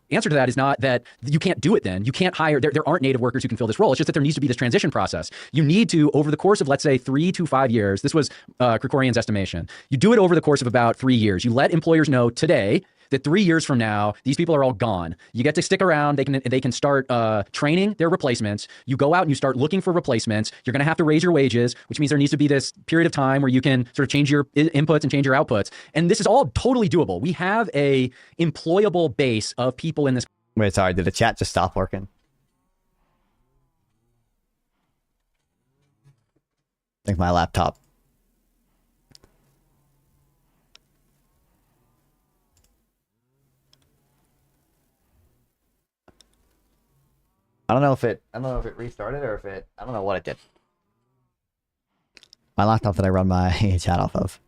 The answer to that is not that you can't do it then. You can't hire, there aren't native workers who can fill this role. It's just that there needs to be this transition process. You need to, over the course of, let's say, 3 to 5 years, this was Krikorian's estimation, you do it over the course of about 3 years. You let employers know today that 3 years from now, these people are all gone. You get to stick around. They can start training their replacements. You go out and you start looking for replacements. You're going to have to raise your wages, which means there needs to be this period of time where you can sort of change your inputs and change your outputs. And this is all totally doable. We have a employable base of people in this. Wait, sorry, did the chat just stop working? I think my laptop I don't know if it restarted or if it, I don't know what it did. My laptop that I run my chat off of.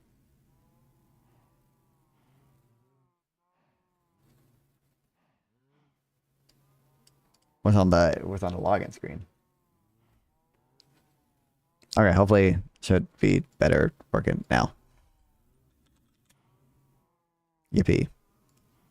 Was on the login screen. Okay, hopefully should be better working now. Yippee.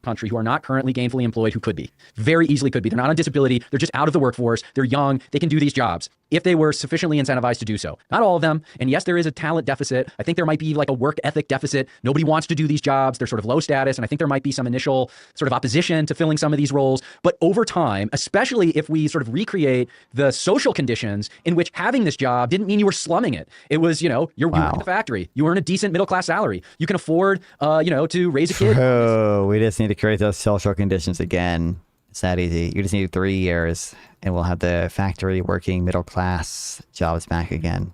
Country who are not currently gainfully employed who could be. Very easily could be. They're not on disability. They're just out of the workforce. They're young. They can do these jobs if they were sufficiently incentivized to do so. Not all of them. And yes, there is a talent deficit. I think there might be like a work ethic deficit. Nobody wants to do these jobs. They're sort of low status. And I think there might be some initial sort of opposition to filling some of these roles. But over time, especially if we sort of recreate the social conditions in which having this job didn't mean you were slumming it. It was, you know, you work in the factory. You earn a decent middle class salary. You can afford, you know, to raise a kid. Oh, we just need to create those social conditions again. It's that easy. You just need 3 years and we'll have the factory working middle class jobs back again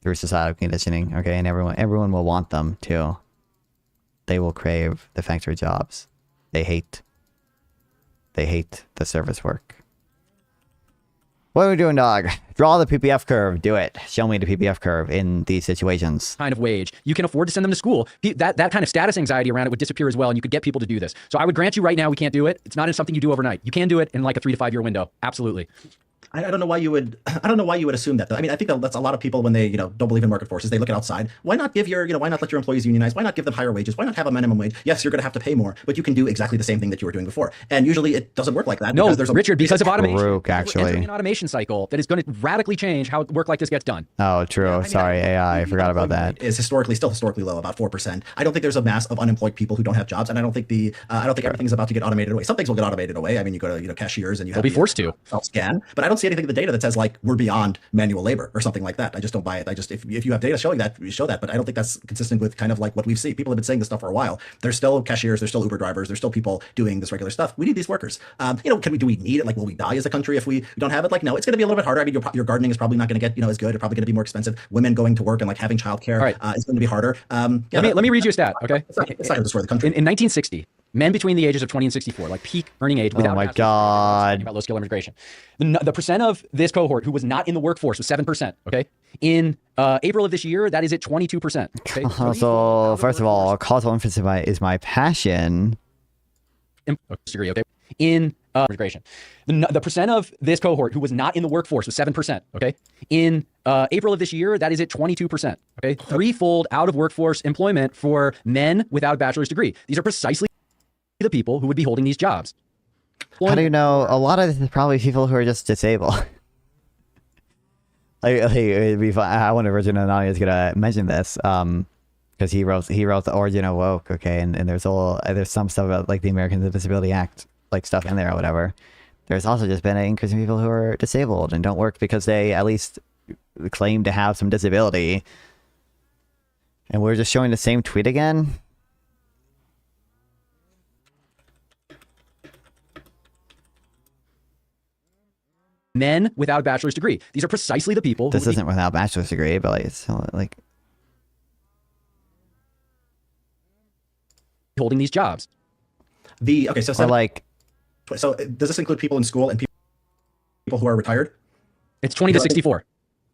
through societal conditioning. Okay, and everyone will want them too. They will crave the factory jobs. They hate the service work. What are we doing, dog? Draw the PPF curve. Do it. Show me the PPF curve in these situations. Kind of wage. You can afford to send them to school. That kind of status anxiety around it would disappear as well, and you could get people to do this. So I would grant you right now we can't do it. It's not something you do overnight. You can do it in like a 3 to 5 year window. Absolutely. I don't know why you would. I don't know why you would assume that. Though. I mean, I think that's a lot of people when they, don't believe in market forces. They look at outside. Why not give your, why not let your employees unionize? Why not give them higher wages? Why not have a minimum wage? Yes, you're going to have to pay more, but you can do exactly the same thing that you were doing before. And usually it doesn't work like that. No, Richard, because of automation. Broke, actually. We're entering an automation cycle that is going to radically change how work like this gets done. Oh, true. Yeah, Sorry, AI. I forgot about that. Is still historically low, about 4%. I don't think there's a mass of unemployed people who don't have jobs, and I don't think everything's about to get automated away. Some things will get automated away. I mean, you go to cashiers and you have be forced to self-scan, but I don't see anything in the data that says like we're beyond manual labor or something like that. I just don't buy it. If you have data showing that, you show that, but I don't think that's consistent with kind of like what we've seen. People have been saying this stuff for a while. There's still cashiers, there's still Uber drivers, there's still people doing this regular stuff. We need these workers. Do we need it? Like, will we die as a country if we don't have it? Like, no, it's going to be a little bit harder. I mean, your gardening is probably not going to get as good. It's probably going to be more expensive. Women going to work and like having childcare is going to be harder. Let me read you a stat. Okay, it's not going to destroy the country. In 1960. Men between the ages of 20 and 64, like peak earning age, without my God, about low skill immigration. The percent of this cohort who was not in the workforce was 7%. Okay, in April of this year, that is at 22%. Okay, so first of all, causal inference is my passion. Degree, okay, in immigration, the percent of this cohort who was not in the workforce was 7%. Okay, in April of this year, that is at 22%. Okay, threefold out of workforce employment for men without a bachelor's degree. These are precisely the people who would be holding these jobs. How do you know? A lot of this is probably people who are just disabled. It'd be fun. I wonder if Richard Hanania is gonna mention this, because he wrote the origin of woke. Okay, and there's some stuff about like the Americans with Disability Act, like stuff in there or whatever. There's also just been an increase in people who are disabled and don't work because they at least claim to have some disability. And we're just showing the same tweet again. Men without a bachelor's degree. These are precisely the people. This isn't without a bachelor's degree, but like, it's still, like holding these jobs. So does this include people in school and people who are retired? It's 20 to 64.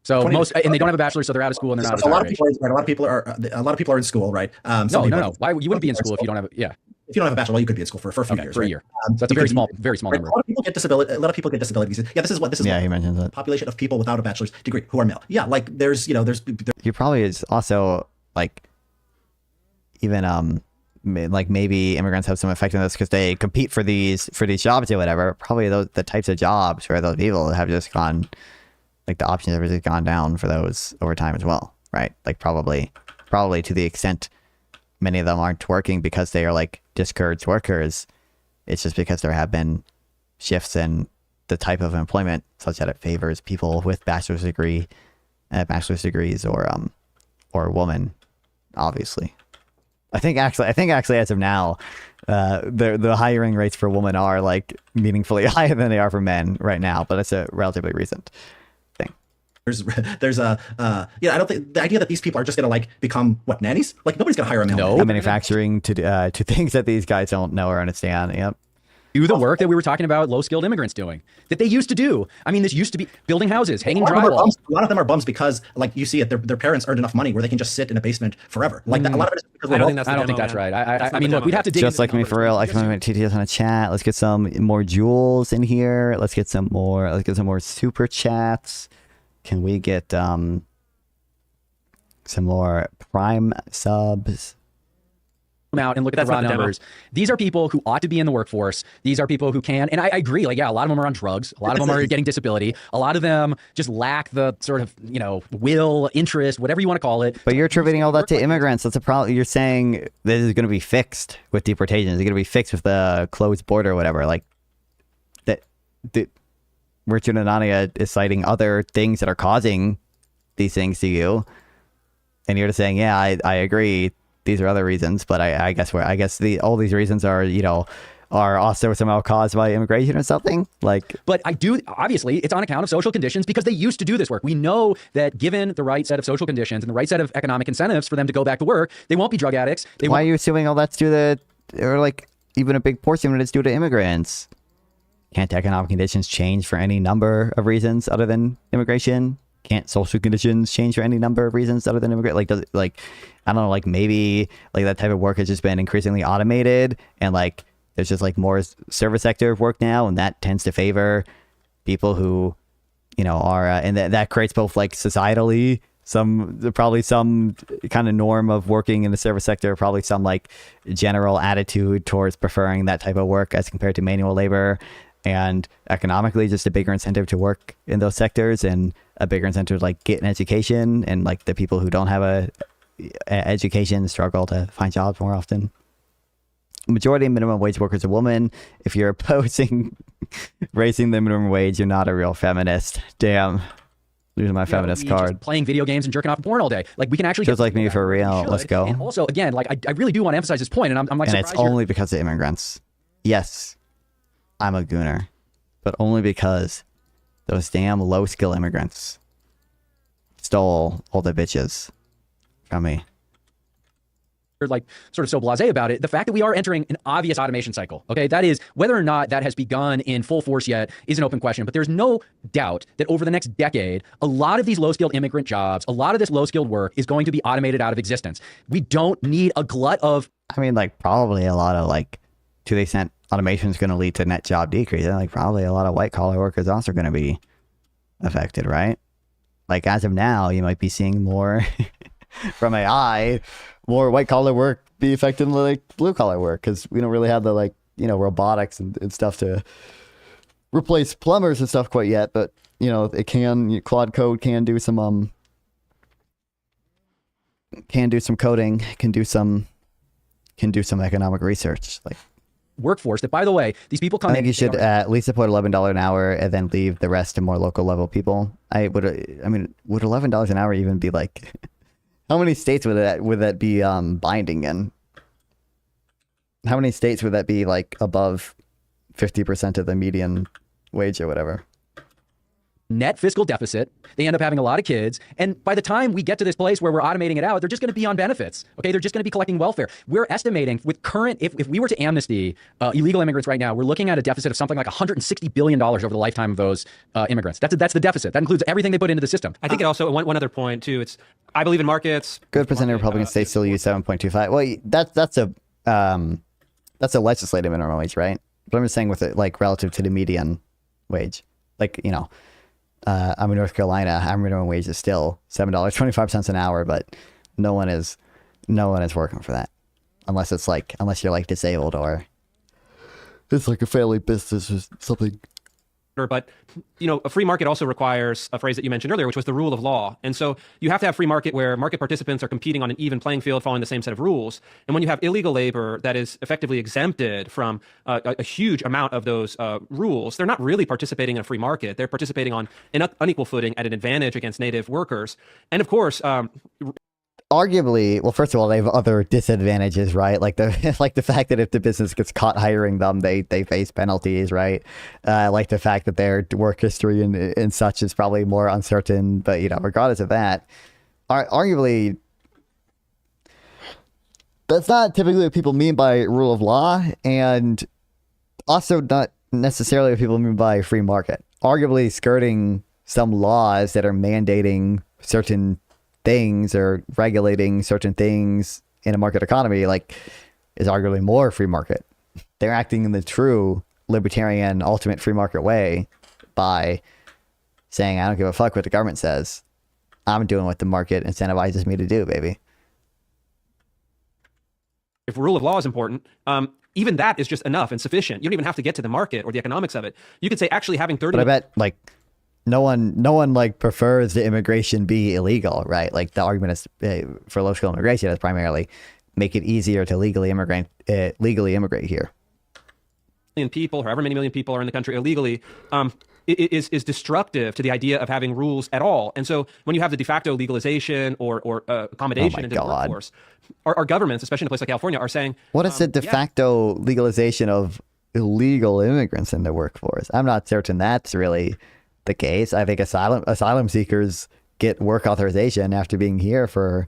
So most, and they don't have a bachelor, so they're out of school and they're not. So a lot of people are in school, right? No. Why you wouldn't be in school if you don't have a If you don't have a bachelor, you could be in school for a few years. For a year. That's a very small number. A lot of people get disability. A lot of people get disability visas. Yeah, this is. Yeah, he mentions it. Population of people without a bachelor's degree who are male. Yeah, like there's. He probably is also like, even like maybe immigrants have some effect on this because they compete for these jobs or whatever. Probably the types of jobs where those people have just gone, like the options have just gone down for those over time as well, right? Like probably to the extent many of them aren't working because they are like discouraged workers. It's just because there have been shifts in the type of employment such that it favors people with bachelor's degrees or women, obviously. I think actually as of now, the hiring rates for women are like meaningfully higher than they are for men right now, but it's a relatively recent thing. There's I don't think the idea that these people are just gonna like become nannies. Like nobody's gonna hire a male. No, manufacturing to things that these guys don't know or understand. Yep. do the work that we were talking about low-skilled immigrants doing, that they used to do. I mean, this used to be building houses, hanging drywall. A lot of them are bums because, like you see it, their parents earned enough money where they can just sit in a basement forever. Like a lot of it is because I don't think that's right. I mean, look, we'd have to dig just like me for real. I can make TTS on a chat. Let's get some more jewels in here. Let's get some more. Let's get some more super chats. Can we get some more Prime subs? Out and look at the raw numbers. These are people who ought to be in the workforce. These are people who can, and I agree, like, yeah, a lot of them are on drugs. A lot of them are getting disability. A lot of them just lack the sort of, will, interest, whatever you want to call it. But you're attributing all that to immigrants. That's a problem. You're saying this is going to be fixed with deportations. It's going to be fixed with the closed border or whatever. Like, that Richard and Hanania is citing other things that are causing these things to you. And you're just saying, yeah, I agree. These are other reasons, but I guess all these reasons are are also somehow caused by immigration or something. Like, but obviously it's on account of social conditions because they used to do this work. We know that given the right set of social conditions and the right set of economic incentives for them to go back to work, they won't be drug addicts. Why are you assuming all that's due to, or like even a big portion of it is due to immigrants? Can't economic conditions change for any number of reasons other than immigration? Can't social conditions change for any number of reasons other than immigrant? Like, does it, like, I don't know, like maybe like that type of work has just been increasingly automated and like there's just like more service sector work now, and that tends to favor people who, are, and that creates both like societally probably some kind of norm of working in the service sector, probably some like general attitude towards preferring that type of work as compared to manual labor, and economically just a bigger incentive to work in those sectors and a bigger incentive to like get an education, and like the people who don't have a education struggle to find jobs more often. Majority of minimum wage workers are women. If you're opposing raising the minimum wage, you're not a real feminist. Damn. Losing my feminist card. Playing video games and jerking off porn all day. Like, we can actually just like me for real. Let's go. And also, again, like I really do want to emphasize this point, and I'm like, and it's only because of immigrants. Yes, I'm a gooner, but only because those damn low skill immigrants stole all the bitches from me. Like sort of so blasé about it. The fact that we are entering an obvious automation cycle, okay, that is, whether or not that has begun in full force yet is an open question, but there's no doubt that over the next decade, a lot of these low-skilled immigrant jobs, a lot of this low-skilled work is going to be automated out of existence. We don't need a glut of... I mean, like, probably a lot of, like, to the extent automation is going to lead to net job decrease, like, probably a lot of white-collar workers also going to be affected, right? Like, as of now, you might be seeing more from AI, more white collar work be affected than like blue collar work, because we don't really have the like robotics and stuff to replace plumbers and stuff quite yet. But it can, Claude Code can do some coding, can do some economic research, like workforce that, by the way, these people come in. I think you should at least support $11 an hour and then leave the rest to more local level people. Would $11 an hour even be like how many states would that be binding in? How many states would that be like above 50% of the median wage or whatever? Net fiscal deficit. They end up having a lot of kids. And by the time we get to this place where we're automating it out, they're just going to be on benefits. Okay, they're just going to be collecting welfare. We're estimating with current, if we were to amnesty illegal immigrants right now, we're looking at a deficit of something like $160 billion over the lifetime of those immigrants. That's the deficit. That includes everything they put into the system. I think it also, one other point too, I believe in markets. Good percent of Republican states still use 7.25. Well, that's a legislative minimum wage, right? But I'm just saying with it, like relative to the median wage, like, I'm in North Carolina. Our minimum wage is still $7.25 an hour, but no one is working for that, unless you're like disabled or it's like a family business or something. But a free market also requires a phrase that you mentioned earlier, which was the rule of law. And so you have to have free market where market participants are competing on an even playing field, following the same set of rules. And when you have illegal labor that is effectively exempted from a huge amount of those rules, they're not really participating in a free market. They're participating on an unequal footing at an advantage against native workers. And of course, arguably, well, first of all, they have other disadvantages, right? Like the fact that if the business gets caught hiring them, they face penalties, right? Like the fact that their work history and such is probably more uncertain. But regardless of that, arguably, that's not typically what people mean by rule of law. And also not necessarily what people mean by free market. Arguably skirting some laws that are mandating certain things or regulating certain things in a market economy, like, is arguably more free market. They're acting in the true libertarian ultimate free market way by saying, I don't give a fuck what the government says. I'm doing what the market incentivizes me to do, baby. If rule of law is important, even that is just enough and sufficient. You don't even have to get to the market or the economics of it. You could say actually having 30. But I bet like no one like prefers the immigration be illegal, right? Like the argument is for low skill immigration is primarily make it easier to legally immigrate here. Million people, however many million people are in the country illegally, is destructive to the idea of having rules at all. And so when you have the de facto legalization or accommodation into the workforce, our governments, especially in a place like California, are saying, what is the de facto legalization of illegal immigrants in the workforce? I'm not certain that's really the case. I think asylum seekers get work authorization after being here for,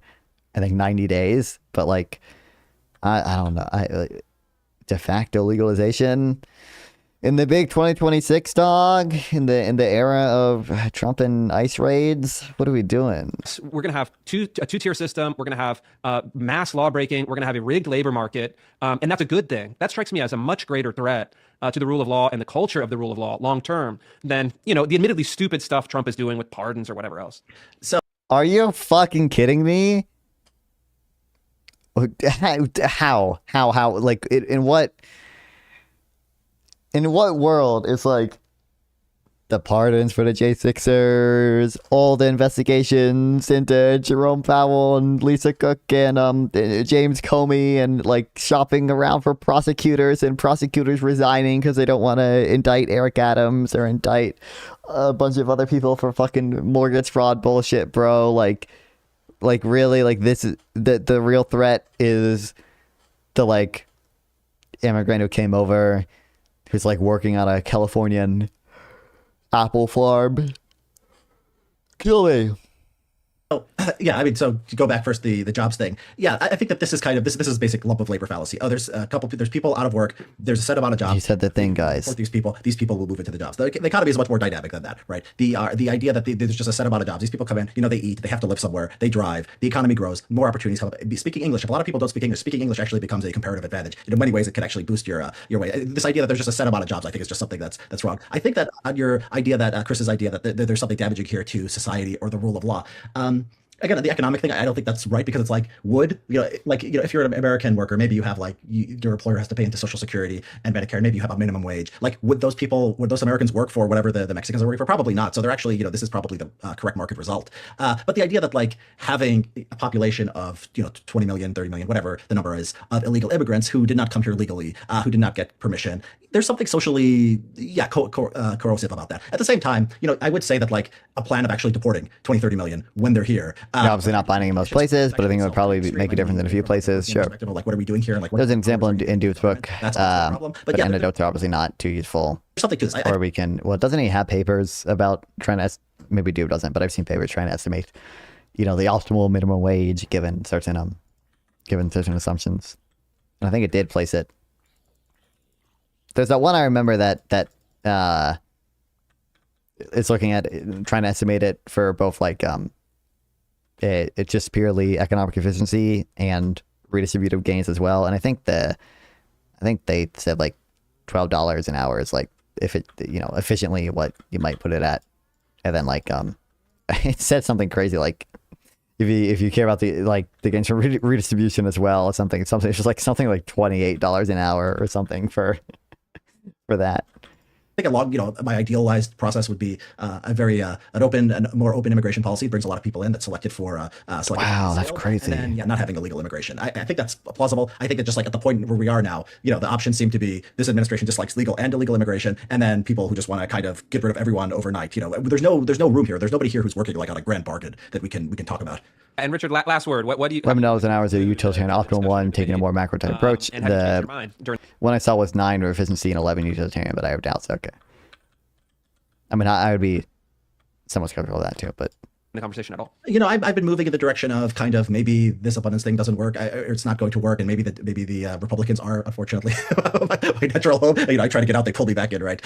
I think, 90 days. But like, I don't know. De facto legalization in the big 2026 dog, in the era of Trump and ICE raids. What are we doing? We're going to have a two-tier system. We're going to have mass law breaking. We're going to have a rigged labor market. And that's a good thing. That strikes me as a much greater threat to the rule of law and the culture of the rule of law long term than, the admittedly stupid stuff Trump is doing with pardons or whatever else. So, are you fucking kidding me? How? Like, in what world is like the pardons for the J6ers, all the investigations into Jerome Powell and Lisa Cook and James Comey, and like shopping around for prosecutors and prosecutors resigning because they don't want to indict Eric Adams or indict a bunch of other people for fucking mortgage fraud bullshit, bro? Like really, like this is the real threat is the like immigrant who came over who's like working on a Californian apple farm. Kill me. Oh, yeah, I mean, so to go back first, the jobs thing. Yeah, I think that this is kind of, this is basic lump of labor fallacy. Oh, there's people out of work. There's a set amount of jobs. You said the thing, guys. These people will move into the jobs. The economy is much more dynamic than that, right? The idea that there's just a set amount of jobs. These people come in, they eat, they have to live somewhere, they drive, the economy grows, more opportunities come up. Speaking English, if a lot of people don't speak English, speaking English actually becomes a comparative advantage. In many ways, it can actually boost your way. This idea that there's just a set amount of jobs, I think, is just something that's wrong. I think that your idea that Chris's idea that there's something damaging here to society or the rule of law. Again, the economic thing, I don't think that's right, because it's like, if you're an American worker, maybe you have your employer has to pay into Social Security and Medicare, and maybe you have a minimum wage. Like, would those Americans work for whatever the Mexicans are working for? Probably not. So they're actually, this is probably the correct market result. But the idea that like having a population of, 20 million, 30 million, whatever the number is, of illegal immigrants who did not come here legally, who did not get permission, there's something socially, corrosive about that. At the same time, I would say that like a plan of actually deporting 20, 30 million when they're here. You're obviously not finding in most places, but I think it would probably make a difference in a few places. Sure. Like, what are we doing here? And like, there's an example in Dude's book. That's a problem. But anecdotes are obviously not too useful. Something to this. Or we can, doesn't he have papers about trying to, maybe Dude doesn't, but I've seen papers trying to estimate, the optimal minimum wage given certain assumptions. And I think it did place it. There's that one I remember that it's looking at trying to estimate it for both like it's just purely economic efficiency and redistributive gains as well. And I think they said like $12 an hour is like, if it efficiently what you might put it at. And then like it said something crazy like if you care about the gains from redistribution as well, or something it's just like something like $28 an hour or something for that. I think my idealized process would be a very more open immigration policy. It brings a lot of people in that's selected for wow, that's crazy. And then not having illegal immigration. I think that's plausible. I think that just like at the point where we are now, the options seem to be this administration dislikes legal and illegal immigration, and then people who just want to kind of get rid of everyone overnight. There's no room here. There's nobody here who's working like on a grand bargain that we can talk about. And Richard, last word. What do you? $11 an hour is a utilitarian optimal one, taking a more macro type approach. The one I saw was 9 for efficiency and 11 utilitarian, but I have doubts. Okay. I mean, I would be somewhat skeptical of that too, but the conversation at all? You know, I've been moving in the direction of kind of maybe this abundance thing doesn't work, or it's not going to work, and maybe the Republicans are, unfortunately, my natural home. You know, I try to get out, they pull me back in, right?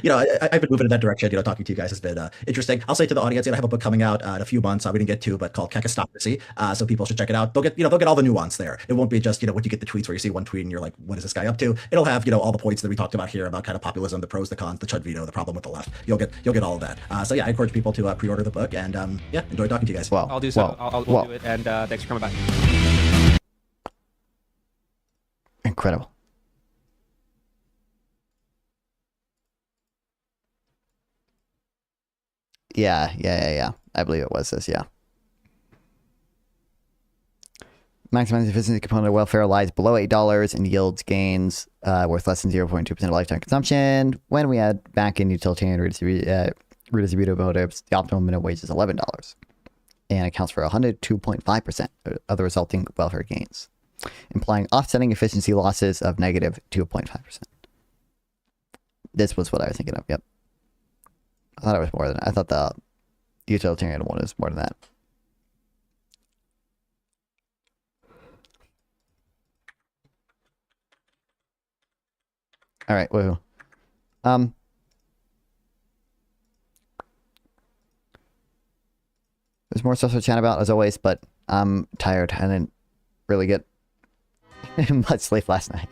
You know, I've been moving in that direction. You know, talking to you guys has been interesting. I'll say to the audience, you know, I have a book coming out in a few months. We didn't get to, but called Kakistocracy. So people should check it out. They'll get all the nuance there. It won't be just, you know, what you get the tweets where you see one tweet and you're like, what is this guy up to? It'll have, you know, all the points that we talked about here about kind of populism, the pros, the cons, the Chud veto, the problem with the left. You'll get all of that. So yeah, I encourage people to pre-order the book, and yeah, enjoy talking to you guys. Well, I'll do so. We'll do it. And thanks for coming by. Incredible. Yeah. I believe it was this, yeah. Maximizing efficiency component of welfare lies below $8 and yields gains worth less than 0.2% of lifetime consumption. When we add back in utilitarian redistributive motives, the optimal minimum wage is $11 and accounts for 102.5% of the resulting welfare gains, implying offsetting efficiency losses of negative 2.5%. This was what I was thinking of, yep. I thought it was more than that. I thought the utilitarian one was more than that. All right, woohoo. There's more stuff to chat about as always, but I'm tired. I didn't really get much sleep last night.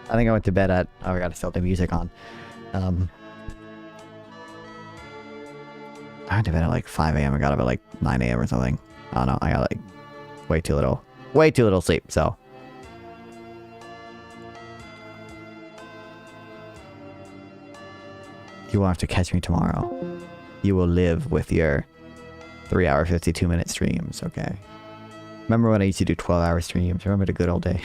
I think I went to bed at, oh, I gotta still have the music on. I went to bed at like 5 a.m. I got up at like 9 a.m. or something. I don't know. I got like way too little sleep, so. You won't have to catch me tomorrow. You will live with your 3-hour, 52-minute streams, okay? Remember when I used to do 12-hour streams? Remember the good old days?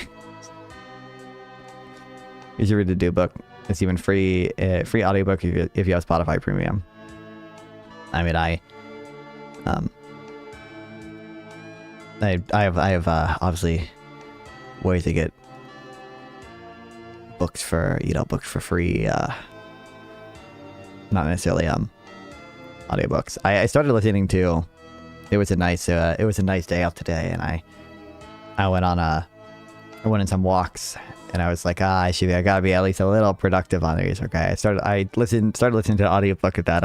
You should read the do book. It's even free audiobook if you have Spotify Premium. I mean, I have obviously ways to get books for free. Not necessarily audiobooks. I started listening to. It was a nice day out today, and I went on some walks, and I was like, I gotta be at least a little productive on these. Okay, I started listening to the audiobook of that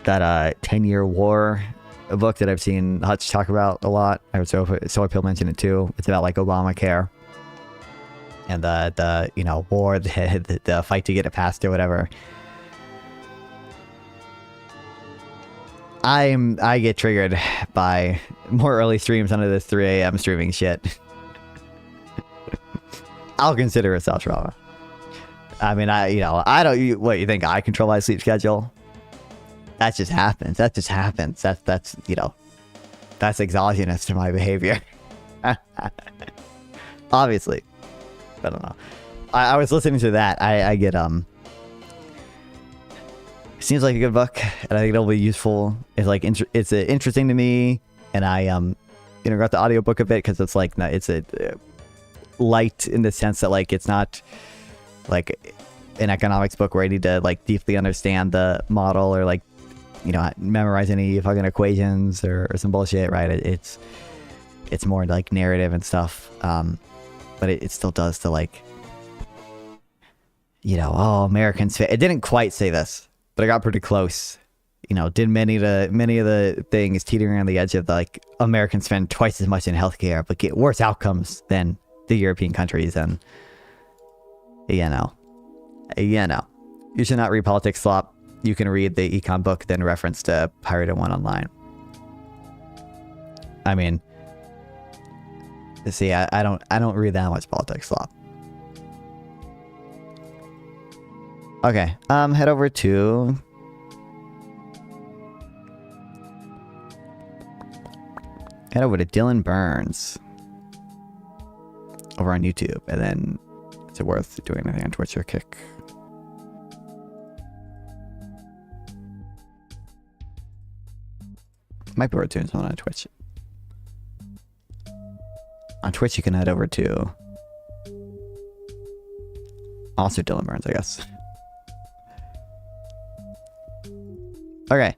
10-year war book that I've seen Hutch talk about a lot. I was Soy Pill mention it too. It's about like Obamacare and the you know, war, the fight to get it passed or whatever. I get triggered by more early streams under this 3 a.m. streaming shit. I'll consider it self-trauma. I mean, I don't. What, you think I control my sleep schedule? That just happens. That's you know, that's exogenous to my behavior. Obviously, I don't know. I was listening to that. I get seems like a good book, and I think it'll be useful. It's like it's interesting to me, and I got the audiobook a bit because it's like it's a light in the sense that like it's not like an economics book where I need to like deeply understand the model or like, you know, memorize any fucking equations or some bullshit, right? It's more like narrative and stuff, but it still does to like, you know, oh, Americans. It didn't quite say this, but I got pretty close. You know, did many of the things teetering on the edge of like Americans spend twice as much in healthcare, but get worse outcomes than the European countries, and you know, you should not read Politics Slop. You can read the econ book, then reference to Pirated One online. I mean, see, I don't read that much Politics Slop. Okay, head over to Dylan Burns over on YouTube, and then is it worth doing anything on Twitch or Kick? Might be worth doing something on Twitch. On Twitch, you can head over to also Dylan Burns, I guess. Okay,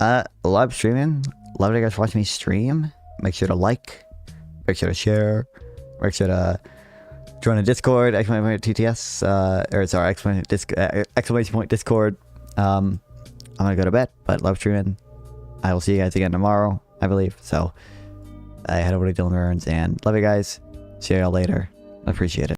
Live streaming. Love you guys watching me stream. Make sure to like. Make sure to share. Make sure to join the Discord. Exclamation point TTS. Or sorry, exclamation point Discord. I'm gonna go to bed, but love streaming. I will see you guys again tomorrow, I believe. So I head over to Dylan Burns and love you guys. See y'all later. I appreciate it.